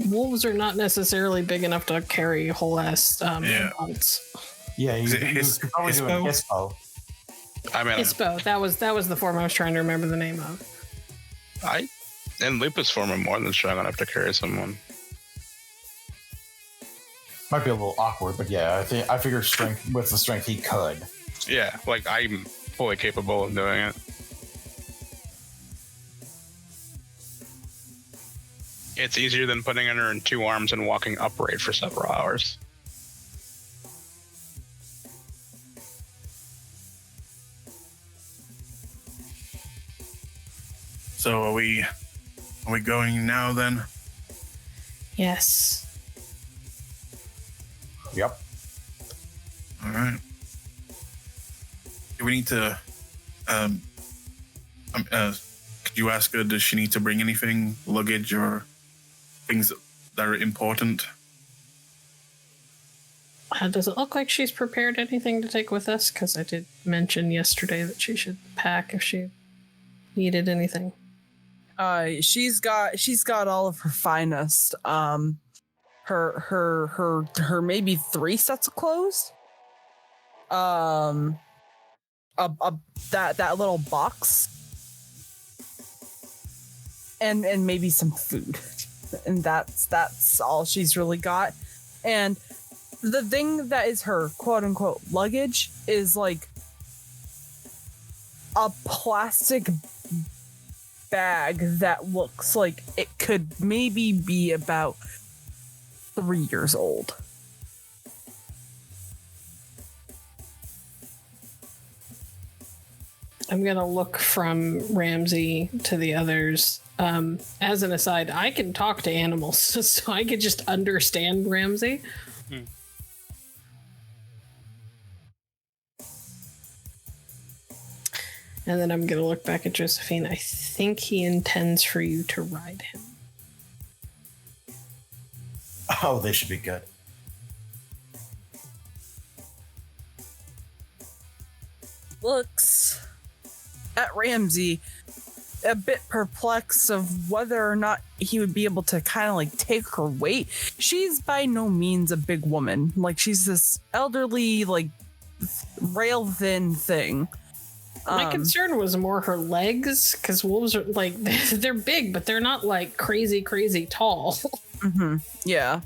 Speaker 2: Wolves are not necessarily big enough to carry whole ass hunts.
Speaker 6: Yeah,
Speaker 1: Is it
Speaker 6: you could probably do an
Speaker 1: Hispo?
Speaker 6: Hispo.
Speaker 3: I mean,
Speaker 2: Hispo. That was the form I was trying to remember the name of.
Speaker 3: in lupus form, I'm more than strong enough to carry someone.
Speaker 6: Might be a little awkward, but yeah, I figure strength with the strength he could.
Speaker 3: Yeah, like I'm fully capable of doing it. It's easier than putting her in 2 arms and walking upright for several hours.
Speaker 1: So are we going now then?
Speaker 2: Yes.
Speaker 6: Yep.
Speaker 1: All right. Do we need to could you ask her, does she need to bring anything, luggage or things that are important?
Speaker 2: Does it look like she's prepared anything to take with us? Because I did mention yesterday that she should pack if she needed anything.
Speaker 5: She's got all of her finest. Her maybe 3 sets of clothes. That little box and maybe some food. And that's all she's really got. And the thing that is her quote unquote luggage is like a plastic bag that looks like it could maybe be about 3 years old.
Speaker 2: I'm gonna look from Ramsey to the others. As an aside, I can talk to animals, so I could just understand Ramsey. And then I'm gonna look back at Josephine. I think he intends for you to ride him.
Speaker 6: Oh, they should be good.
Speaker 5: Looks at Ramsey, a bit perplexed of whether or not he would be able to kind of like take her weight. She's by no means a big woman. Like, she's this elderly, like, rail thin thing.
Speaker 2: My concern was more her legs, because wolves are like, they're big, but they're not like crazy tall.
Speaker 5: Mm-hmm. Yeah.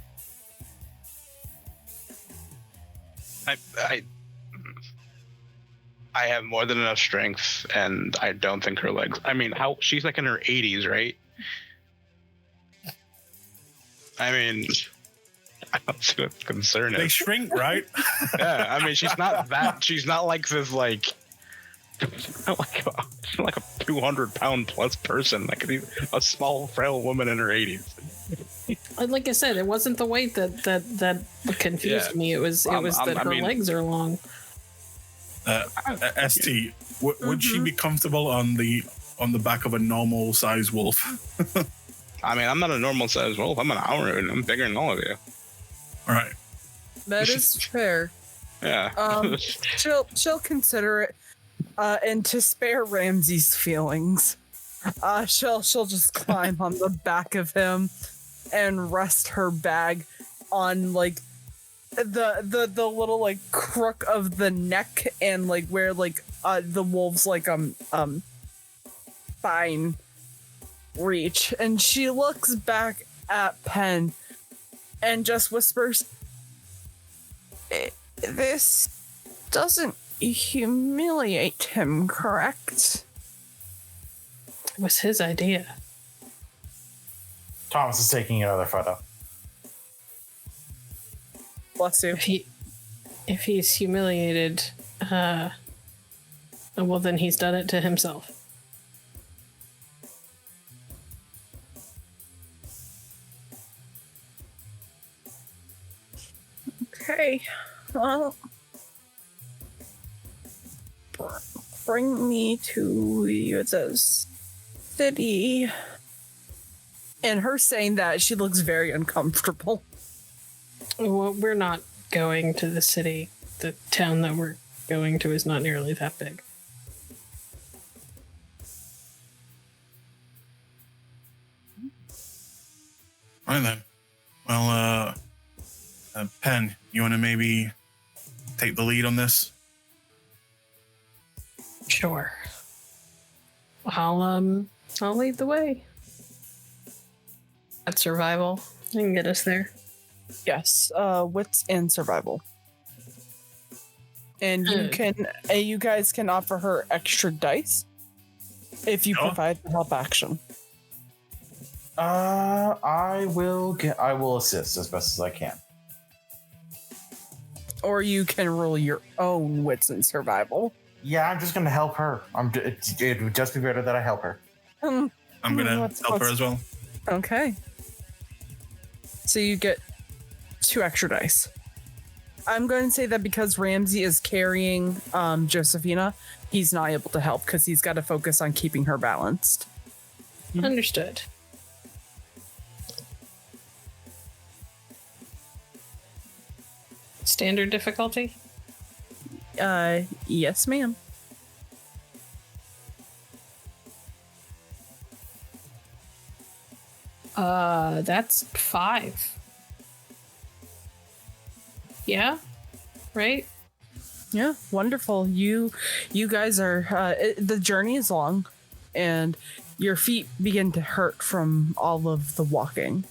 Speaker 3: I have more than enough strength, and I don't think her legs. I mean, she's like in her 80s, right? I mean, I don't see what the concern is.
Speaker 1: They shrink, right?
Speaker 3: Yeah, I mean, she's not that. She's not like this, like like a 200-pound plus person, like a small, frail woman in her 80s.
Speaker 2: Like I said, it wasn't the weight that confused me. It was that her legs are long.
Speaker 1: ST, would she be comfortable on the back of a normal size wolf?
Speaker 3: I mean, I'm not a normal size wolf. I'm an hour, and I'm bigger than all of you.
Speaker 1: All right.
Speaker 5: That is fair.
Speaker 3: Yeah.
Speaker 5: She'll consider it. And to spare Ramsey's feelings, she'll just climb on the back of him and rest her bag on like the little like crook of the neck and like where like the wolf's like spine reach. And she looks back at Pen and just whispers, "This doesn't humiliate him, correct?"
Speaker 2: It was his idea.
Speaker 6: Thomas is taking another photo.
Speaker 5: Bless you.
Speaker 2: If he's humiliated, well, then he's done it to himself.
Speaker 5: Okay. Well, bring me to Yuza's city. And her saying that, she looks very uncomfortable.
Speaker 2: Well, we're not going to the city. The town that we're going to is not nearly that big.
Speaker 1: All right, then. Well, Pen, you want to maybe take the lead on this?
Speaker 2: Sure. I'll lead the way. At survival, I can get us there.
Speaker 5: Yes, wits and survival. And you guys can offer her extra dice if you provide the help action.
Speaker 6: I will assist as best as I can.
Speaker 5: Or you can roll your own wits and survival.
Speaker 6: Yeah, I'm just gonna help her. It would just be better that I help her.
Speaker 1: I'm gonna help her as well.
Speaker 5: Okay. So you get 2 extra dice. I'm going to say that because Ramsey is carrying Josephina, he's not able to help because he's got to focus on keeping her balanced.
Speaker 2: Understood. Standard difficulty?
Speaker 5: Yes, ma'am.
Speaker 2: That's 5. Yeah? Right?
Speaker 5: Yeah, wonderful. You guys are the journey is long, and your feet begin to hurt from all of the walking.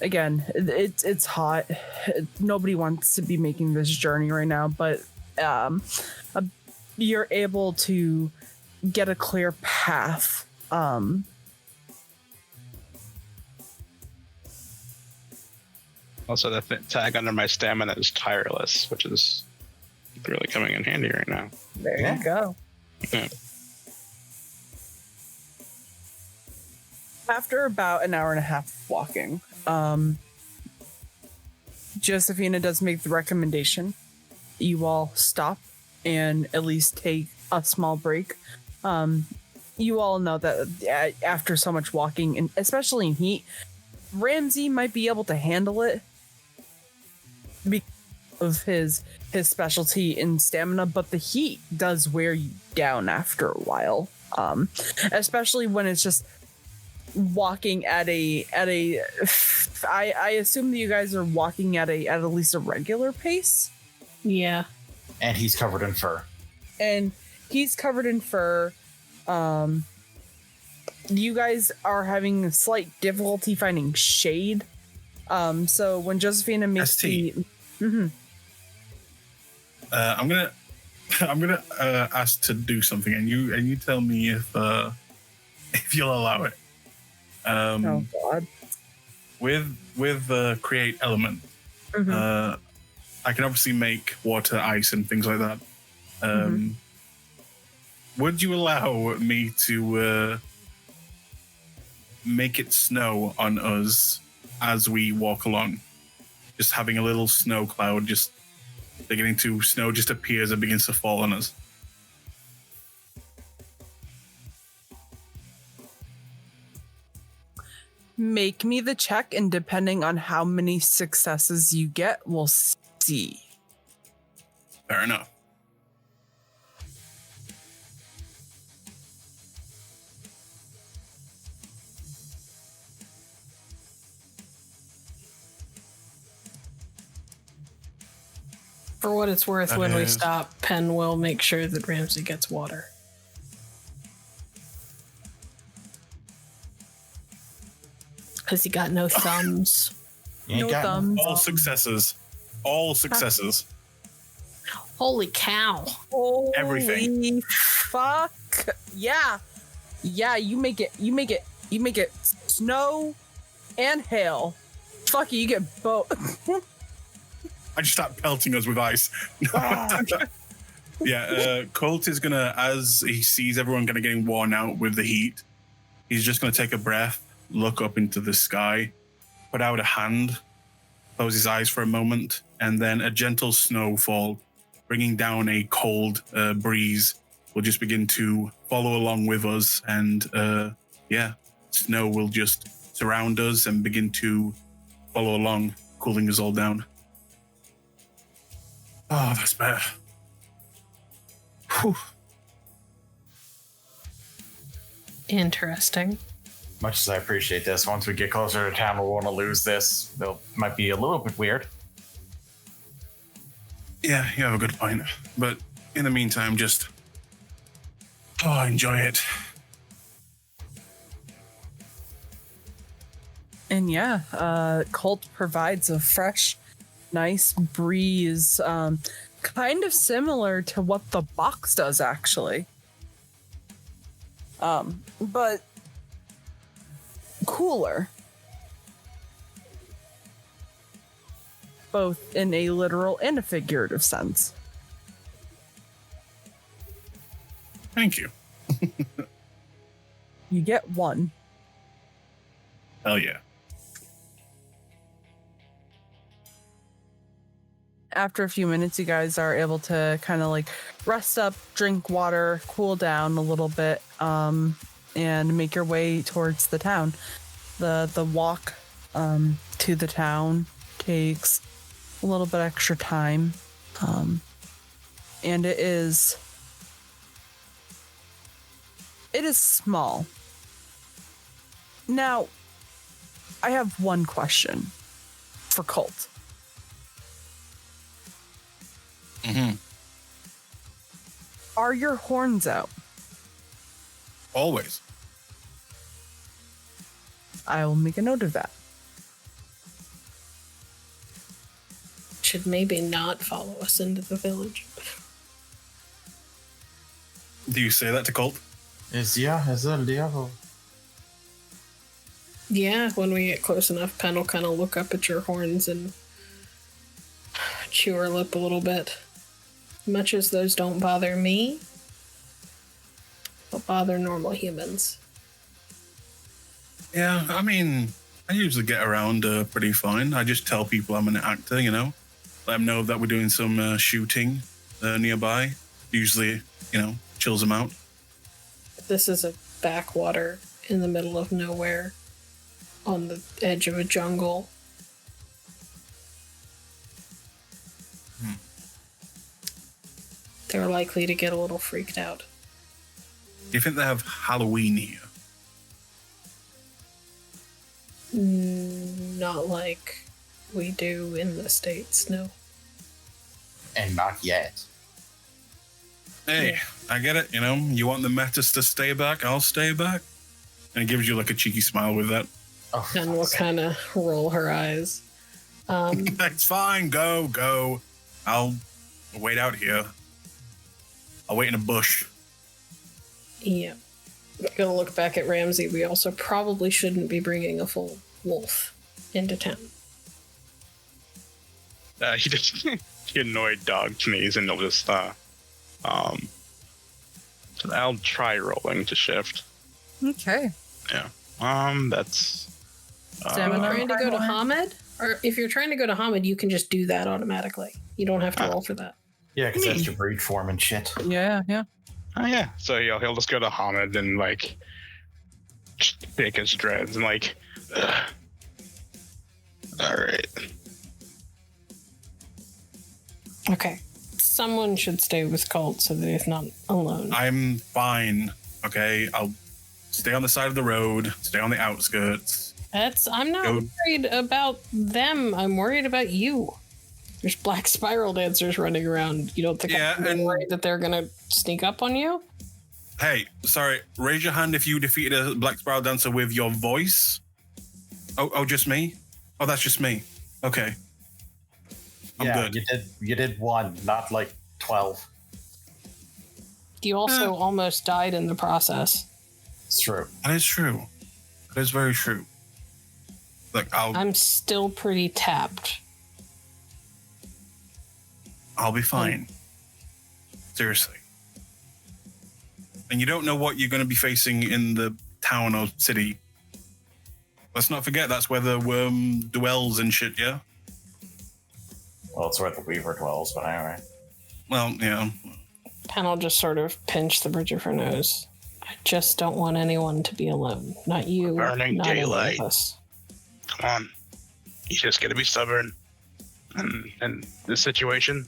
Speaker 5: Again, it's hot. Nobody wants to be making this journey right now, but you're able to get a clear path.
Speaker 3: Also, the tag under my stamina is tireless, which is really coming in handy right now.
Speaker 5: There you go.
Speaker 3: Yeah.
Speaker 5: After about an hour and a half of walking, Josephine does make the recommendation. You all stop and at least take a small break. You all know that after so much walking, and especially in heat, Ramsey might be able to handle it because of his specialty in stamina, but the heat does wear you down after a while. Especially when it's just walking at I assume that you guys are walking at least a regular pace.
Speaker 2: Yeah.
Speaker 4: And he's covered in fur.
Speaker 5: You guys are having a slight difficulty finding shade. So when Josephine makes
Speaker 1: ST. I'm gonna ask to do something, and you tell me if you'll allow it.
Speaker 5: Oh God.
Speaker 1: With create element, I can obviously make water, ice, and things like that. Would you allow me to make it snow on us as we walk along? Just having a little snow cloud, just beginning to snow just appears and begins to fall on us.
Speaker 5: Make me the check, and depending on how many successes you get, we'll see.
Speaker 1: Fair enough.
Speaker 2: For what it's worth,
Speaker 1: That
Speaker 2: when we
Speaker 1: is-
Speaker 2: stop, Penn will make sure that Ramsey gets water. Because he got no thumbs.
Speaker 4: You ain't
Speaker 5: No
Speaker 4: got
Speaker 5: thumbs.
Speaker 1: All successes. All successes.
Speaker 2: Holy cow.
Speaker 5: Holy
Speaker 1: Everything.
Speaker 5: fuck. Yeah. Yeah, you make it snow and hail. Fuck you get both.
Speaker 1: I just start pelting us with ice. Yeah, Kult is gonna, as he sees everyone kind of getting worn out with the heat, he's just gonna take a breath, look up into the sky, put out a hand, close his eyes for a moment, and then a gentle snowfall, bringing down a cold breeze, will just begin to follow along with us, and snow will just surround us and begin to follow along, cooling us all down. Oh, that's better. Whew.
Speaker 2: Interesting.
Speaker 4: Much as I appreciate this, once we get closer to town, we'll want to lose this. It might be a little bit weird.
Speaker 1: Yeah, you have a good point. But in the meantime, just enjoy it.
Speaker 5: And yeah, Kult provides a fresh, nice breeze, kind of similar to what the box does, actually. But cooler. Both in a literal and a figurative sense.
Speaker 1: Thank you.
Speaker 5: You get one.
Speaker 1: Hell yeah.
Speaker 5: After a few minutes, you guys are able to kind of like rest up, drink water, cool down a little bit, and make your way towards the town. The walk to the town takes a little bit extra time, and it is small. Now, I have one question for Kult.
Speaker 1: Mm-hmm.
Speaker 5: Are your horns out?
Speaker 1: Always.
Speaker 5: I will make a note of that.
Speaker 2: Should maybe not follow us into the village.
Speaker 1: Do you say that to Kult?
Speaker 4: Es el diablo.
Speaker 2: Yeah, when we get close enough, Pen will kind of look up at your horns and chew her lip a little bit. Much as those don't bother me, they'll bother normal humans.
Speaker 1: Yeah, I mean, I usually get around pretty fine. I just tell people I'm an actor, you know? Let them know that we're doing some shooting nearby. Usually, you know, chills them out.
Speaker 2: This is a backwater in the middle of nowhere on the edge of a jungle. They're likely to get a little freaked out.
Speaker 1: Do you think they have Halloween here?
Speaker 2: Not like we do in the States, no.
Speaker 4: And not yet.
Speaker 1: Hey,
Speaker 2: Yeah.
Speaker 1: I get it, you know? You want the metas to stay back, I'll stay back. And it gives you like a cheeky smile with that.
Speaker 4: Oh,
Speaker 2: And we'll kind of roll her eyes.
Speaker 1: It's fine, go. I'll wait out here. I'll wait in a bush.
Speaker 2: Yeah. Gonna look back at Ramsey. We also probably shouldn't be bringing a full wolf into town.
Speaker 3: He just he annoyed dog sneeze, and he'll just I'll try rolling to shift.
Speaker 5: Okay.
Speaker 3: Yeah. That's
Speaker 5: Stamina.
Speaker 2: Trying to go to Hamid? Or if you're trying to go to Hamid, you can just do that automatically. You don't have to roll for that.
Speaker 4: yeah, because that's your breed form and shit.
Speaker 5: Yeah.
Speaker 3: Oh yeah. So he'll just go to Hamid and like shake his dreads and like all right.
Speaker 2: Okay. Someone should stay with Kult so that he's not alone.
Speaker 1: I'm fine, okay? I'll stay on the side of the road, stay on the outskirts.
Speaker 2: I'm not worried about them. I'm worried about you. There's black spiral dancers running around. You don't think I'm worried that they're gonna sneak up on you?
Speaker 1: Hey, sorry, raise your hand if you defeated a black spiral dancer with your voice. Oh, just me? Oh, that's just me. Okay. I'm good.
Speaker 4: You did one, not like 12.
Speaker 2: You also almost died in the process.
Speaker 4: It's true.
Speaker 1: That is true. That is very true. Look,
Speaker 2: I'm still pretty tapped.
Speaker 1: I'll be fine. Seriously. And you don't know what you're going to be facing in the town or city. Let's not forget that's where the worm dwells and shit, yeah?
Speaker 4: Well, it's where the Weaver dwells, but anyway.
Speaker 1: Well, yeah.
Speaker 2: Pen will just sort of pinch the bridge of her nose. I just don't want anyone to be alone. Not you,
Speaker 3: Burning
Speaker 2: not any
Speaker 3: daylight.
Speaker 2: of us.
Speaker 3: Come on. You just gotta be stubborn. And this situation,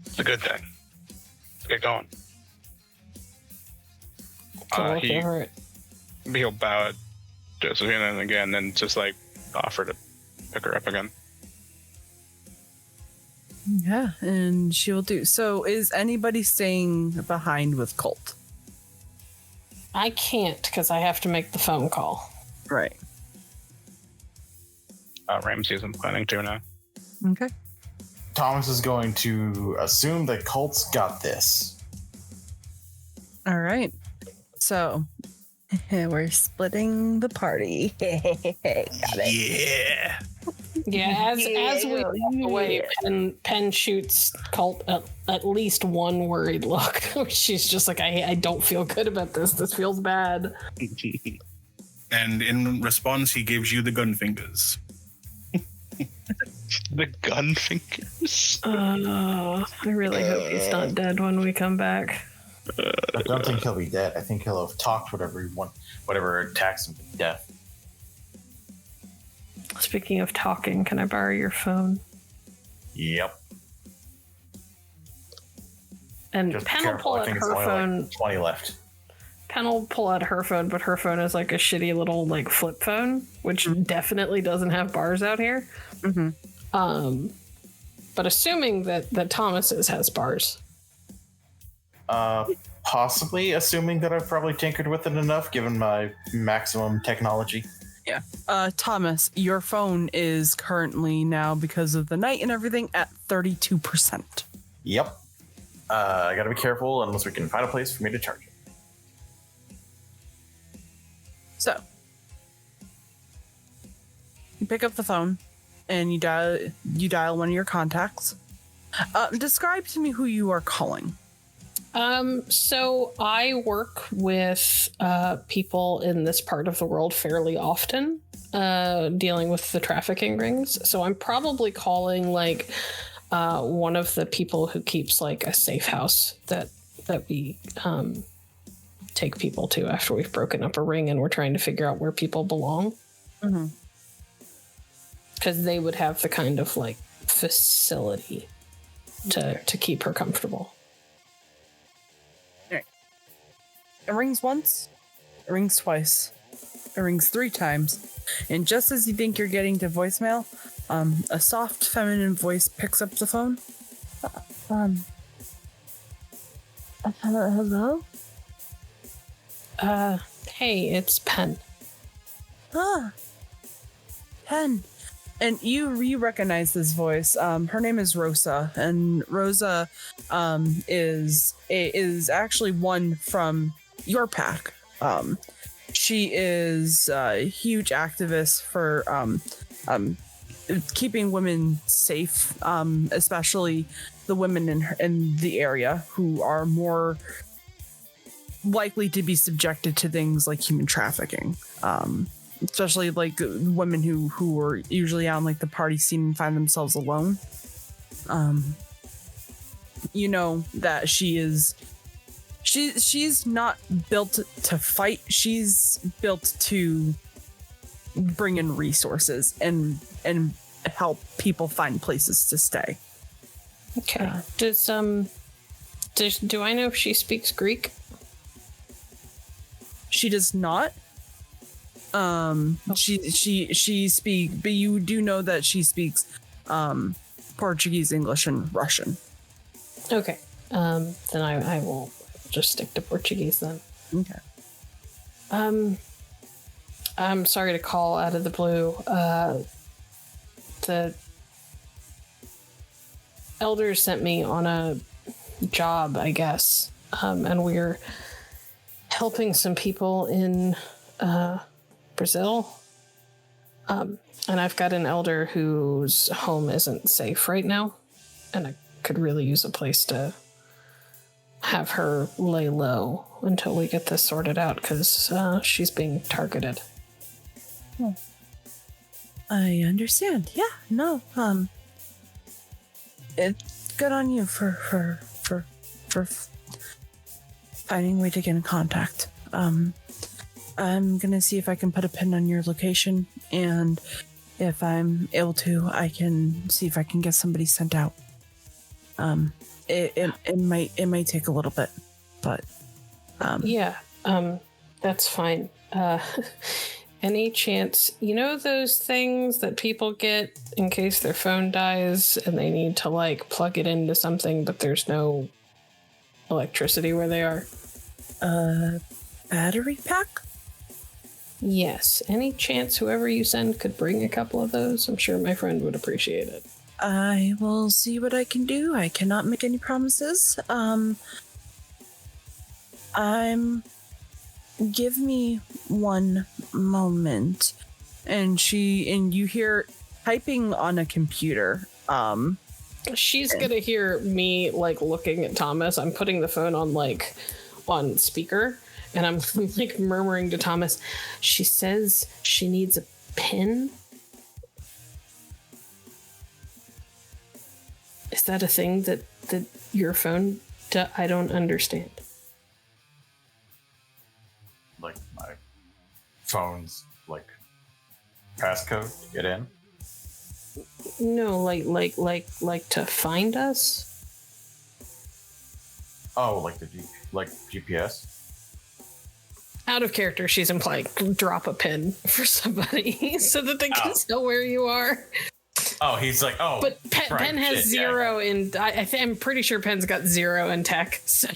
Speaker 3: it's a good thing. Let's get going.
Speaker 2: Look over it.
Speaker 3: He'll bow at Josephine and again and just like offer to pick her up again.
Speaker 5: Yeah, and she will do. So is anybody staying behind with Kult?
Speaker 2: I can't because I have to make the phone call.
Speaker 5: Right.
Speaker 3: Ramsey isn't planning to now.
Speaker 5: Okay.
Speaker 4: Thomas is going to assume that Cult's got this.
Speaker 5: All right. So we're splitting the party. Got it.
Speaker 1: Yeah.
Speaker 2: Yeah, as we walk away, Pen shoots Kult at least one worried look. She's just like, I don't feel good about this. This feels bad.
Speaker 1: And in response, he gives you the gun fingers.
Speaker 3: The gun fingers.
Speaker 2: I really hope he's not dead when we come back.
Speaker 4: I don't think he'll be dead. I think he'll have talked whatever attacks him to death.
Speaker 2: Speaking of talking, can I borrow your phone?
Speaker 4: Yep.
Speaker 2: And
Speaker 4: Just
Speaker 2: Pen will
Speaker 4: careful.
Speaker 2: pull
Speaker 4: I
Speaker 2: out
Speaker 4: think it's
Speaker 2: her
Speaker 4: only
Speaker 2: phone.
Speaker 4: like 20 left.
Speaker 2: Pen will pull out her phone, but her phone is like a shitty little like flip phone, which definitely doesn't have bars out here.
Speaker 5: Mm-hmm.
Speaker 2: But assuming that Thomas's has bars.
Speaker 6: Possibly, assuming that I've probably tinkered with it enough, given my maximum technology.
Speaker 5: Yeah. Thomas, your phone is currently now, because of the night and everything, at 32%.
Speaker 6: Yep. I gotta be careful unless we can find a place for me to charge it.
Speaker 5: So, you pick up the phone and you dial one of your contacts. Describe to me who you are calling.
Speaker 2: So I work with people in this part of the world fairly often, dealing with the trafficking rings. So I'm probably calling like one of the people who keeps like a safe house that we take people to after we've broken up a ring and we're trying to figure out where people belong.
Speaker 5: Mm-hmm.
Speaker 2: Because they would have the kind of like facility to keep her comfortable.
Speaker 5: It rings once, it rings twice, it rings 3 times, and just as you think you're getting to voicemail, a soft feminine voice picks up the phone. Hello?
Speaker 2: Hey, it's Pen.
Speaker 5: Pen. And you recognize this voice. Her name is Rosa, and Rosa is actually one from your pack. She is a huge activist for keeping women safe, especially the women in the area who are more likely to be subjected to things like human trafficking. Especially like women who are usually on like the party scene and find themselves alone. You know that she's not built to fight. She's built to bring in resources and help people find places to stay.
Speaker 2: Okay. Do I know if she speaks Greek?
Speaker 5: She does not. She speaks, but you do know that she speaks Portuguese, English, and Russian.
Speaker 2: Okay. Then I will just stick to Portuguese then.
Speaker 5: Okay.
Speaker 2: I'm sorry to call out of the blue. The elders sent me on a job, I guess, and we're helping some people in Brazil. And I've got an elder whose home isn't safe right now, and I could really use a place to have her lay low until we get this sorted out, because she's being targeted.
Speaker 5: I understand. Yeah, no. It's good on you for finding a way to get in contact. I'm gonna see if I can put a pin on your location, and if I'm able to, I can see if I can get somebody sent out. It might take a little bit, but
Speaker 2: that's fine. Any chance, you know those things that people get in case their phone dies and they need to like plug it into something, but there's no electricity where they are?
Speaker 5: Battery pack?
Speaker 2: Yes. Any chance whoever you send could bring a couple of those? I'm sure my friend would appreciate it.
Speaker 5: I will see what I can do. I cannot make any promises. Give me one moment. And you hear typing on a computer.
Speaker 2: She's gonna hear me like looking at Thomas. I'm putting the phone on speaker, and I'm like murmuring to Thomas. She says she needs a pin. Is that a thing that your phone? I don't understand.
Speaker 6: Like my phone's like passcode to get in.
Speaker 2: No, like to find us.
Speaker 6: Oh, like GPS.
Speaker 2: Out of character, she's implying drop a pin for somebody so that they can tell where you are.
Speaker 6: Oh, he's like, oh.
Speaker 2: But Pen has zero in. I'm pretty sure Pen's got 0 in tech. So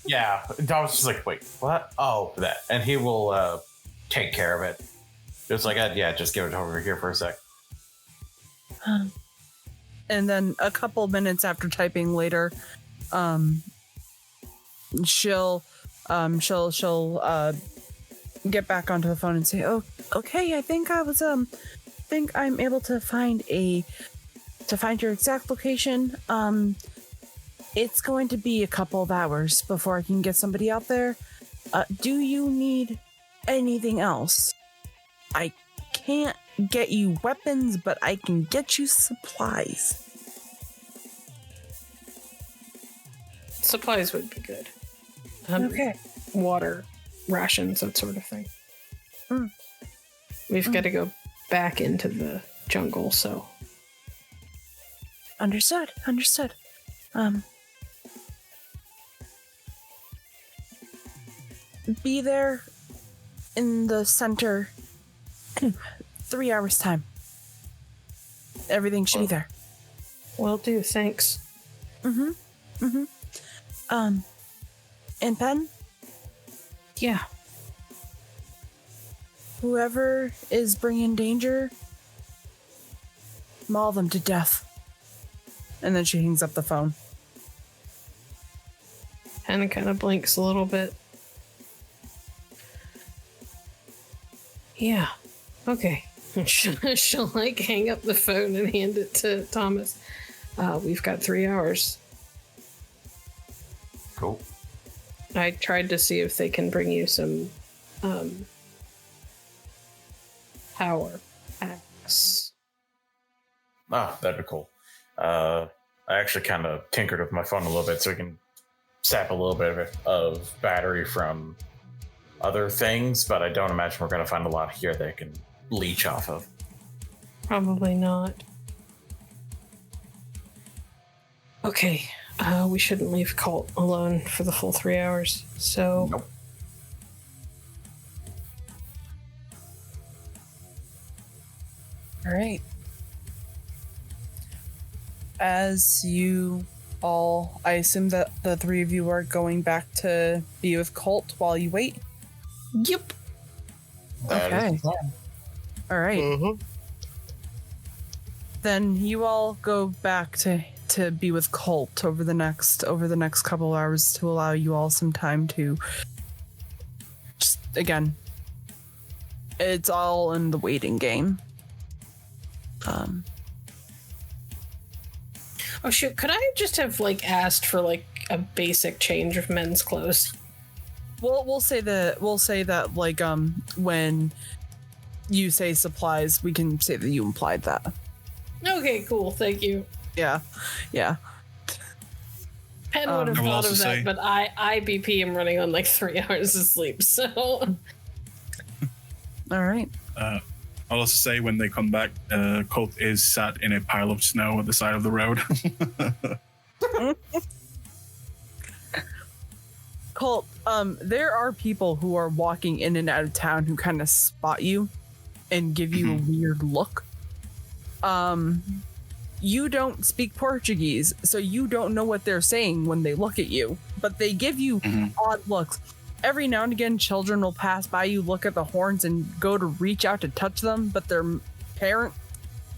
Speaker 6: Yeah. Dom's just like, wait, what? Oh, that. And he will take care of it. Just like, just give it over here for a sec.
Speaker 5: And then a couple minutes after typing later, she'll get back onto the phone and say, "Oh, okay. I think I'm able to find your exact location. It's going to be a couple of hours before I can get somebody out there. Do you need anything else? I can't get you weapons, but I can get you supplies."
Speaker 2: Supplies would be good.
Speaker 5: Okay.
Speaker 2: Water, rations, that sort of thing. We've got to go back into the jungle, so.
Speaker 5: Understood. Be there in the center 3 hours time. Everything should be there.
Speaker 2: Will do, thanks.
Speaker 5: And Pen,
Speaker 2: Yeah.
Speaker 5: whoever is bringing danger, maul them to death. And then she hangs up the phone.
Speaker 2: Hannah kind of blinks a little bit. Yeah. Okay. She'll like hang up the phone and hand it to Thomas. We've got 3 hours.
Speaker 6: Cool.
Speaker 2: I tried to see if they can bring you some power axe.
Speaker 6: Oh, that'd be cool. I actually kind of tinkered with my phone a little bit so we can sap a little bit of battery from other things, but I don't imagine we're going to find a lot here that I can leech off of.
Speaker 2: Probably not. Okay. We shouldn't leave Kult alone for the full 3 hours, so...
Speaker 6: Nope.
Speaker 5: All right. As you all, I assume that the 3 of you are going back to be with Kult while you wait?
Speaker 2: Yep.
Speaker 6: That is
Speaker 5: Okay.
Speaker 6: the plan.
Speaker 5: All right. Then you all go back to be with Kult over the next couple hours to allow you all some time to just, again, it's all in the waiting game.
Speaker 2: Oh shoot, could I just have like asked for like a basic change of men's clothes?
Speaker 5: We'll say that like when you say supplies, we can say that you implied that.
Speaker 2: Okay, cool, thank you.
Speaker 5: Yeah.
Speaker 2: Pen would have
Speaker 1: I will
Speaker 2: thought
Speaker 1: also
Speaker 2: of that,
Speaker 1: say-
Speaker 2: but I BP am running on like 3 hours of sleep, so
Speaker 5: All right.
Speaker 1: I'll also say when they come back, Kult is sat in a pile of snow at the side of the road.
Speaker 5: Kult, there are people who are walking in and out of town who kind of spot you and give you a weird look. You don't speak Portuguese, so you don't know what they're saying when they look at you, but they give you odd looks. Every now and again, children will pass by you, look at the horns, and go to reach out to touch them, but their parent,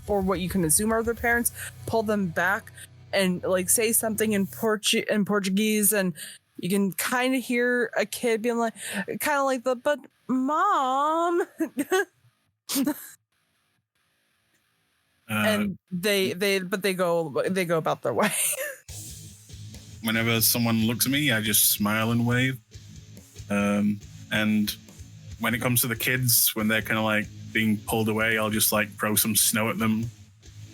Speaker 5: or what you can assume are their parents, pull them back and like say something in Portuguese, and you can kind of hear a kid being like, kind of like but mom. And they go about their way.
Speaker 1: Whenever someone looks at me, I just smile and wave. And when it comes to the kids, when they're kind of like being pulled away, I'll just like throw some snow at them,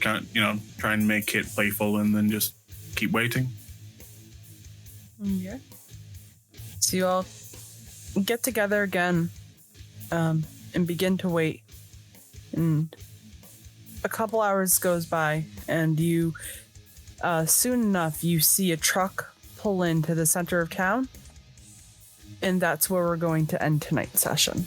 Speaker 1: kind of, try and make it playful, and then just keep waiting.
Speaker 5: Yeah. So you all get together again, and begin to wait. And a couple hours goes by, and you, soon enough, you see a truck pull into the center of town. And that's where we're going to end tonight's session.